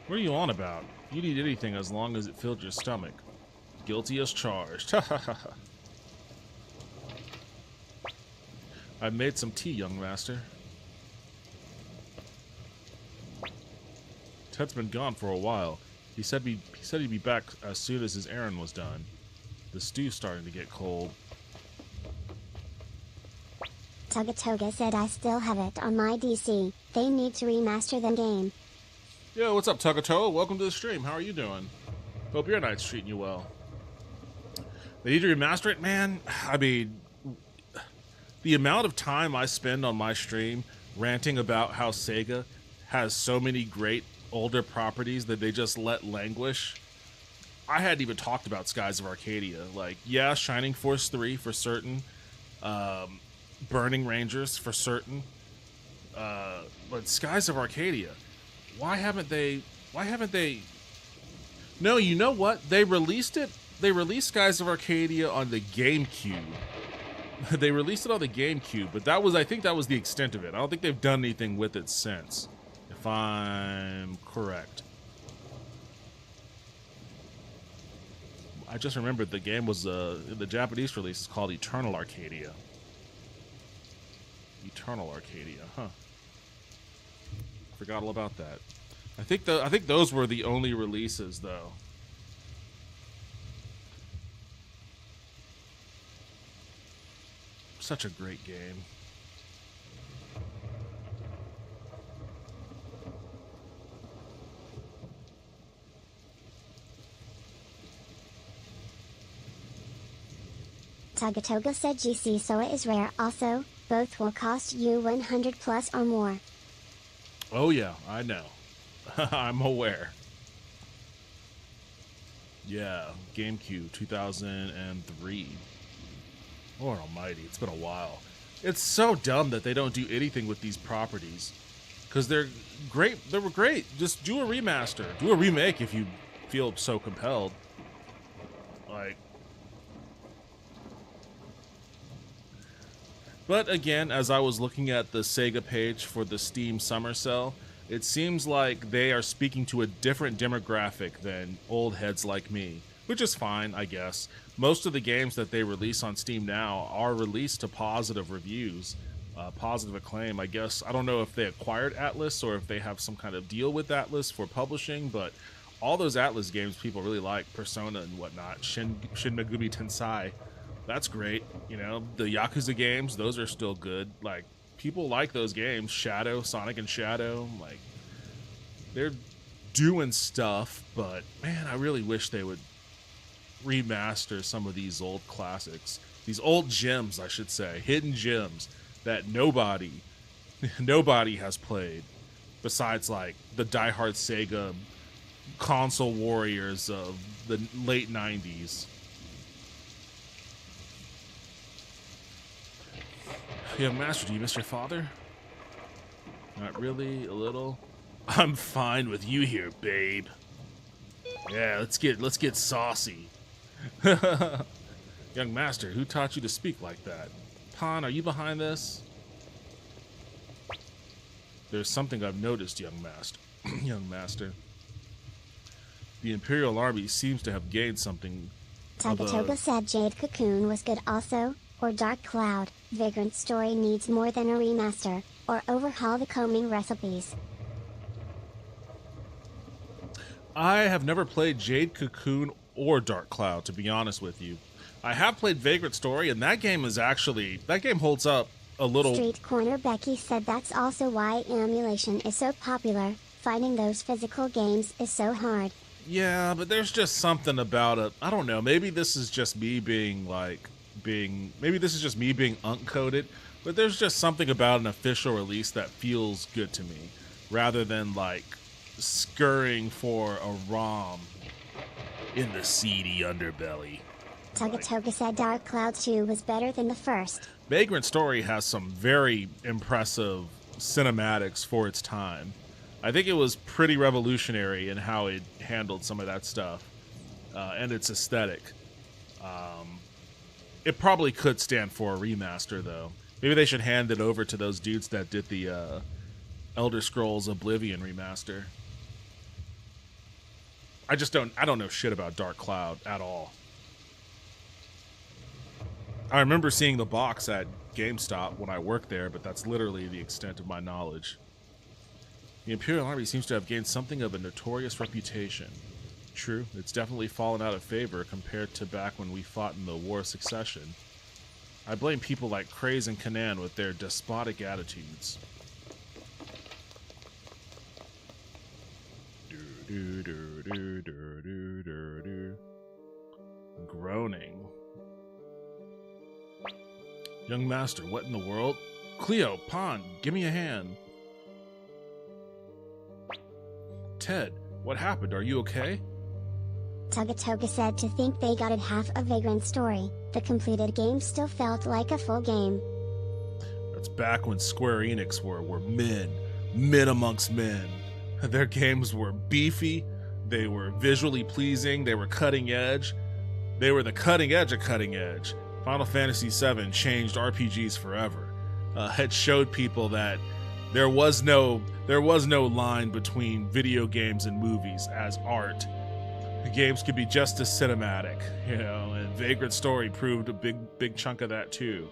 [SPEAKER 2] What are you on about? You'd eat anything as long as it filled your stomach. Guilty as charged. Ha ha ha ha. I've made some tea, young master. Ted's been gone for a while. He said he'd be back as soon as his errand was done. The stew's starting to get cold.
[SPEAKER 1] Tugatoga said I still have it on my DC. They need to remaster the game.
[SPEAKER 2] Yo, what's up, Tugatoga? Welcome to the stream. How are you doing? Hope your night's treating you well. They need to remaster it, man. I mean, the amount of time I spend on my stream ranting about how Sega has so many great older properties that they just let languish. I hadn't even talked about Skies of Arcadia. Like, yeah, Shining Force 3 for certain. Burning Rangers for certain. But Skies of Arcadia, why haven't they... No, you know what? They released it. They released Skies of Arcadia on the GameCube. They released it on the GameCube, but I think that was the extent of it. I don't think they've done anything with it since, if I'm correct. I just remembered the game was, the Japanese release is called Eternal Arcadia. Eternal Arcadia, huh. Forgot all about that. I think those were the only releases, though. Such a great game.
[SPEAKER 1] Tugatoga said GC SOA is rare. Also, both will cost you 100 plus or more.
[SPEAKER 2] Oh yeah, I know. I'm aware. Yeah, GameCube 2003. Lord almighty, it's been a while. It's so dumb that they don't do anything with these properties. Because they're great. They were great. Just do a remaster. Do a remake if you feel so compelled. Like... But again, as I was looking at the Sega page for the Steam Summer Sale, it seems like they are speaking to a different demographic than old heads like me. Which is fine, I guess. Most of the games that they release on Steam now are released to positive reviews, positive acclaim. I guess, I don't know if they acquired Atlus or if they have some kind of deal with Atlus for publishing, but all those Atlus games people really like, Persona and whatnot, Shin Megami Tensei, that's great. You know, the Yakuza games, those are still good. Like, people like those games. Shadow, Sonic and Shadow, like, doing stuff, but man, I really wish they would remaster some of these old classics. These old gems, I should say. Hidden gems that nobody has played besides like the diehard Sega console warriors of the late 90s. Young Master, do you miss your father? Not really, a little. I'm fine with you here, babe. Yeah, let's get saucy. Young Master, who taught you to speak like that? Pan, are you behind this? There's something I've noticed, young master. Young Master. The Imperial Army seems to have gained something.
[SPEAKER 1] Tagatoga said Jade Cocoon was good also, or Dark Cloud. Vagrant Story needs more than a remaster, or overhaul the combing recipes.
[SPEAKER 2] I have never played Jade Cocoon or Dark Cloud, to be honest with you. I have played Vagrant Story, and that game holds up a little.
[SPEAKER 1] Street Corner Becky said that's also why emulation is so popular. Finding those physical games is so hard.
[SPEAKER 2] Yeah, but there's just something about it. I don't know. Maybe this is just me being uncoded, but there's just something about an official release that feels good to me, rather than like scurrying for a ROM in the seedy underbelly.
[SPEAKER 1] Tagatoga said Dark Cloud 2 was better than the first.
[SPEAKER 2] Vagrant Story has some very impressive cinematics for its time. I think it was pretty revolutionary in how it handled some of that stuff and its aesthetic. It probably could stand for a remaster, though. Maybe they should hand it over to those dudes that did the Elder Scrolls Oblivion remaster. I don't know shit about Dark Cloud at all. I remember seeing the box at GameStop when I worked there, but that's literally the extent of my knowledge. The Imperial Army seems to have gained something of a notorious reputation. True, it's definitely fallen out of favor compared to back when we fought in the War of Succession. I blame people like Kraze and Kanan with their despotic attitudes. Groaning. Young Master, what in the world? Cleo, Pan, give me a hand. Ted, what happened? Are you okay?
[SPEAKER 1] Tagatoga said to think they got it half a Vagrant Story. The completed game still felt like a full game.
[SPEAKER 2] That's back when Square Enix were men amongst men. Their games were beefy, they were visually pleasing, they were cutting edge. They were the cutting edge of cutting edge. Final Fantasy VII changed RPGs forever. It showed people that there was no line between video games and movies as art. The games could be just as cinematic, and Vagrant Story proved a big chunk of that too.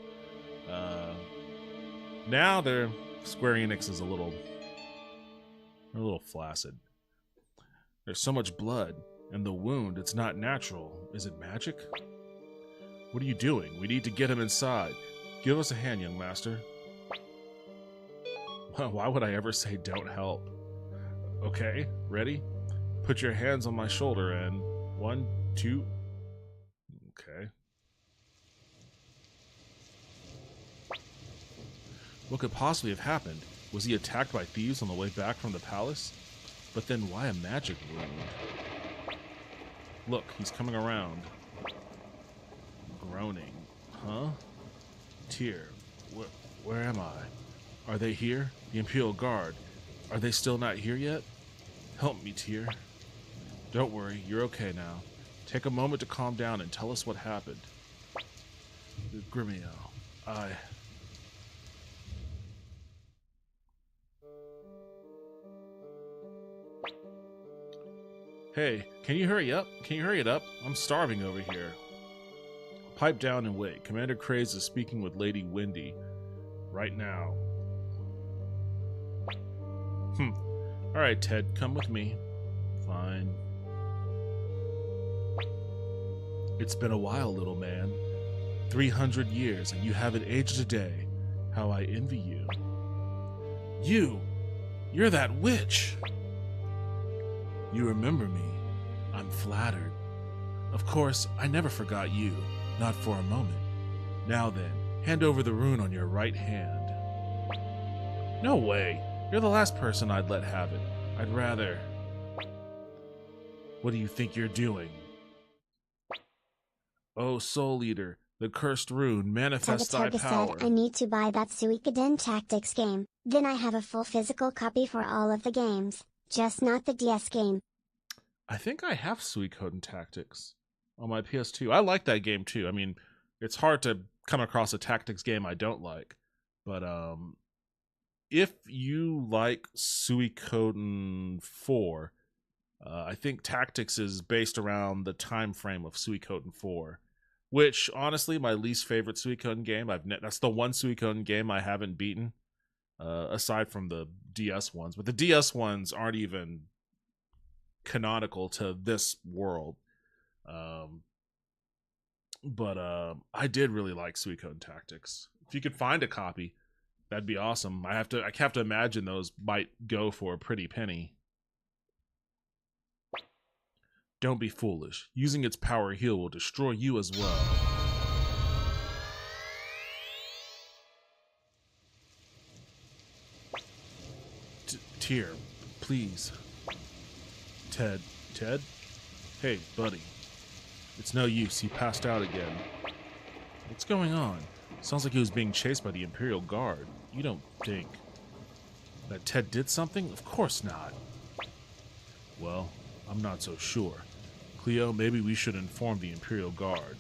[SPEAKER 2] Now Square Enix is a little flaccid. There's so much blood, and the wound, it's not natural. Is it magic? What are you doing? We need to get him inside. Give us a hand, young master. Why would I ever say don't help? Okay, ready? Put your hands on my shoulder and 1, 2. Okay. What could possibly have happened? Was he attacked by thieves on the way back from the palace? But then why a magic wound? Look, he's coming around. Groaning. Huh? Tyr, where am I? Are they here? The Imperial Guard. Are they still not here yet? Help me, Tyr. Don't worry, you're okay now. Take a moment to calm down and tell us what happened. Gremio, Hey, can you hurry up? Can you hurry it up? I'm starving over here. Pipe down and wait. Commander Kraze is speaking with Lady Wendy right now. Alright, Ted, come with me. Fine. It's been a while, little man. 300 years, and you haven't aged a day. How I envy you. You're that witch! You remember me. I'm flattered. Of course, I never forgot you, not for a moment. Now then, hand over the rune on your right hand. No way. You're the last person I'd let have it. I'd rather... What do you think you're doing? Oh, Soul Eater, the cursed rune, manifest thy power.
[SPEAKER 1] Said, I need to buy that Suikoden Tactics game, then I have a full physical copy for all of the games, just not the DS game.
[SPEAKER 2] I think I have Suikoden Tactics on my PS2. I like that game too. I mean, it's hard to come across a tactics game I don't like, but if you like Suikoden 4, I think Tactics is based around the time frame of Suikoden 4, which honestly my least favorite Suikoden game. That's the one Suikoden game I haven't beaten, aside from the DS ones. But the DS ones aren't even canonical to this world. But I did really like Suikoden Tactics. If you could find a copy, that'd be awesome. I have to imagine those might go for a pretty penny. Don't be foolish. Using its power heal will destroy you as well. Tyr, please. Ted? Hey, buddy. It's no use, he passed out again. What's going on? Sounds like he was being chased by the Imperial Guard. You don't think that Ted did something? Of course not. Well, I'm not so sure. Cleo, maybe we should inform the Imperial Guard.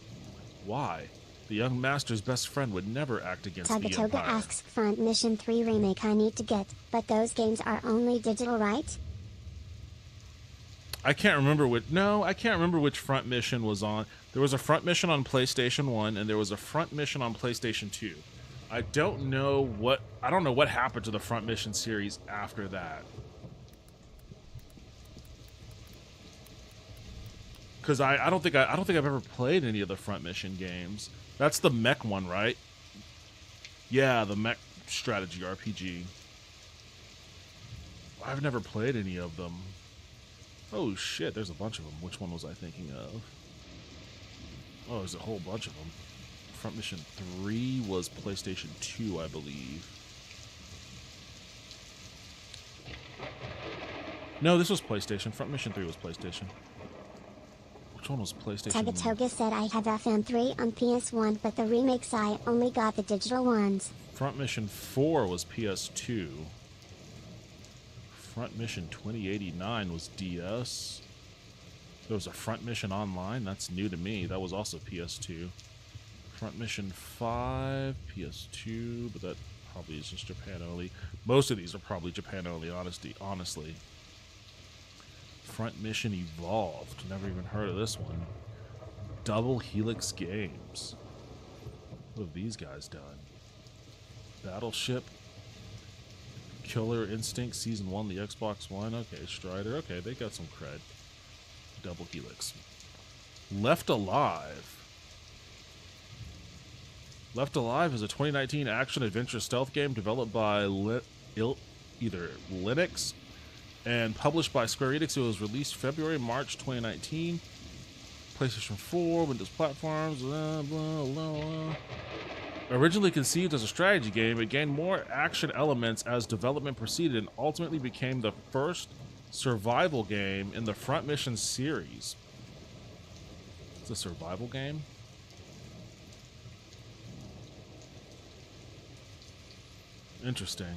[SPEAKER 2] Why? The young master's best friend would never act against the Empire.
[SPEAKER 1] Toga asks Front Mission 3 remake I need to get, but those games are only digital, right?
[SPEAKER 2] I can't remember which Front Mission was on. There was a Front Mission on PlayStation 1 and there was a Front Mission on PlayStation 2. I don't know what happened to the Front Mission series after that. Cuz I don't think I've ever played any of the Front Mission games. That's the mech one, right? Yeah, the mech strategy RPG. I've never played any of them. Oh shit, there's a bunch of them. Which one was I thinking of? Oh, there's a whole bunch of them. Front Mission 3 was PlayStation 2, I believe. No, this was PlayStation. Front Mission 3 was PlayStation. Which one was PlayStation?
[SPEAKER 1] Toga said I have FM3 on PS1, but the remakes I only got the digital ones.
[SPEAKER 2] Front Mission 4 was PS2. Front Mission 2089 was DS. There was a Front Mission Online. That's new to me. That was also PS2. Front Mission 5, PS2, but that probably is just Japan only. Most of these are probably Japan only, honestly. Front Mission Evolved. Never even heard of this one. Double Helix Games. What have these guys done? Battleship. Killer Instinct Season 1, the Xbox One. Okay, Strider. Okay, they got some cred. Double Helix. Left Alive. Left Alive is a 2019 action-adventure stealth game developed by either Linux and published by Square Enix. It was released March 2019. PlayStation 4, Windows platforms, blah, blah, blah. Originally conceived as a strategy game, it gained more action elements as development proceeded and ultimately became the first survival game in the Front Mission series. It's a survival game? Interesting.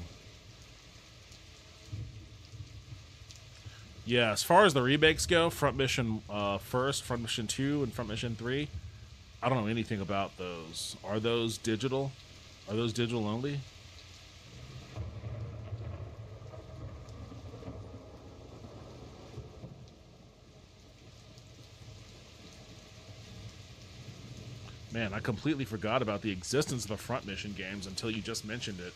[SPEAKER 2] Yeah, as far as the remakes go, Front Mission First, Front Mission 2, and Front Mission 3, I don't know anything about those. Are those digital? Are those digital only? Man, I completely forgot about the existence of the Front Mission games until you just mentioned it.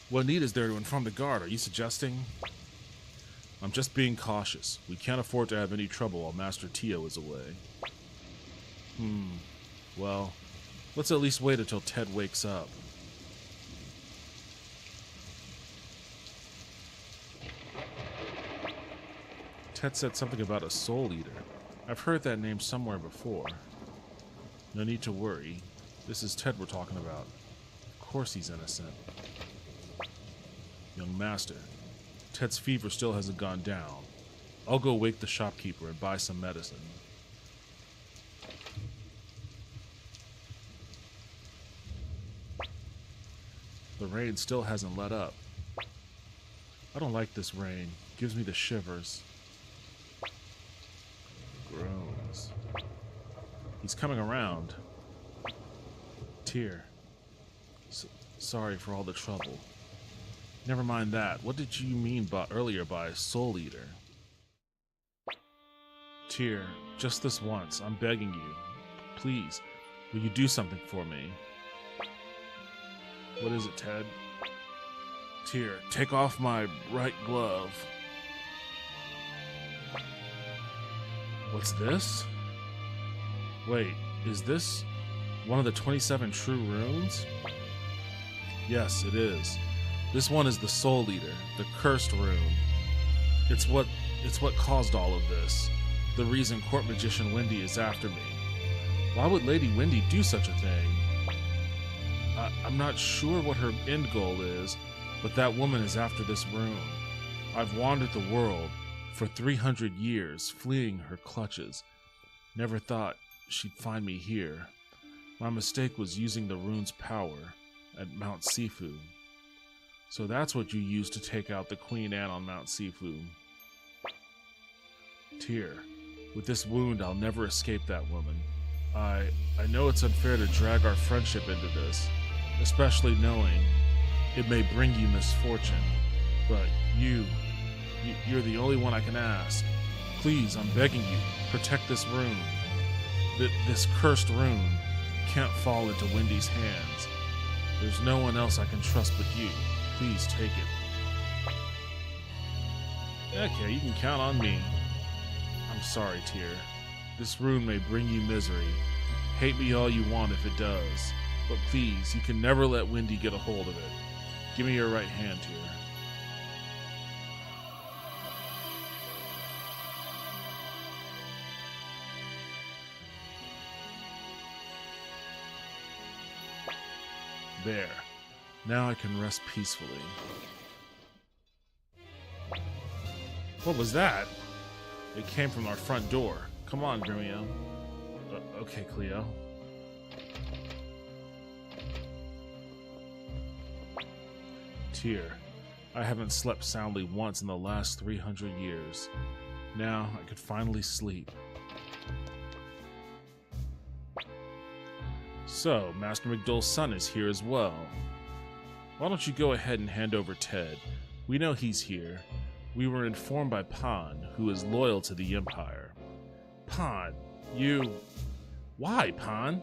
[SPEAKER 2] What need is there to inform the guard? Are you suggesting? I'm just being cautious. We can't afford to have any trouble while Master Tio is away. Well, let's at least wait until Ted wakes up. Ted said something about a soul eater. I've heard that name somewhere before. No need to worry. This is Ted we're talking about. Of course he's innocent. Young master, Ted's fever still hasn't gone down. I'll go wake the shopkeeper and buy some medicine. The rain still hasn't let up. I don't like this rain. It gives me the shivers. Groans. He's coming around. Tyr. Sorry for all the trouble. Never mind that. What did you mean earlier by soul eater? Tyr, just this once, I'm begging you. Please, will you do something for me? What is it, Ted? Tyr, take off my right glove. What's this? Wait, is this one of the 27 true runes? Yes, it is. This one is the Soul Eater, the cursed rune. It's what caused all of this. The reason Court Magician Wendy is after me. Why would Lady Wendy do such a thing? I'm not sure what her end goal is, but that woman is after this rune. I've wandered the world for 300 years, fleeing her clutches. Never thought she'd find me here. My mistake was using the rune's power at Mount Sifu. So that's what you used to take out the Queen Anne on Mount Sifu. Tyr, with this wound, I'll never escape that woman. I know it's unfair to drag our friendship into this, especially knowing it may bring you misfortune, but you're the only one I can ask. Please, I'm begging you, protect this rune. This cursed rune can't fall into Wendy's hands. There's no one else I can trust but you. Please take it. Okay, you can count on me. I'm sorry, Tyr. This rune may bring you misery. Hate me all you want if it does. But please, you can never let Wendy get a hold of it. Give me your right hand, Tyr. There. Now I can rest peacefully. What was that? It came from our front door. Come on, Gremio. Okay, Cleo. Tyr, I haven't slept soundly once in the last 300 years. Now I could finally sleep. So, Master McDull's son is here as well. Why don't you go ahead and hand over Ted? We know he's here. We were informed by Pan, who is loyal to the Empire. Pan, you... Why, Pan?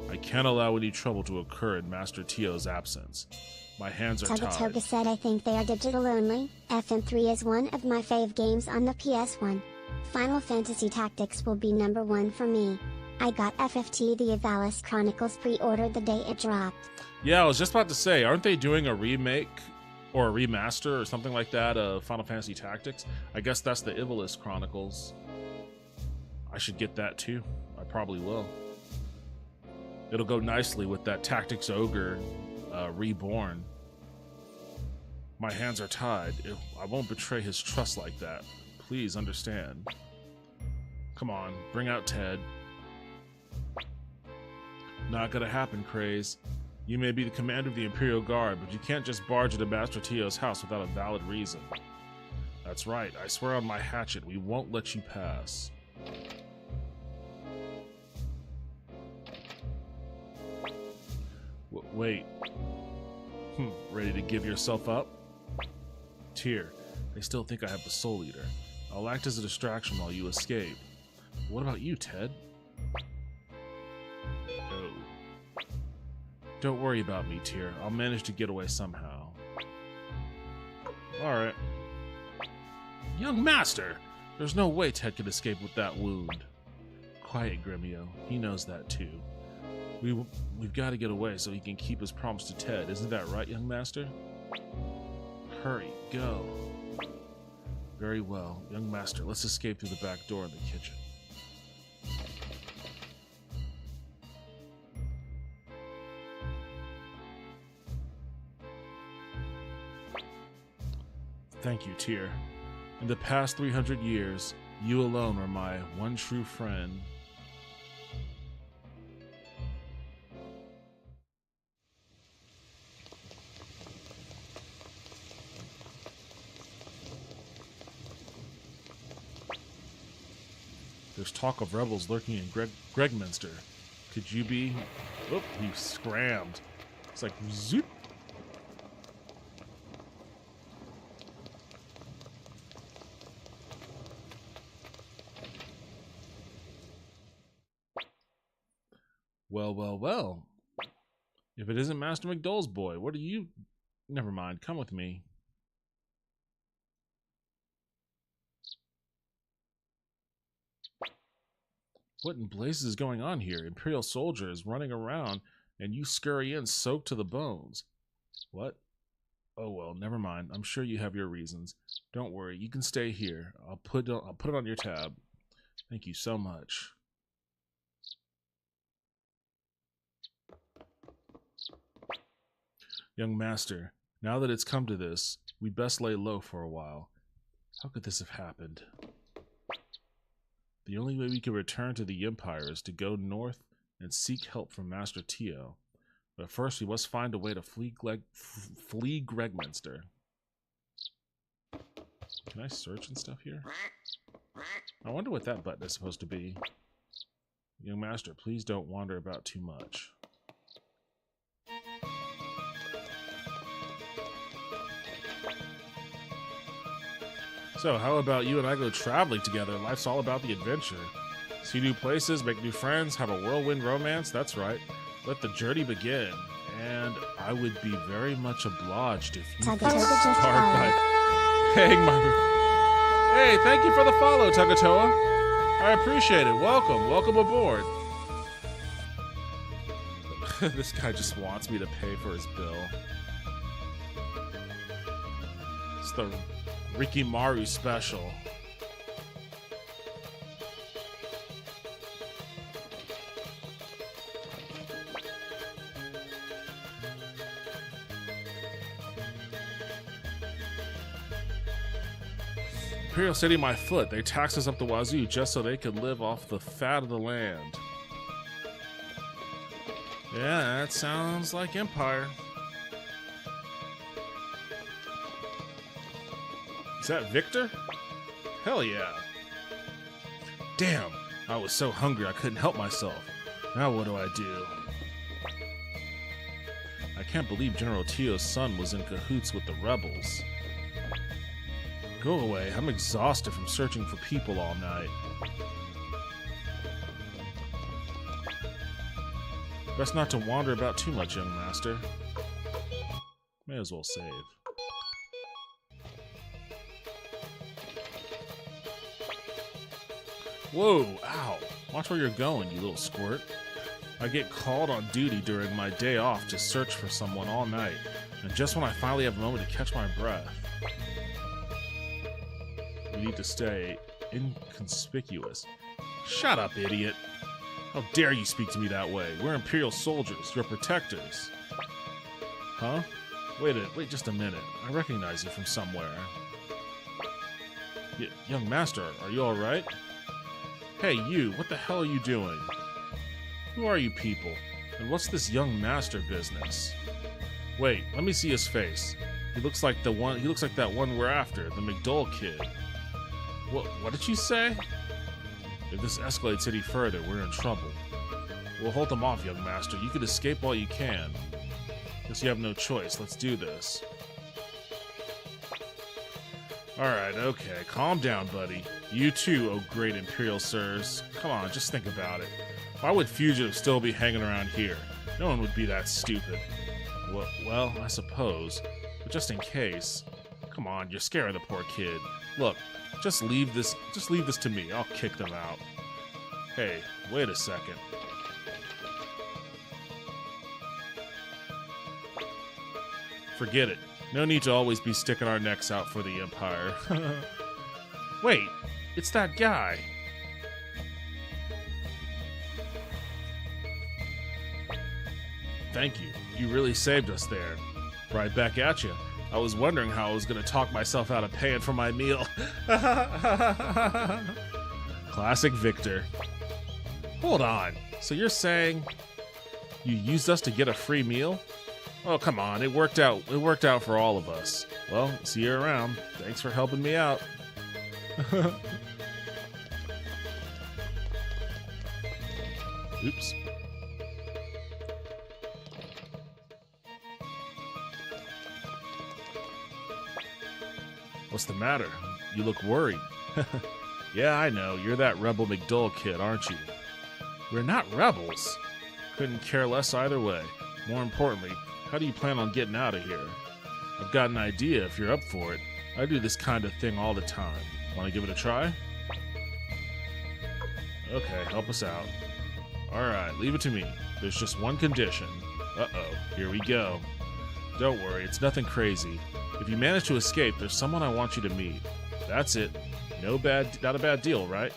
[SPEAKER 2] I can't allow any trouble to occur in Master Tio's absence. My hands are tied.
[SPEAKER 1] Toga said I think they are digital only. FM3 is one of my fave games on the PS1. Final Fantasy Tactics will be #1 for me. I got FFT The Avalis Chronicles pre-ordered the day it dropped.
[SPEAKER 2] Yeah, I was just about to say, aren't they doing a remake or a remaster or something like that of Final Fantasy Tactics? I guess that's the Ivalice Chronicles. I should get that too. I probably will. It'll go nicely with that Tactics Ogre Reborn. My hands are tied. I won't betray his trust like that. Please understand. Come on, bring out Ted. Not gonna happen, Craze. You may be the commander of the Imperial Guard, but you can't just barge into Master Tio's house without a valid reason. That's right, I swear on my hatchet, we won't let you pass. Wait. Ready to give yourself up? Tyr, they still think I have the Soul Eater. I'll act as a distraction while you escape. What about you, Ted? Oh. Don't worry about me, Tyr. I'll manage to get away somehow. Alright. Young Master! There's no way Ted could escape with that wound. Quiet, Gremio. He knows that too. We've got to get away so he can keep his promise to Ted. Isn't that right, young master? Hurry, go. Very well. Young master, let's escape through the back door in the kitchen. Thank you, Tyr. In the past 300 years, you alone were my one true friend. There's talk of rebels lurking in Gregminster. Could you be... Oh, he scrammed. It's like, zoop. Well, well, well. If it isn't Master McDull's boy, what are you... Never mind, come with me. What in blazes is going on here? Imperial soldiers running around, and you scurry in soaked to the bones. What? Oh well, never mind. I'm sure you have your reasons. Don't worry, you can stay here. I'll put it on your tab. Thank you so much. Young master, now that it's come to this, we'd best lay low for a while. How could this have happened? The only way we can return to the Empire is to go north and seek help from Master Tio. But first we must find a way to flee Gregminster. Can I search and stuff here? I wonder what that button is supposed to be. Young master, please don't wander about too much. So, how about you and I go traveling together? Life's all about the adventure. See new places, make new friends, have a whirlwind romance. That's right. Let the journey begin. And I would be very much obliged if you could start by paying my... Hey, thank you for the follow, Tagatoa. I appreciate it. Welcome. Welcome aboard. This guy just wants me to pay for his bill. It's the Rikimaru special. Imperial City, my foot. They tax us up the wazoo just so they could live off the fat of the land. Yeah, that sounds like Empire. Is that Victor? Hell yeah. Damn, I was so hungry I couldn't help myself. Now what do I do? I can't believe General Tio's son was in cahoots with the rebels. Go away, I'm exhausted from searching for people all night. Best not to wander about too much, young master. May as well save. Whoa, ow. Watch where you're going, you little squirt. I get called on duty during my day off to search for someone all night, and just when I finally have a moment to catch my breath. We need to stay inconspicuous. Shut up, idiot. How dare you speak to me that way? We're Imperial soldiers, your protectors. Huh? Wait just a minute. I recognize you from somewhere. Young master, are you alright? Hey, you, what the hell are you doing? Who are you people? And what's this young master business? Wait, let me see his face. He looks like that one we're after, the McDull kid. What did you say? If this escalates any further, we're in trouble. We'll hold them off, young master. You can escape while you can. Guess you have no choice. Let's do this. Alright, okay. Calm down, buddy. You too, oh great Imperial sirs. Come on, just think about it. Why would fugitives still be hanging around here? No one would be that stupid. Well, I suppose. But just in case... Come on, you're scaring the poor kid. Look, just leave this to me. I'll kick them out. Hey, wait a second. Forget it. No need to always be sticking our necks out for the Empire. Wait, it's that guy. Thank you. You really saved us there. Right back at you. I was wondering how I was going to talk myself out of paying for my meal. Classic Victor. Hold on. So you're saying you used us to get a free meal? Oh, come on. It worked out. It worked out for all of us. Well, see you around. Thanks for helping me out. Oops. What's the matter? You look worried. Yeah, I know. You're that Rebel McDull kid, aren't you? We're not rebels. Couldn't care less either way. More importantly, how do you plan on getting out of here? I've got an idea if you're up for it. I do this kind of thing all the time. Want to give it a try? Okay, help us out. Alright, leave it to me. There's just one condition. Uh-oh, here we go. Don't worry, it's nothing crazy. If you manage to escape, there's someone I want you to meet. That's it. Not a bad deal, right?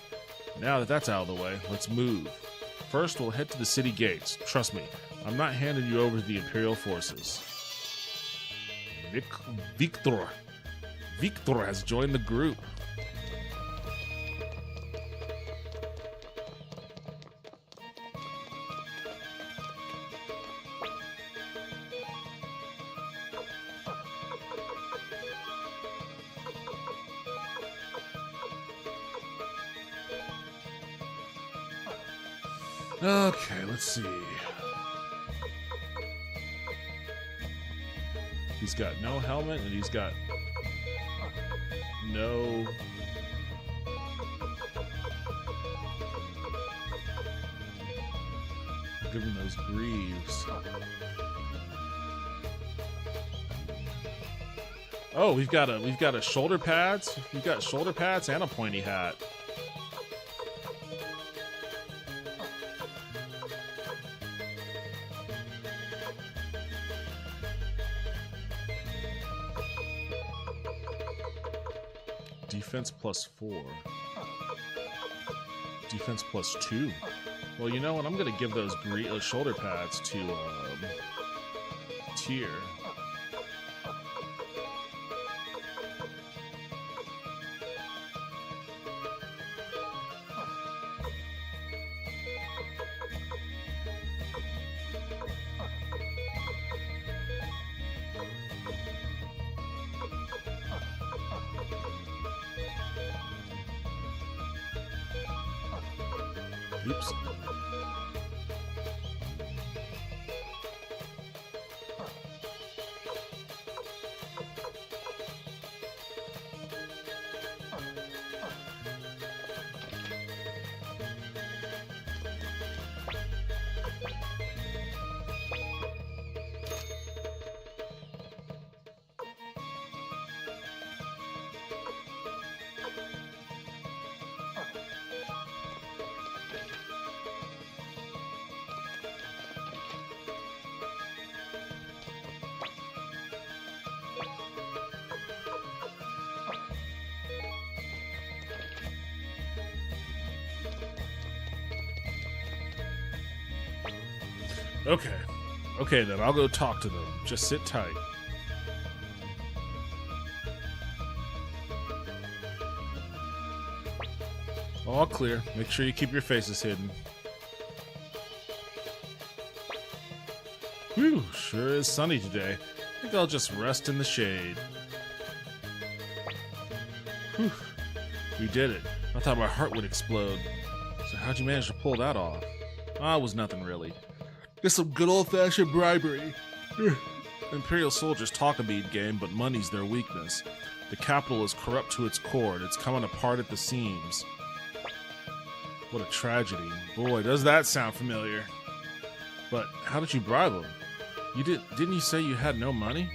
[SPEAKER 2] Now that that's out of the way, let's move. First, we'll head to the city gates. Trust me, I'm not handing you over to the Imperial forces. Victor has joined the group. Okay, let's see. He's got no helmet and he's got no... Give him those greaves. Oh, we've got a shoulder pads. We've got shoulder pads and a pointy hat. Defense +4. Defense +2. Well, you know what? I'm gonna give those shoulder pads to Tyr. Oops. Okay then, I'll go talk to them. Just sit tight. All clear. Make sure you keep your faces hidden. Whew, sure is sunny today. I think I'll just rest in the shade. Whew, we did it. I thought my heart would explode. So how'd you manage to pull that off? Ah, it was nothing really. Just some good old-fashioned bribery. Imperial soldiers talk a mean game, but money's their weakness. The capital is corrupt to its core, and it's coming apart at the seams. What a tragedy. Boy, does that sound familiar. But how did you bribe them? Didn't you say you had no money?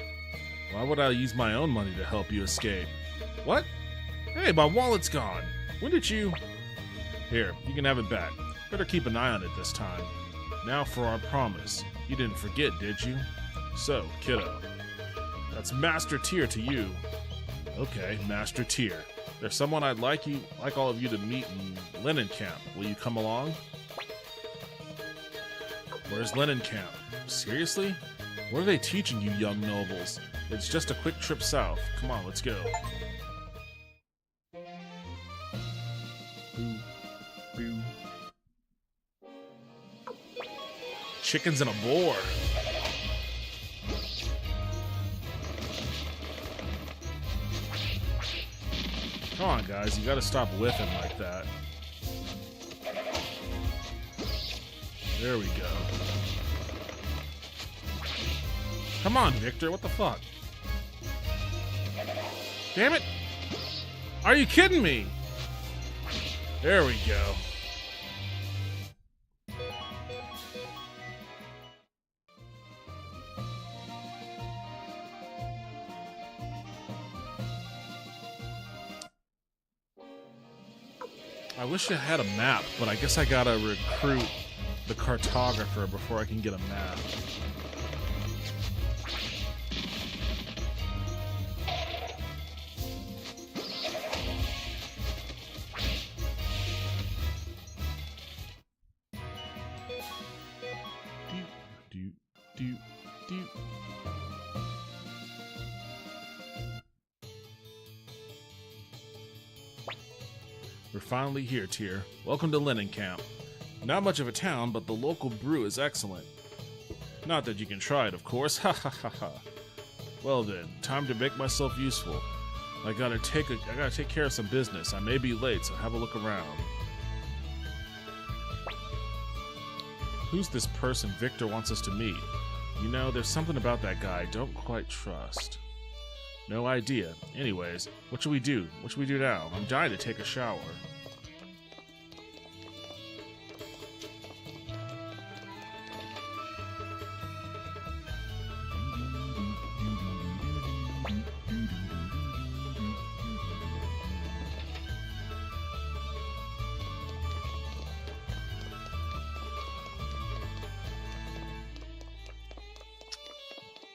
[SPEAKER 2] Why would I use my own money to help you escape? What? Hey, my wallet's gone. When did you... Here, you can have it back. Better keep an eye on it this time. Now for our promise. You didn't forget, did you? So, kiddo. That's Master Tyr to you. Okay, Master Tyr. There's someone I'd like all of you to meet in Linen Camp. Will you come along? Where's Linen Camp? Seriously? What are they teaching you young nobles? It's just a quick trip south. Come on, let's go. Chickens and a boar. Come on, guys. You gotta stop whiffing like that. There we go. Come on, Victor. What the fuck? Damn it! Are you kidding me? There we go. I wish I had a map, but I guess I gotta recruit the cartographer before I can get a map. We're finally here, Tyr. Welcome to Linen Camp. Not much of a town, but the local brew is excellent. Not that you can try it, of course. Ha ha ha ha. Well then, time to make myself useful. I gotta take care of some business. I may be late, so have a look around. Who's this person Victor wants us to meet? You know, there's something about that guy I don't quite trust. No idea. Anyways, what should we do? What should we do now? I'm dying to take a shower.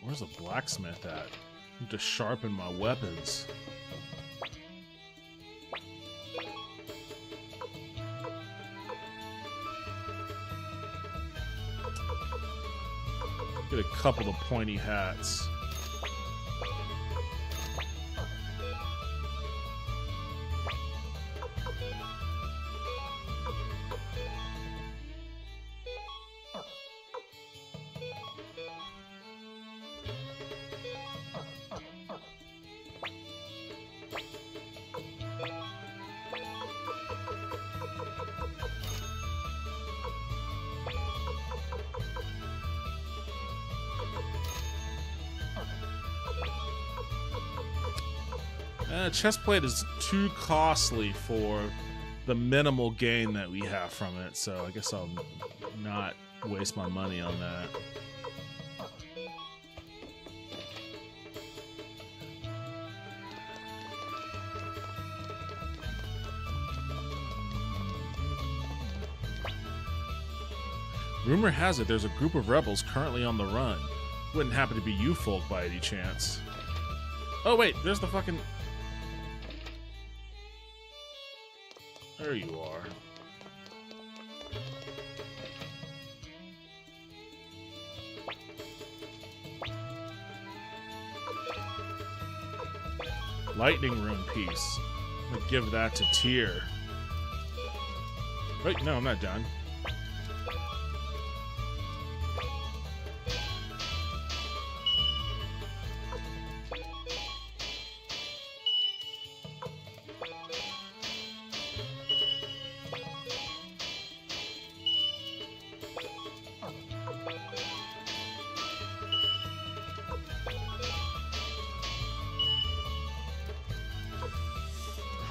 [SPEAKER 2] Where's a blacksmith at? I need to sharpen my weapons. Get a couple of pointy hats. Chestplate is too costly for the minimal gain that we have from it, so I guess I'll not waste my money on that. Rumor has it there's a group of rebels currently on the run. Wouldn't happen to be you folk by any chance. Oh wait, there's the fucking... There you are. Lightning Rune piece. I'm gonna give that to Tyr. Wait, no, I'm not done.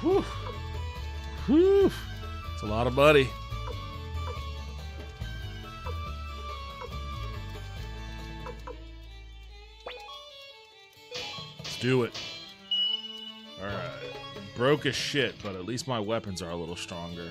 [SPEAKER 2] Whew. Whew. It's a lot of money. Let's do it. Alright. Broke as shit, but at least my weapons are a little stronger.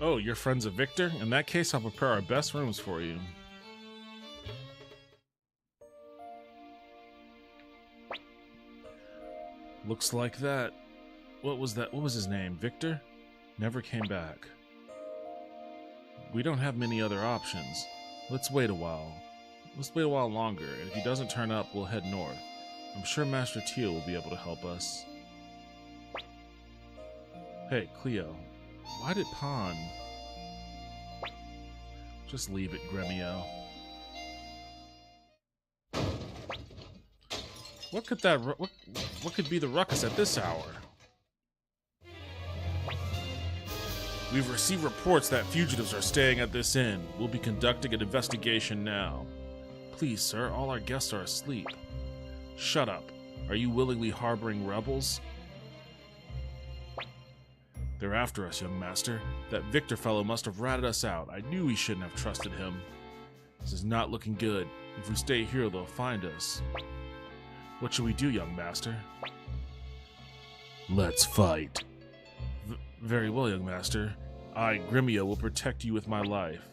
[SPEAKER 2] Oh, you're friends of Victor? In that case, I'll prepare our best rooms for you. Looks like that. What was that? What was his name? Victor? Never came back. We don't have many other options. Let's wait a while. Let's wait a while longer, and if he doesn't turn up, we'll head north. I'm sure Master Teal will be able to help us. Hey, Cleo. Why did Pan... Just leave it, Gremio. What could be the ruckus at this hour? We've received reports that fugitives are staying at this inn. We'll be conducting an investigation now. Please, sir, all our guests are asleep. Shut up. Are you willingly harboring rebels? They're after us, young master. That Victor fellow must have ratted us out. I knew we shouldn't have trusted him. This is not looking good. If we stay here, they'll find us. What should we do, young master? Let's fight. Very well, young master. I, Gremio, will protect you with my life.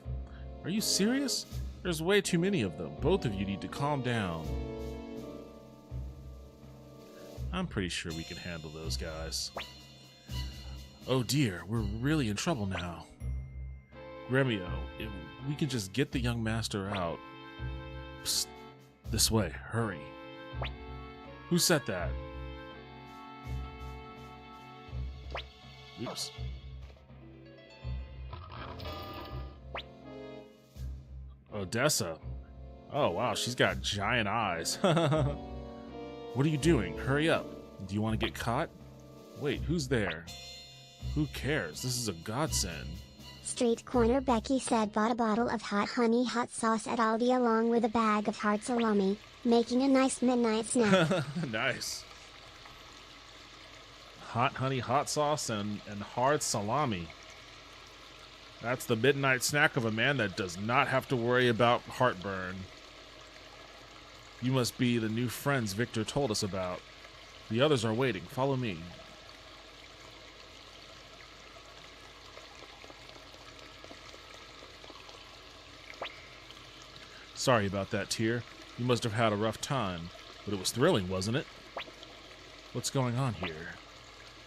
[SPEAKER 2] Are you serious? There's way too many of them. Both of you need to calm down. I'm pretty sure we can handle those guys. Oh dear, we're really in trouble now. Gremio, if we can just get the young master out. Psst. This way, hurry. Who said that? Oops. Odessa. Oh wow, she's got giant eyes. What are you doing? Hurry up. Do you want to get caught? Wait, who's there? Who cares? This is a godsend.
[SPEAKER 1] Street corner Becky said bought a bottle of hot honey hot sauce at Aldi along with a bag of hard salami, making a nice midnight snack.
[SPEAKER 2] Nice. Hot honey hot sauce and hard salami. That's the midnight snack of a man that does not have to worry about heartburn. You must be the new friends Victor told us about. The others are waiting. Follow me. Sorry about that, Tyr. You must have had a rough time, but it was thrilling, wasn't it? What's going on here?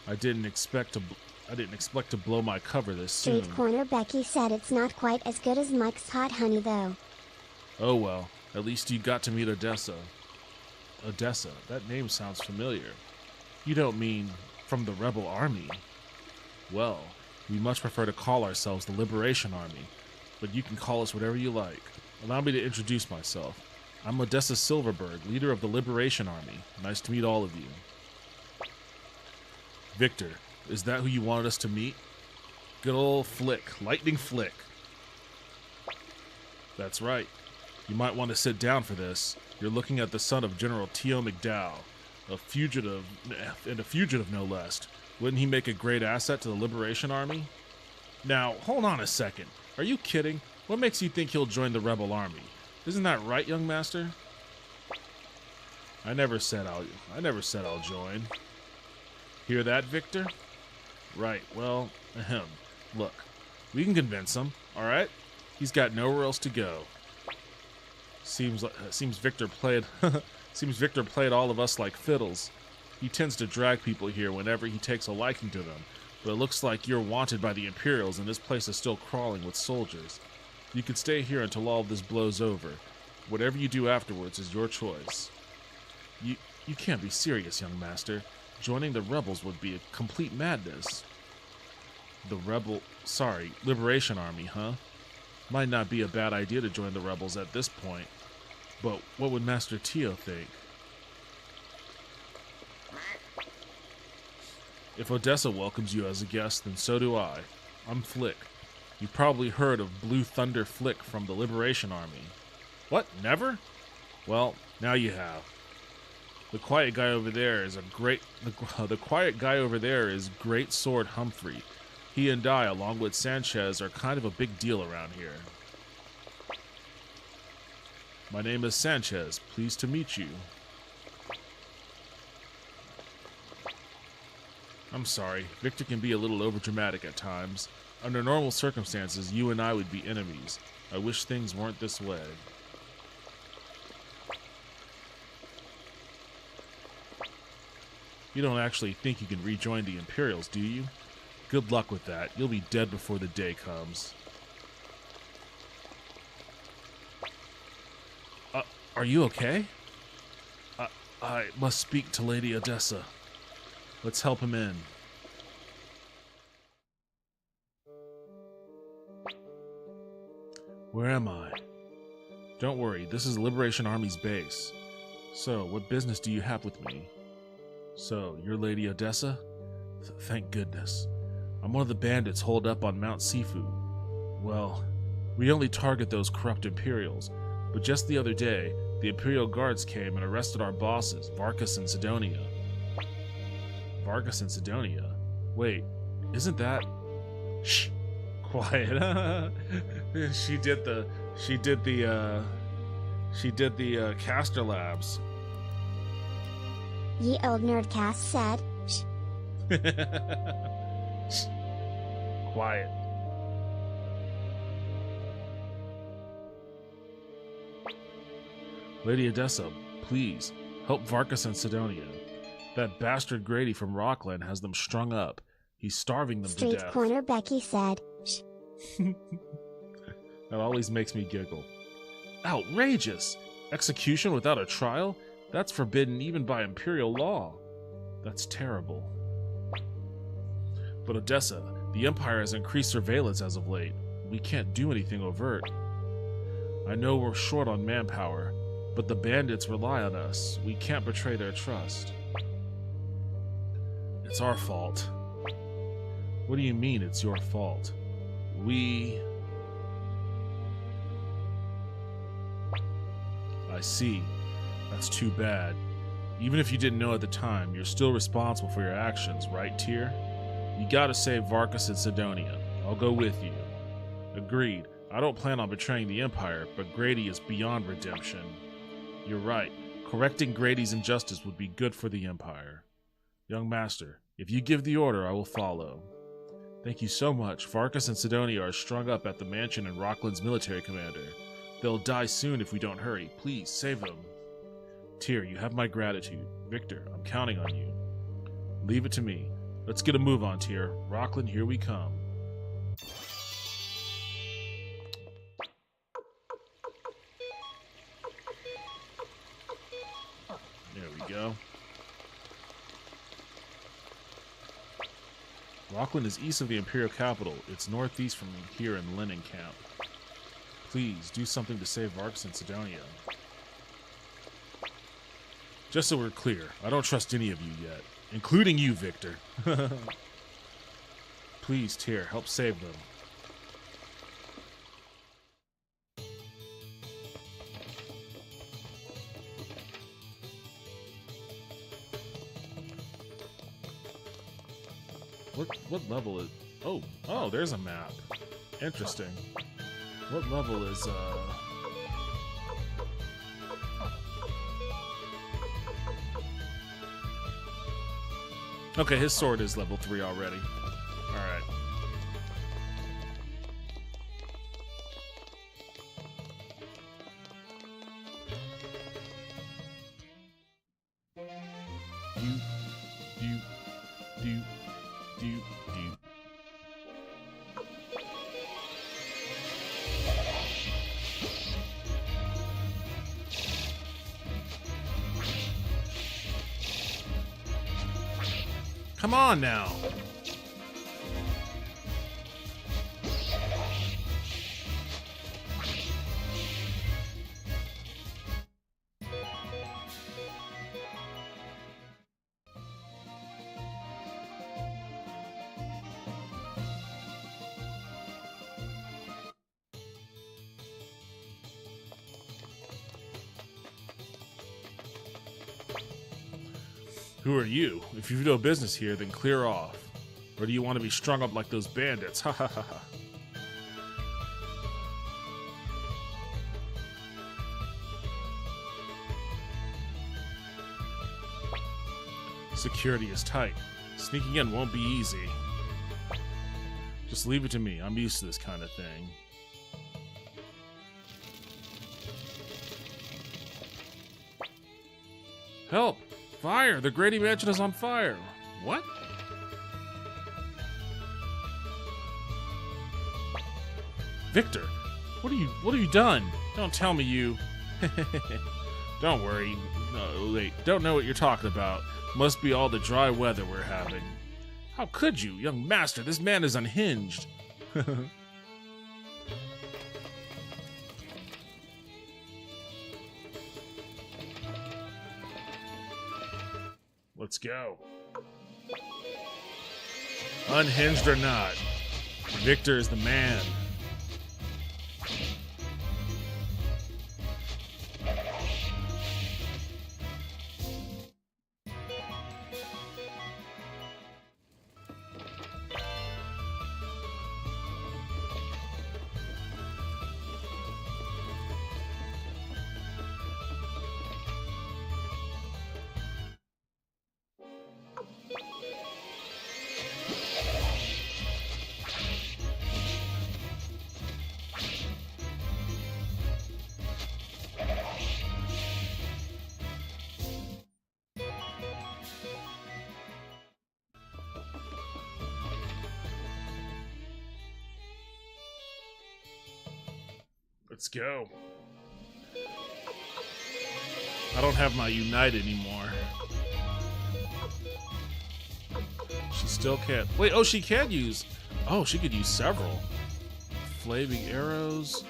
[SPEAKER 2] I didn't expect to blow my cover this soon.
[SPEAKER 1] Street corner Becky said it's not quite as good as Mike's hot honey though.
[SPEAKER 2] Oh well, at least you got to meet Odessa. Odessa, that name sounds familiar. You don't mean from the rebel army? Well, we much prefer to call ourselves the Liberation Army, but you can call us whatever you like. Allow me to introduce myself. I'm Odessa Silverberg, leader of the Liberation Army. Nice to meet all of you. Victor, is that who you wanted us to meet? Good old Flick, Lightning Flick. That's right. You might want to sit down for this. You're looking at the son of General T.O. McDowell, a fugitive no less. Wouldn't he make a great asset to the Liberation Army? Now, hold on a second. Are you kidding? What makes you think he'll join the rebel army? Isn't that right, young master? I never said I'll join. Hear that, Victor? Right, well, ahem. Look, we can convince him, all right? He's got nowhere else to go. Seems Victor played all of us like fiddles. He tends to drag people here whenever he takes a liking to them, but it looks like you're wanted by the Imperials and this place is still crawling with soldiers. You can stay here until all of this blows over. Whatever you do afterwards is your choice. You can't be serious, young master. Joining the rebels would be a complete madness. Liberation Army, huh? Might not be a bad idea to join the rebels at this point. But what would Master Tio think? If Odessa welcomes you as a guest, then so do I. I'm Flick. You've probably heard of Blue Thunder Flick from the Liberation Army. What? Never? Well, now you have. The quiet guy over there is Great Sword Humphrey. He and I, along with Sanchez, are kind of a big deal around here. My name is Sanchez. Pleased to meet you. I'm sorry. Victor can be a little overdramatic at times. Under normal circumstances, you and I would be enemies. I wish things weren't this way. You don't actually think you can rejoin the Imperials, do you? Good luck with that. You'll be dead before the day comes. Are you okay? I must speak to Lady Odessa. Let's help him in. Where am I? Don't worry, this is Liberation Army's base. So, what business do you have with me? So, you're Lady Odessa? Thank goodness. I'm one of the bandits holed up on Mount Sifu. Well, we only target those corrupt Imperials, but just the other day, the Imperial Guards came and arrested our bosses, Varkas and Sidonia. Varkas and Sidonia? Wait, isn't that... Shh! Quiet. She did the Caster Labs.
[SPEAKER 1] Ye old nerdcast said, shh.
[SPEAKER 2] Shh. Quiet. Lady Odessa, please, help Varkas and Sidonia. That bastard Grady from Rockland has them strung up. He's starving them to death.
[SPEAKER 1] Street corner Becky said, shh.
[SPEAKER 2] That always makes me giggle. Outrageous! Execution without a trial? That's forbidden even by Imperial law. That's terrible. But Odessa, the Empire has increased surveillance as of late. We can't do anything overt. I know we're short on manpower, but the bandits rely on us. We can't betray their trust. It's our fault. What do you mean it's your fault? I see. That's too bad. Even if you didn't know at the time, you're still responsible for your actions, right, Tyr? You gotta save Varkas and Sidonia. I'll go with you. Agreed. I don't plan on betraying the Empire, but Grady is beyond redemption. You're right. Correcting Grady's injustice would be good for the Empire. Young Master, if you give the order, I will follow. Thank you so much. Varkas and Sidonia are strung up at the mansion in Rockland's military commander. They'll die soon if we don't hurry. Please, save them. Tyr, you have my gratitude. Victor, I'm counting on you. Leave it to me. Let's get a move on, Tyr. Rockland, here we come. There we go. Rockland is east of the Imperial capital. It's northeast from here in Lenin Camp. Please, do something to save Varkas and Sidonia. Just so we're clear, I don't trust any of you yet. Including you, Victor. Please, Tyr, help save them. What level is... Oh, there's a map. Interesting. What level is, Okay, his sword is level 3 already. Alright. Come on now. Who are you? If you've no business here, then clear off. Or do you want to be strung up like those bandits? Ha ha ha ha. Security is tight. Sneaking in won't be easy. Just leave it to me. I'm used to this kind of thing. Help! Fire! The Grady Mansion is on fire! What? Victor! What have you done? Don't tell me you... Don't worry. No, wait. Don't know what you're talking about. Must be all the dry weather we're having. How could you? Young master, this man is unhinged. Let's go. Unhinged or not, Victor is the man. Let's go. I don't have my Unite anymore. She still can't. Wait, oh, she can use. Oh, she could use several. Flaming arrows.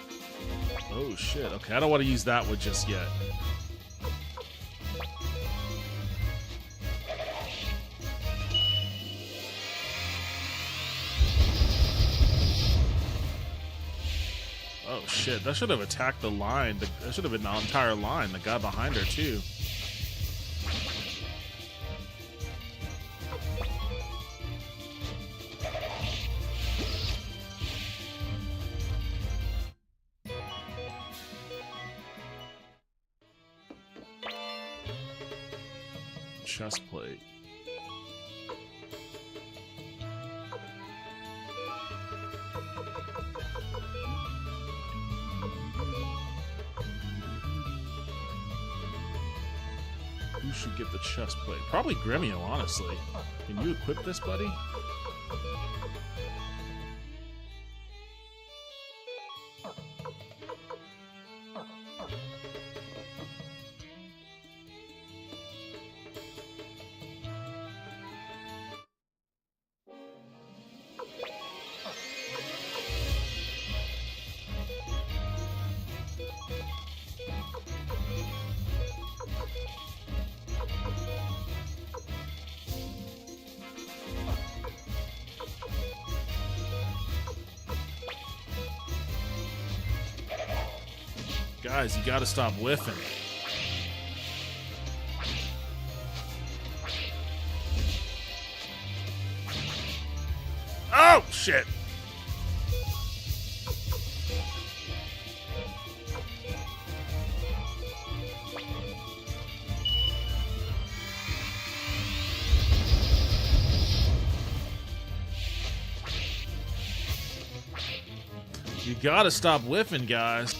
[SPEAKER 2] Oh, shit. Okay, I don't want to use that one just yet. Oh shit, that should have attacked the line. That should have been the entire line. The guy behind her too. Chest plate. Who should get the chest plate? Probably Gremio, honestly. Can you equip this, buddy? Guys, you gotta stop whiffing. Oh, shit! You gotta stop whiffing, guys.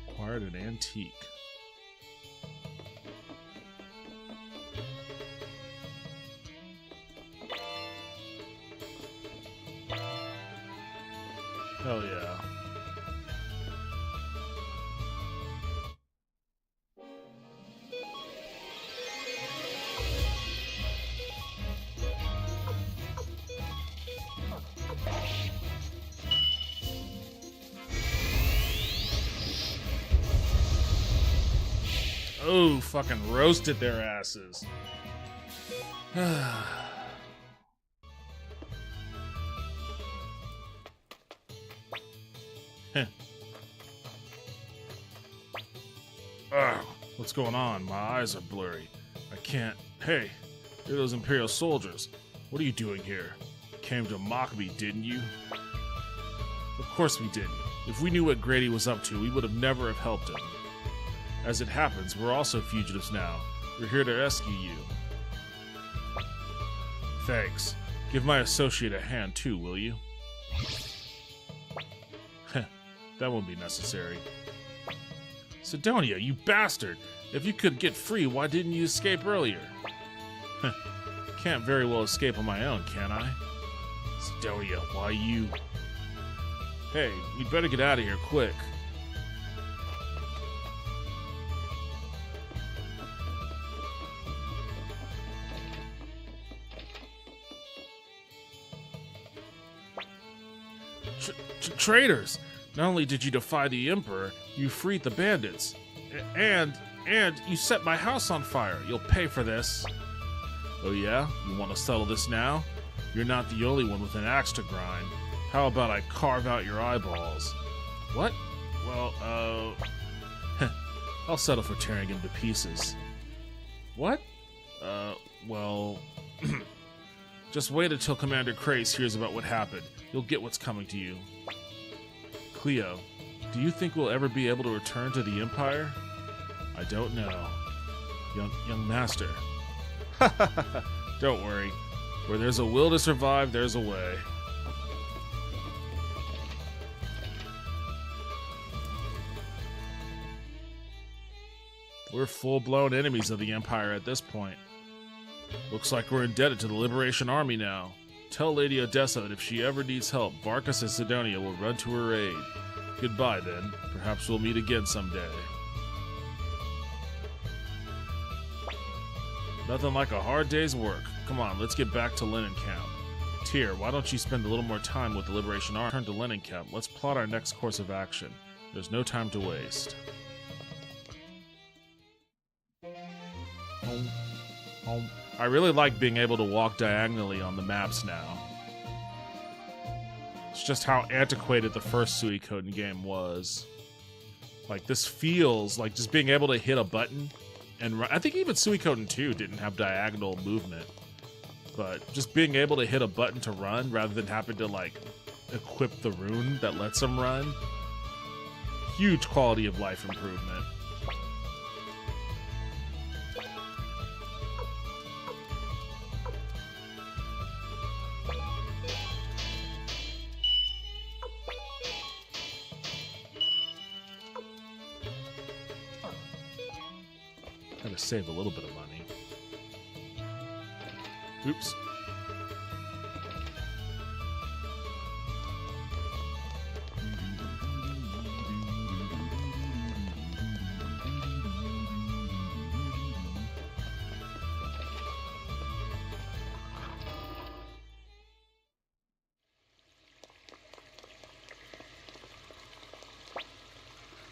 [SPEAKER 2] Acquired an antique. Hell yeah. Oh, fucking roasted their asses. Ugh, what's going on? My eyes are blurry. I can't... Hey, you're those Imperial soldiers. What are you doing here? Came to mock me, didn't you? Of course we didn't. If we knew what Grady was up to, we would have never have helped him. As it happens, we're also fugitives now. We're here to rescue you. Thanks. Give my associate a hand too, will you? That won't be necessary. Sidonia, you bastard! If you could get free, why didn't you escape earlier? Can't very well escape on my own, can I? Sidonia, why you... Hey, we'd better get out of here quick. Traitors! Not only did you defy the Emperor, you freed the bandits. And you set my house on fire. You'll pay for this. Oh yeah? You want to settle this now? You're not the only one with an axe to grind. How about I carve out your eyeballs? What? Well, I'll settle for tearing him to pieces. What? Well... Just wait until Commander Crace hears about what happened. You'll get what's coming to you. Cleo, do you think we'll ever be able to return to the Empire? I don't know. Young Master. Don't worry. Where there's a will to survive, there's a way. We're full-blown enemies of the Empire at this point. Looks like we're indebted to the Liberation Army now. Tell Lady Odessa that if she ever needs help, Varkas and Sidonia will run to her aid. Goodbye, then. Perhaps we'll meet again someday. Nothing like a hard day's work. Come on, let's get back to Lenin Camp. Tyr, why don't you spend a little more time with the Liberation Army? Turn to Lenin Camp. Let's plot our next course of action. There's no time to waste. I really like being able to walk diagonally on the maps now. It's just how antiquated the first Suikoden game was. Like, this feels like just being able to hit a button and run. I think even Suikoden 2 didn't have diagonal movement. But just being able to hit a button to run rather than having to, like, equip the rune that lets them run. Huge quality of life improvement. Gotta save a little bit of money. Oops.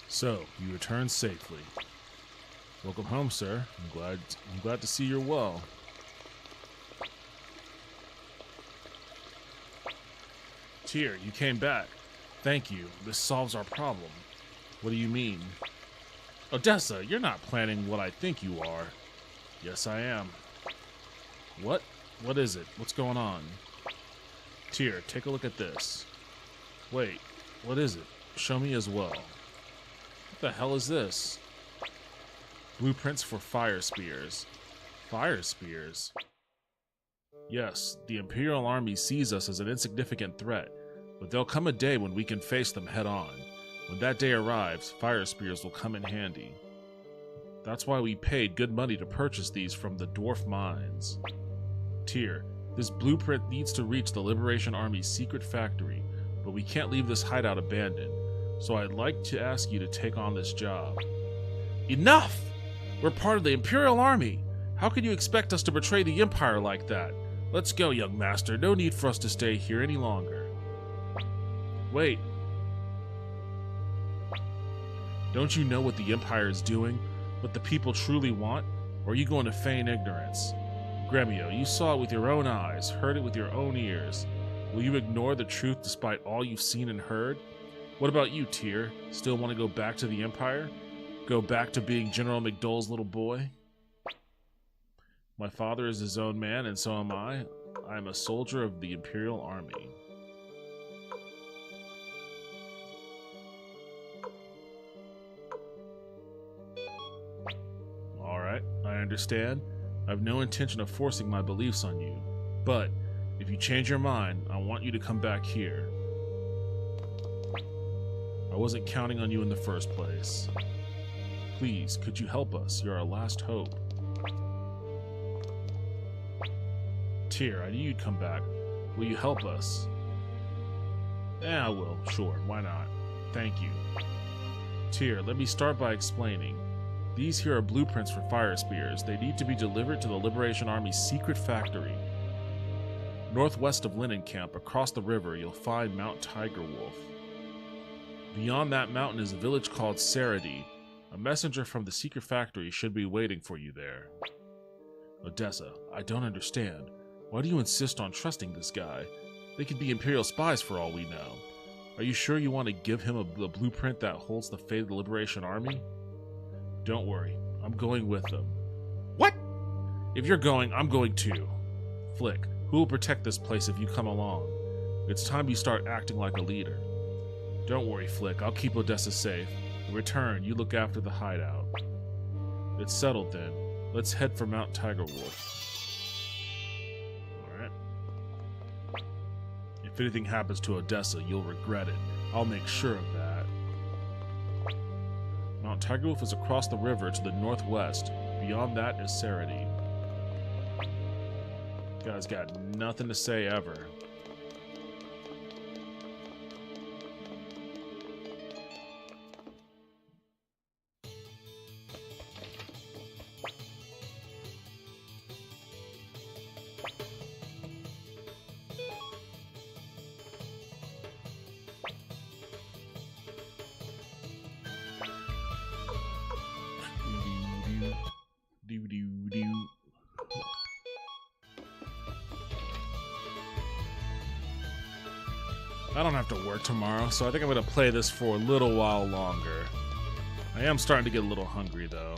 [SPEAKER 2] So, you returned safely. Welcome home, sir. I'm glad to see you're well. Tyr, you came back. Thank you. This solves our problem. What do you mean? Odessa, you're not planning what I think you are. Yes, I am. What? What is it? What's going on? Tyr, take a look at this. Wait, what is it? Show me as well. What the hell is this? Blueprints for fire spears. Fire spears? Yes, the Imperial Army sees us as an insignificant threat, but there'll come a day when we can face them head on. When that day arrives, fire spears will come in handy. That's why we paid good money to purchase these from the dwarf mines. Tyr, this blueprint needs to reach the Liberation Army's secret factory, but we can't leave this hideout abandoned, so I'd like to ask you to take on this job. Enough! We're part of the Imperial Army. How can you expect us to betray the Empire like that? Let's go, young master. No need for us to stay here any longer. Wait. Don't you know what the Empire is doing? What the people truly want? Or are you going to feign ignorance? Gremio, you saw it with your own eyes, heard it with your own ears. Will you ignore the truth despite all you've seen and heard? What about you, Tyr? Still want to go back to the Empire? Go back to being General McDull's little boy? My father is his own man, and so am I. I am a soldier of the Imperial Army. Alright, I understand. I have no intention of forcing my beliefs on you. But, if you change your mind, I want you to come back here. I wasn't counting on you in the first place. Please, could you help us? You're our last hope. Tyr, I knew you'd come back. Will you help us? Yeah, I will. Sure, why not? Thank you. Tyr, let me start by explaining. These here are blueprints for fire spears. They need to be delivered to the Liberation Army's secret factory. Northwest of Linen Camp, across the river, you'll find Mount Tiger Wolf. Beyond that mountain is a village called Saradi. A messenger from the secret factory should be waiting for you there. Odessa, I don't understand. Why do you insist on trusting this guy? They could be Imperial spies for all we know. Are you sure you want to give him a blueprint that holds the fate of the Liberation Army? Don't worry, I'm going with them. What? If you're going, I'm going too. Flick, who will protect this place if you come along? It's time you start acting like a leader. Don't worry, Flick, I'll keep Odessa safe. In return, you look after the hideout. It's settled then. Let's head for Mount Tiger Wolf. Alright. If anything happens to Odessa, you'll regret it. I'll make sure of that. Mount Tiger Wolf is across the river to the northwest. Beyond that is Saradi. Guy's got nothing to say ever. I don't have to work tomorrow, so I think I'm going to play this for a little while longer. I am starting to get a little hungry, though.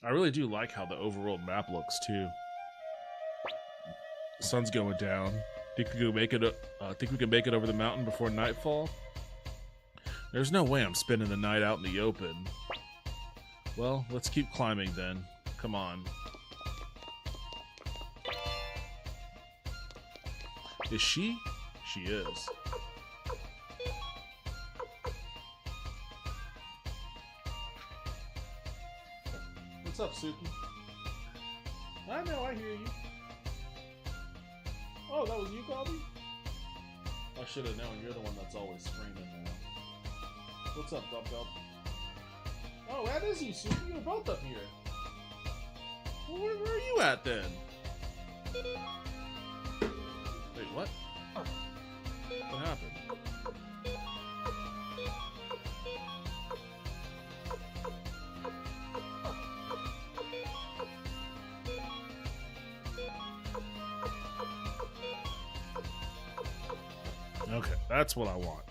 [SPEAKER 2] I really do like how the overall map looks, too. The sun's going down. Think we can make it over the mountain before nightfall? There's no way I'm spending the night out in the open. Well, let's keep climbing then. Come on. Is she? She is. What's up, Suki? I know, I hear you. Oh, that was you, Kobe? I should have known. You're the one that's always screaming now. What's up, Dub Dub? Oh, that is you, Suki. You're both up here. Well, where are you at then? Wait, what? What happened? Okay, that's what I want.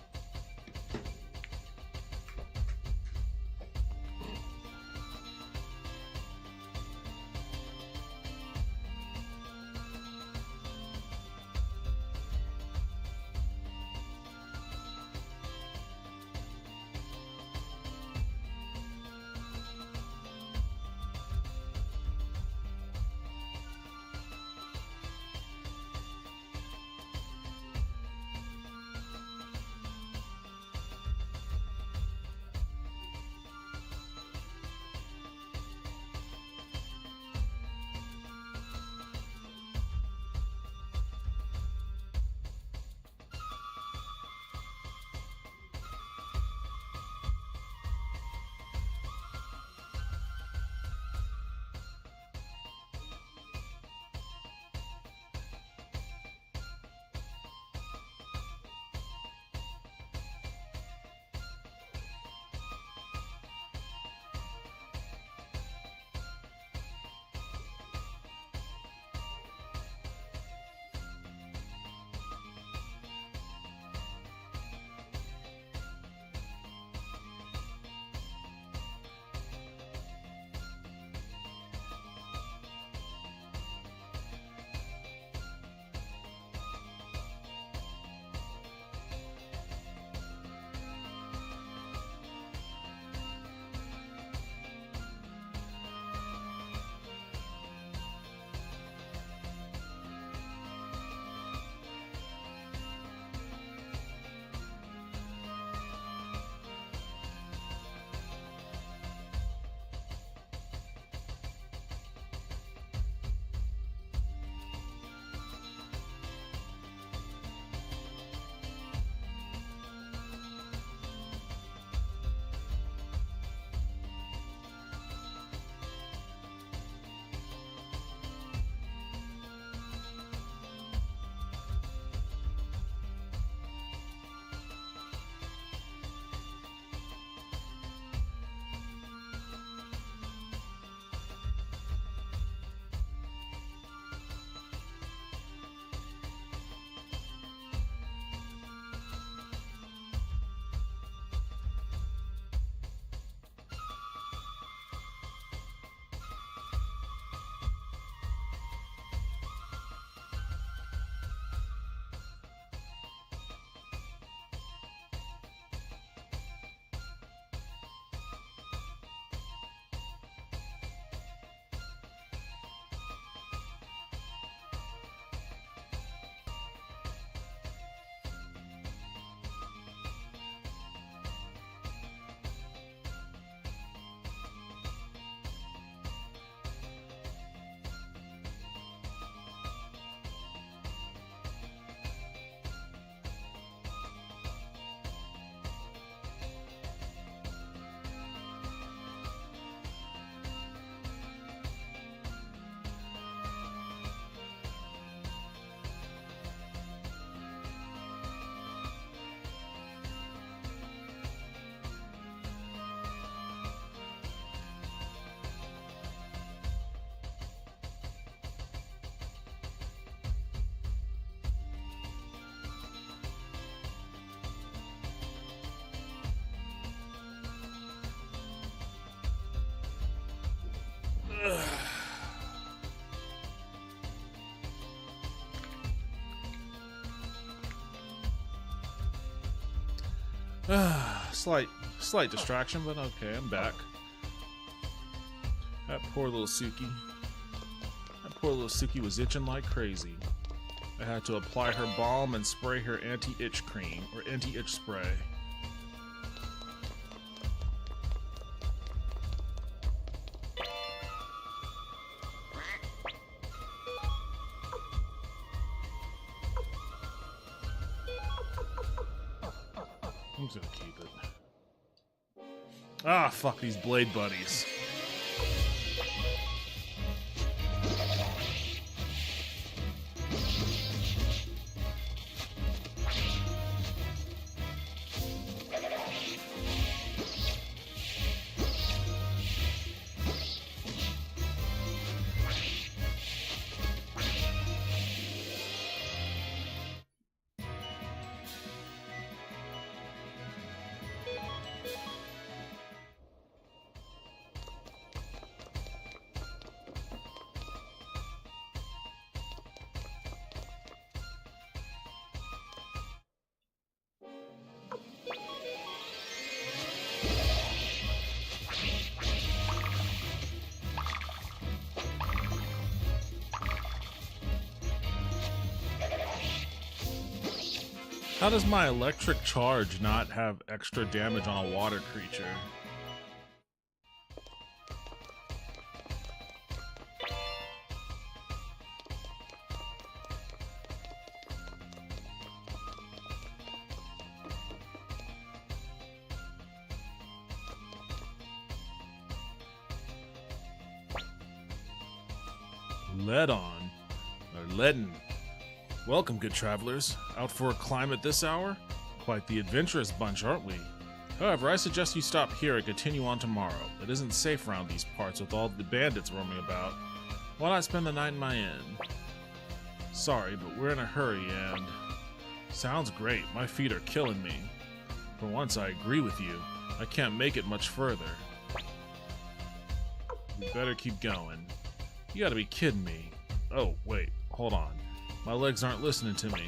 [SPEAKER 2] Slight distraction, but okay, I'm back. That poor little Suki. That poor little Suki was itching like crazy. I had to apply her balm and spray her anti-itch cream, or anti-itch spray. I'm just gonna keep it. Ah, fuck these blade buddies. How does my electric charge not have extra damage on a water creature? Leadon, or Leaden. Welcome, good travelers. Out for a climb at this hour? Quite the adventurous bunch, aren't we? However, I suggest you stop here and continue on tomorrow. It isn't safe around these parts with all the bandits roaming about. Why not spend the night in my inn? Sorry, but we're in a hurry and... Sounds great. My feet are killing me. For once, I agree with you. I can't make it much further. We better keep going. You gotta be kidding me. Oh, wait. Hold on. My legs aren't listening to me.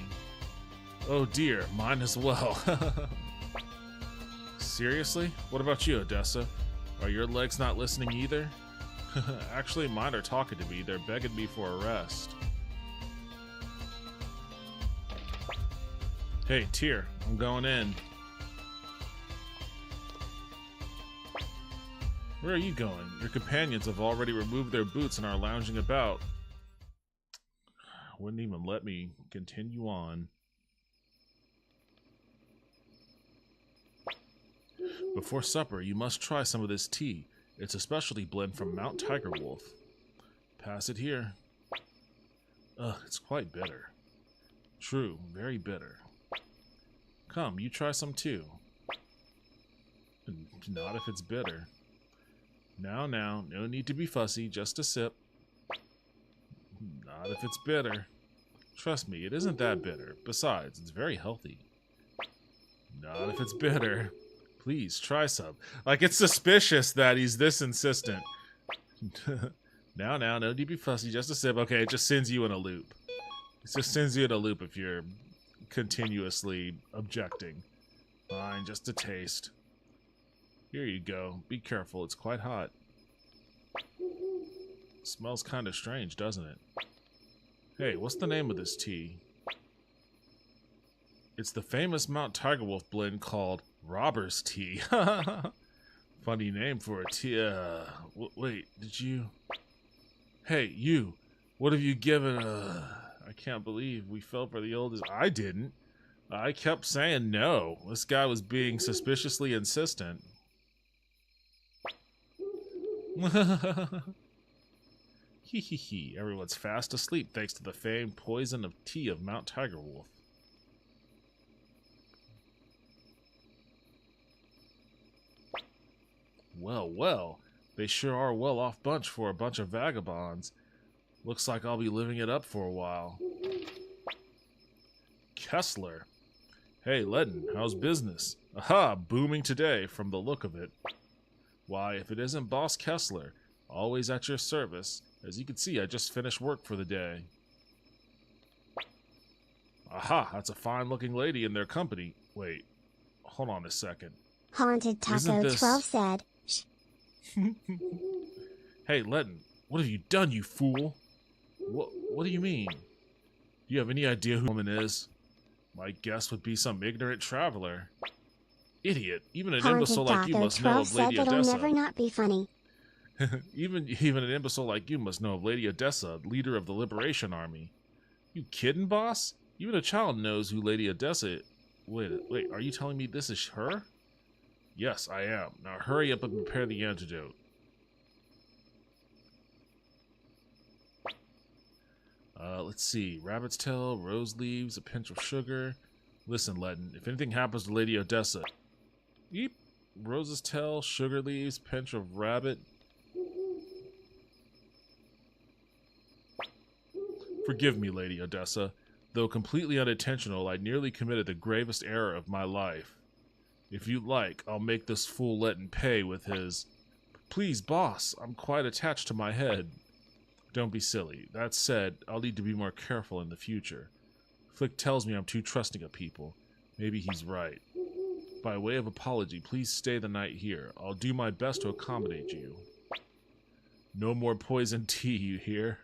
[SPEAKER 2] Oh dear, mine as well. Seriously? What about you, Odessa? Are your legs not listening either? Actually, mine are talking to me. They're begging me for a rest. Hey, Tyr, I'm going in. Where are you going? Your companions have already removed their boots and are lounging about. Wouldn't even let me continue on. Before supper, you must try some of this tea. It's a specialty blend from Mount Tigerwolf. Pass it here. Ugh, it's quite bitter. True, very bitter. Come, you try some too. Not if it's bitter. Now, no need to be fussy, just a sip. Not if it's bitter. Trust me, it isn't that bitter. Besides, it's very healthy. Not if it's bitter. Please, try some. Like, it's suspicious that he's this insistent. Now, no need to be fussy, just a sip. Okay, it just sends you in a loop. It just sends you in a loop if you're continuously objecting. Fine, just a taste. Here you go. Be careful, it's quite hot. Smells kind of strange, doesn't it? Hey, what's the name of this tea? It's the famous Mount Tigerwolf blend called Robber's Tea. Funny name for a tea. Wait, did you... Hey, you. What have you given I can't believe we fell for the oldest... I didn't. I kept saying no. This guy was being suspiciously insistent. Hee. Everyone's fast asleep thanks to the famed poison of tea of Mount Tigerwolf. Well. They sure are a well-off bunch for a bunch of vagabonds. Looks like I'll be living it up for a while. Kessler. Hey, Leaden, how's business? Aha, booming today from the look of it. Why, if it isn't Boss Kessler, always at your service. As you can see, I just finished work for the day. Aha, that's a fine-looking lady in their company. Wait, hold on a second.
[SPEAKER 1] Haunted Taco 12 said, Shh.
[SPEAKER 2] Hey, Letton, what have you done, you fool? What do you mean? Do you have any idea who the woman is? My guess would be some ignorant traveler. Idiot! Even an imbecile like you must know of Lady Odessa.
[SPEAKER 1] It'll never not be funny.
[SPEAKER 2] even an imbecile like you must know of Lady Odessa, leader of the Liberation Army. You kidding, boss? Even a child knows who Lady Odessa is. Wait, are you telling me this is her? Yes, I am. Now hurry up and prepare the antidote. Let's see. Rabbit's tail, rose leaves, a pinch of sugar. Listen, Letton, if anything happens to Lady Odessa... Yeep. Rose's tail, sugar leaves, pinch of rabbit. Forgive me, Lady Odessa. Though completely unintentional, I nearly committed the gravest error of my life. If you like, I'll make this fool Letton pay with his... Please, boss, I'm quite attached to my head. Don't be silly. That said, I'll need to be more careful in the future. Flick tells me I'm too trusting of people. Maybe he's right. By way of apology, please stay the night here. I'll do my best to accommodate you. No more poison tea, you hear?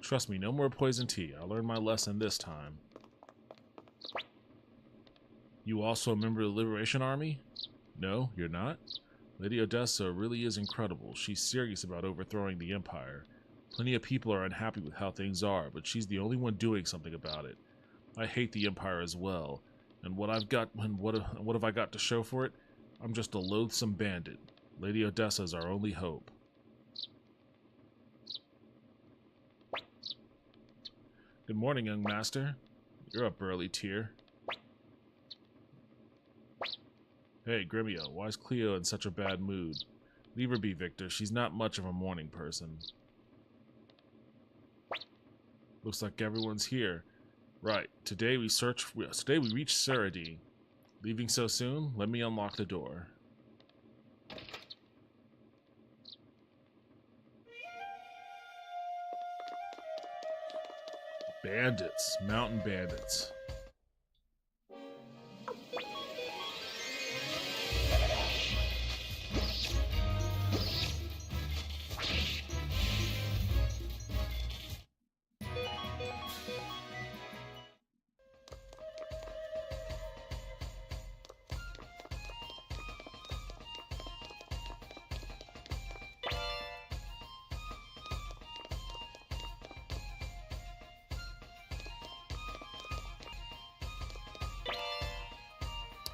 [SPEAKER 2] Trust me, no more poison tea. I learned my lesson this time. You also a member of the Liberation Army? No, you're not? Lady Odessa really is incredible. She's serious about overthrowing the Empire. Plenty of people are unhappy with how things are, but she's the only one doing something about it. I hate the Empire as well. And what have I got to show for it? I'm just a loathsome bandit. Lady Odessa is our only hope. Good morning, young master. You're up early, Tyr. Hey, Gremio, why is Cleo in such a bad mood? Leave her be, Victor. She's not much of a morning person. Looks like everyone's here. Right. Today we reach Ceradim. Leaving so soon? Let me unlock the door. Bandits. Mountain bandits.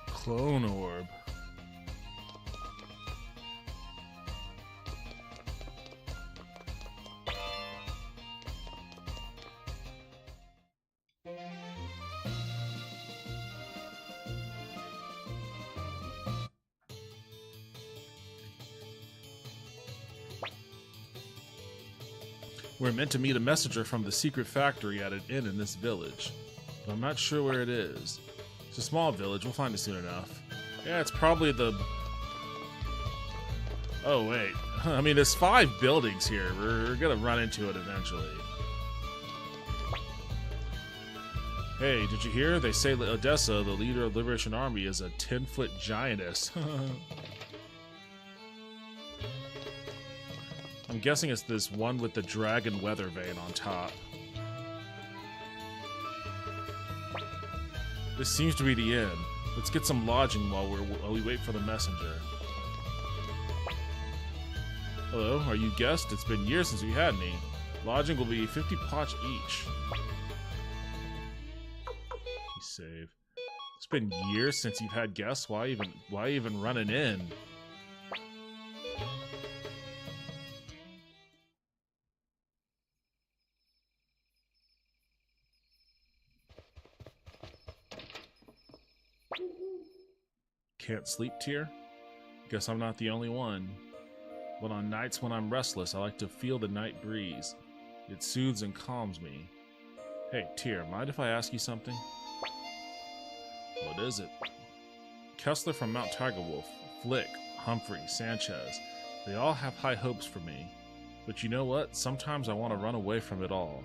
[SPEAKER 2] Clone orb. We're meant to meet a messenger from the secret factory at an inn in this village, but I'm not sure where it is. It's a small village. We'll find it soon enough. Yeah, it's probably the... Oh, wait. I mean, there's 5 buildings here. We're gonna run into it eventually. Hey, did you hear? They say Odessa, the leader of the Liberation Army, is a 10-foot giantess. I'm guessing it's this one with the dragon weather vein on top. This seems to be the inn. Let's get some lodging while we wait for the messenger. Hello, are you guests? It's been years since we had any. Lodging will be 50 potch each. Save. It's been years since you've had guests. Why even run an inn? Can't sleep, Tyr? Guess I'm not the only one. But on nights when I'm restless, I like to feel the night breeze. It soothes and calms me. Hey, Tyr, mind if I ask you something? What is it? Kessler from Mount Tigerwolf, Flick, Humphrey, Sanchez, they all have high hopes for me. But you know what? Sometimes I want to run away from it all.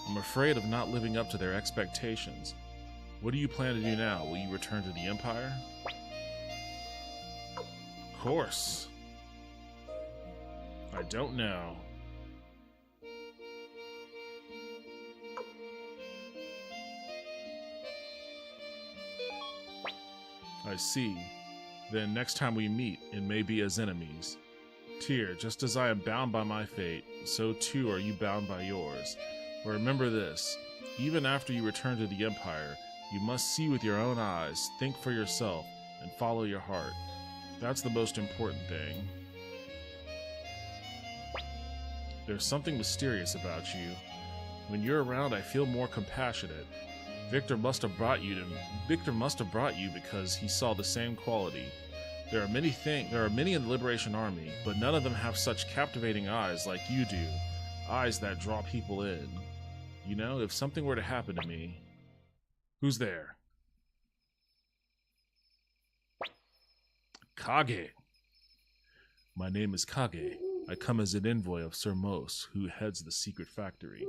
[SPEAKER 2] I'm afraid of not living up to their expectations. What do you plan to do now? Will you return to the Empire? Of course. I don't know. I see. Then next time we meet, it may be as enemies. Tyr, just as I am bound by my fate, so too are you bound by yours. But remember this, even after you return to the Empire, you must see with your own eyes, think for yourself, and follow your heart. That's the most important thing. There's something mysterious about you. When you're around, I feel more compassionate. Victor must have brought you because he saw the same quality. There are many in the Liberation Army, but none of them have such captivating eyes like you do. Eyes that draw people in. You know, if something were to happen to me... Who's there? Kage. My name is Kage. I come as an envoy of Sir Mos, who heads the secret factory.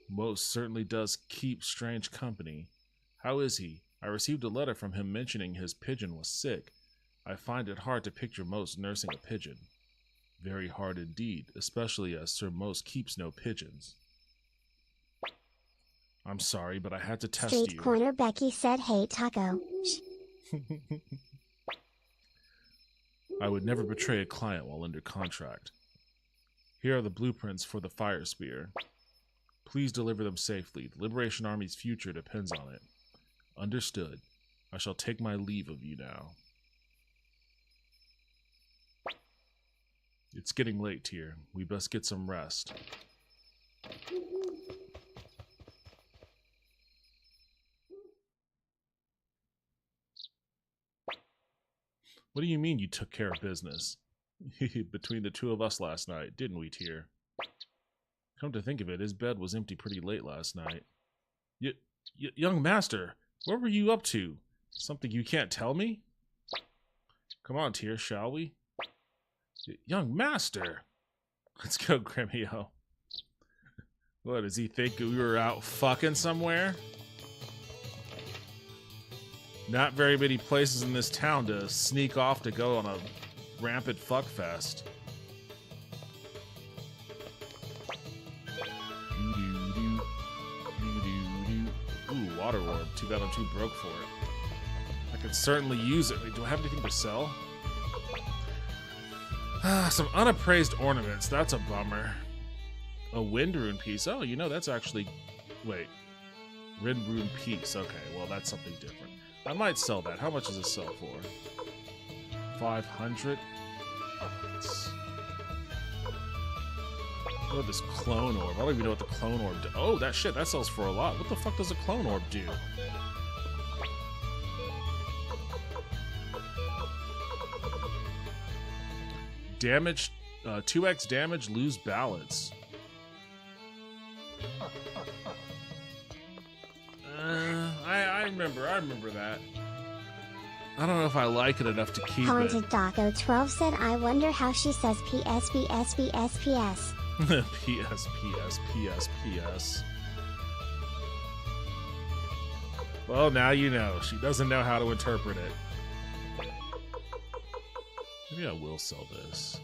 [SPEAKER 2] Mos certainly does keep strange company. How is he? I received a letter from him mentioning his pigeon was sick. I find it hard to picture Mos nursing a pigeon. Very hard indeed, especially as Sir Mos keeps no pigeons. I'm sorry, but I had to test you.
[SPEAKER 1] Street corner Becky said, "Hey, Taco."
[SPEAKER 2] I would never betray a client while under contract. Here are the blueprints for the fire spear. Please deliver them safely. The Liberation Army's future depends on it. Understood. I shall take my leave of you now. It's getting late here. We best get some rest. What do you mean you took care of business? Between the two of us last night, didn't we, Tyr? Come to think of it, his bed was empty pretty late last night. Young master, what were you up to? Something you can't tell me? Come on, Tyr, shall we? Young master! Let's go, Gremio. What, does he think we were out fucking somewhere? Not very many places in this town to sneak off to go on a rampant fuckfest. Ooh, water orb. Too bad I'm too broke for it. I could certainly use it. Wait, do I have anything to sell? Some unappraised ornaments. That's a bummer. A wind rune piece. Oh, you know, that's actually... Wait. Wind rune piece. Okay, well, that's something different. I might sell that. How much does it sell for? 500? Oh, this clone orb. I don't even know what the clone orb does. Oh, that shit, that sells for a lot. What the fuck does a clone orb do? Damage, 2x damage, lose balance. I remember that. I don't know if I like it enough to keep
[SPEAKER 1] Haunted
[SPEAKER 2] it.
[SPEAKER 1] Daco 12 said, "I wonder how she says PS, PS, PS, PS."
[SPEAKER 2] PS, PS, PS, PS. Well, now you know. She doesn't know how to interpret it. Maybe I will sell this.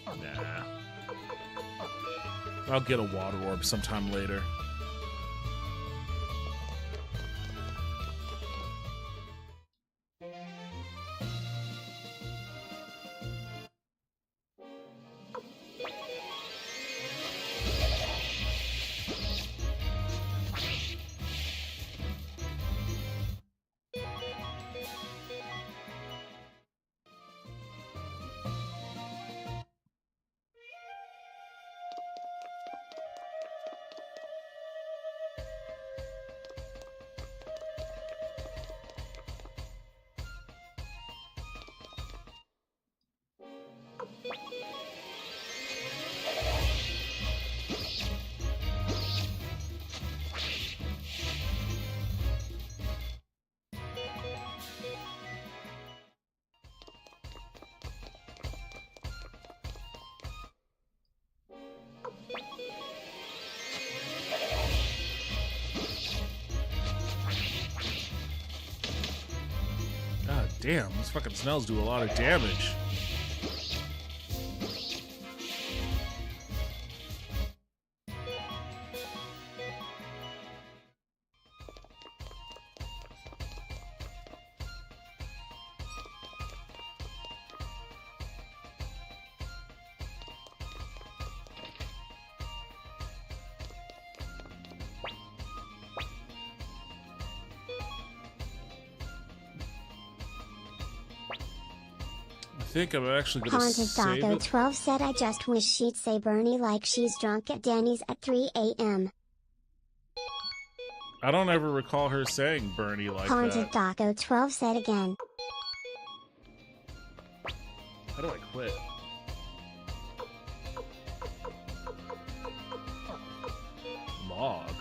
[SPEAKER 2] Nah. I'll get a water orb sometime later. Damn, those fucking smells do a lot of damage. I think I'm actually gonna
[SPEAKER 1] Haunted
[SPEAKER 2] save
[SPEAKER 1] Taco
[SPEAKER 2] it.
[SPEAKER 1] 12 said I just wish she'd say Bernie like she's drunk at Danny's at 3 a.m.
[SPEAKER 2] I don't ever recall her saying Bernie like
[SPEAKER 1] Haunted
[SPEAKER 2] that.
[SPEAKER 1] Taco 12 said again.
[SPEAKER 2] How do I quit? Log.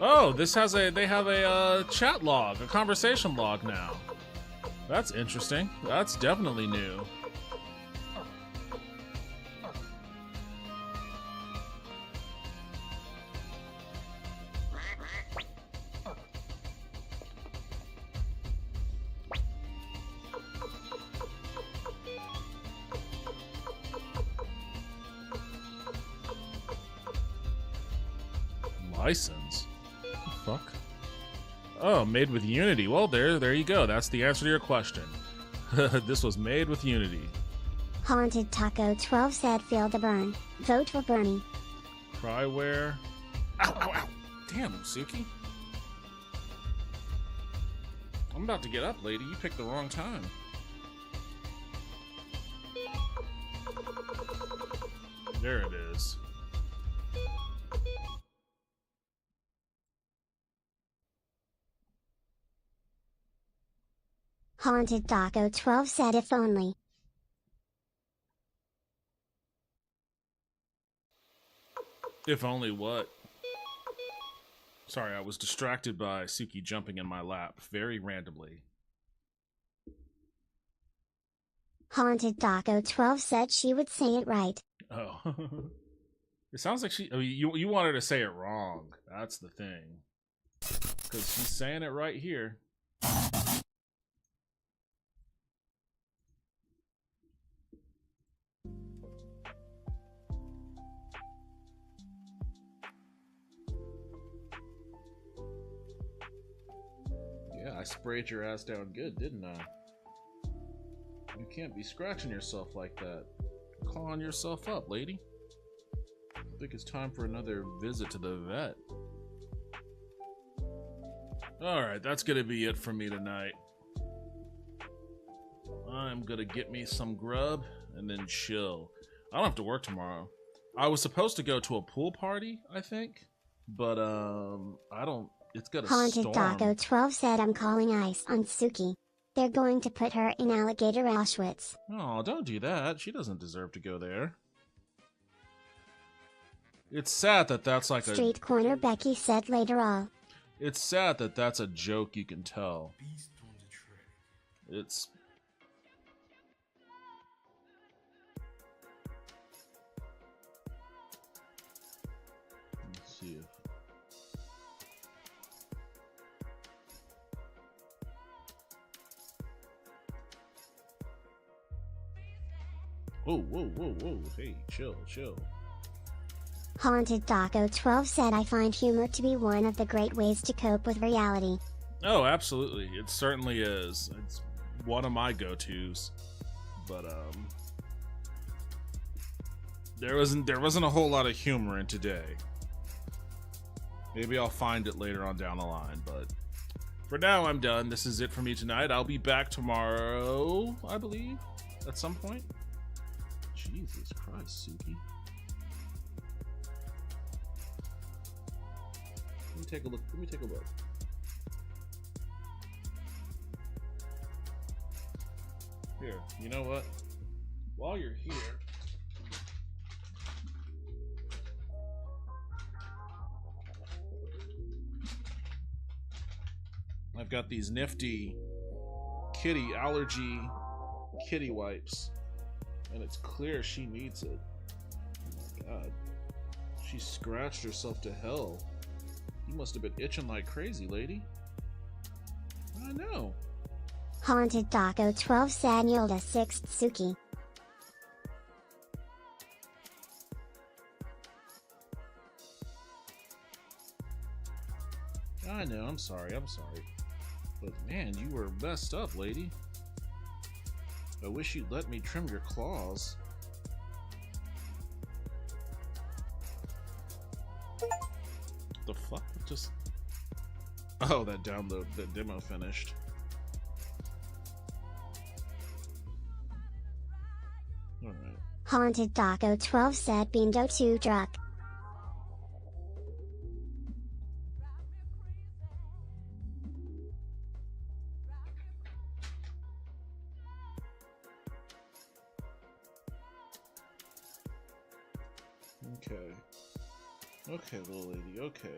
[SPEAKER 2] Oh, this has they have a chat log, a conversation log now. That's interesting. That's definitely new. License? What the fuck? Oh, made with Unity. Well, there you go. That's the answer to your question. This was made with Unity.
[SPEAKER 1] Haunted Taco 12 said feel the burn. Vote for Bernie.
[SPEAKER 2] Cryware. Ow, ow, ow. Damn, Suki. I'm about to get up, lady. You picked the wrong time. There it is.
[SPEAKER 1] Haunted Taco 12 said if only.
[SPEAKER 2] If only what? Sorry, I was distracted by Suki jumping in my lap very randomly.
[SPEAKER 1] Haunted Taco 12 said she would say it right.
[SPEAKER 2] Oh. It sounds like you want her to say it wrong. That's the thing. Because she's saying it right here. Yeah, I sprayed your ass down good, didn't I? You can't be scratching yourself like that. Clawing yourself up, lady. I think it's time for another visit to the vet. Alright, that's gonna be it for me tonight. I'm gonna get me some grub and then chill. I don't have to work tomorrow. I was supposed to go to a pool party, I think. But, I don't... It's got a
[SPEAKER 1] Haunted
[SPEAKER 2] storm.
[SPEAKER 1] Taco 12 said I'm calling ICE on Suki. They're going to put her in Alligator Auschwitz.
[SPEAKER 2] Oh, don't do that. She doesn't deserve to go there. It's sad that that's like
[SPEAKER 1] Street Corner Becky said later all.
[SPEAKER 2] It's sad that that's a joke you can tell. It's... Let's see if... Whoa, whoa, whoa, whoa. Hey, chill, chill.
[SPEAKER 1] Haunted Taco 12 said I find humor to be one of the great ways to cope with reality.
[SPEAKER 2] Oh, absolutely. It certainly is. It's one of my go-tos. But, there wasn't a whole lot of humor in today. Maybe I'll find it later on down the line, but for now, I'm done. This is it for me tonight. I'll be back tomorrow, I believe, at some point. Jesus Christ, Suki. Let me take a look. Let me take a look. Here, you know what? While you're here, I've got these nifty kitty allergy kitty wipes, and it's clear she needs it. Oh my god. She scratched herself to hell. You must have been itching like crazy, lady. I know.
[SPEAKER 1] Haunted Taco 12 said Yolda 6 Suki.
[SPEAKER 2] I know, I'm sorry. But man, you were messed up, lady. I wish you'd let me trim your claws. The fuck? Just... Oh, that download, that demo finished. Alright.
[SPEAKER 1] Haunted Taco 12 said Bindo 2 Druck.
[SPEAKER 2] Okay. Okay, little lady, okay.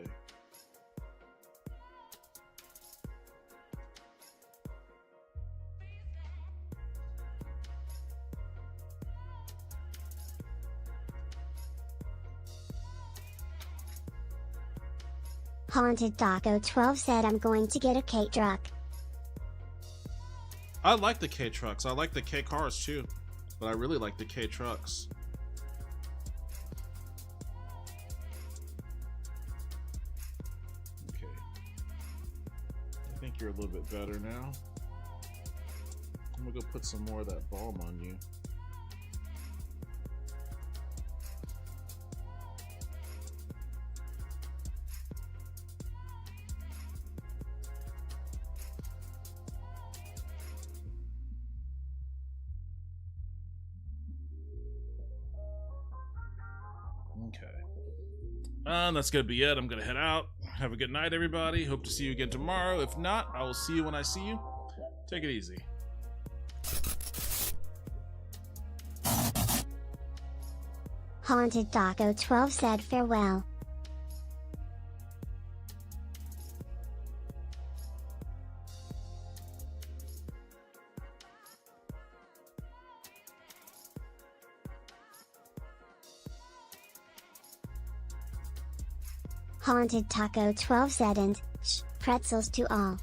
[SPEAKER 1] Haunted Taco 12 said I'm going to get a K truck.
[SPEAKER 2] I like the K trucks. I like the K cars too. But I really like the K trucks. Okay. I think you're a little bit better now. I'm gonna go put some more of that balm on you. Okay. That's gonna be it. I'm gonna head out. Have a good night, everybody. Hope to see you again tomorrow. If not, I will see you when I see you. Take it easy.
[SPEAKER 1] Haunted Taco 12 said farewell. Haunted Taco 12 said and pretzels to all.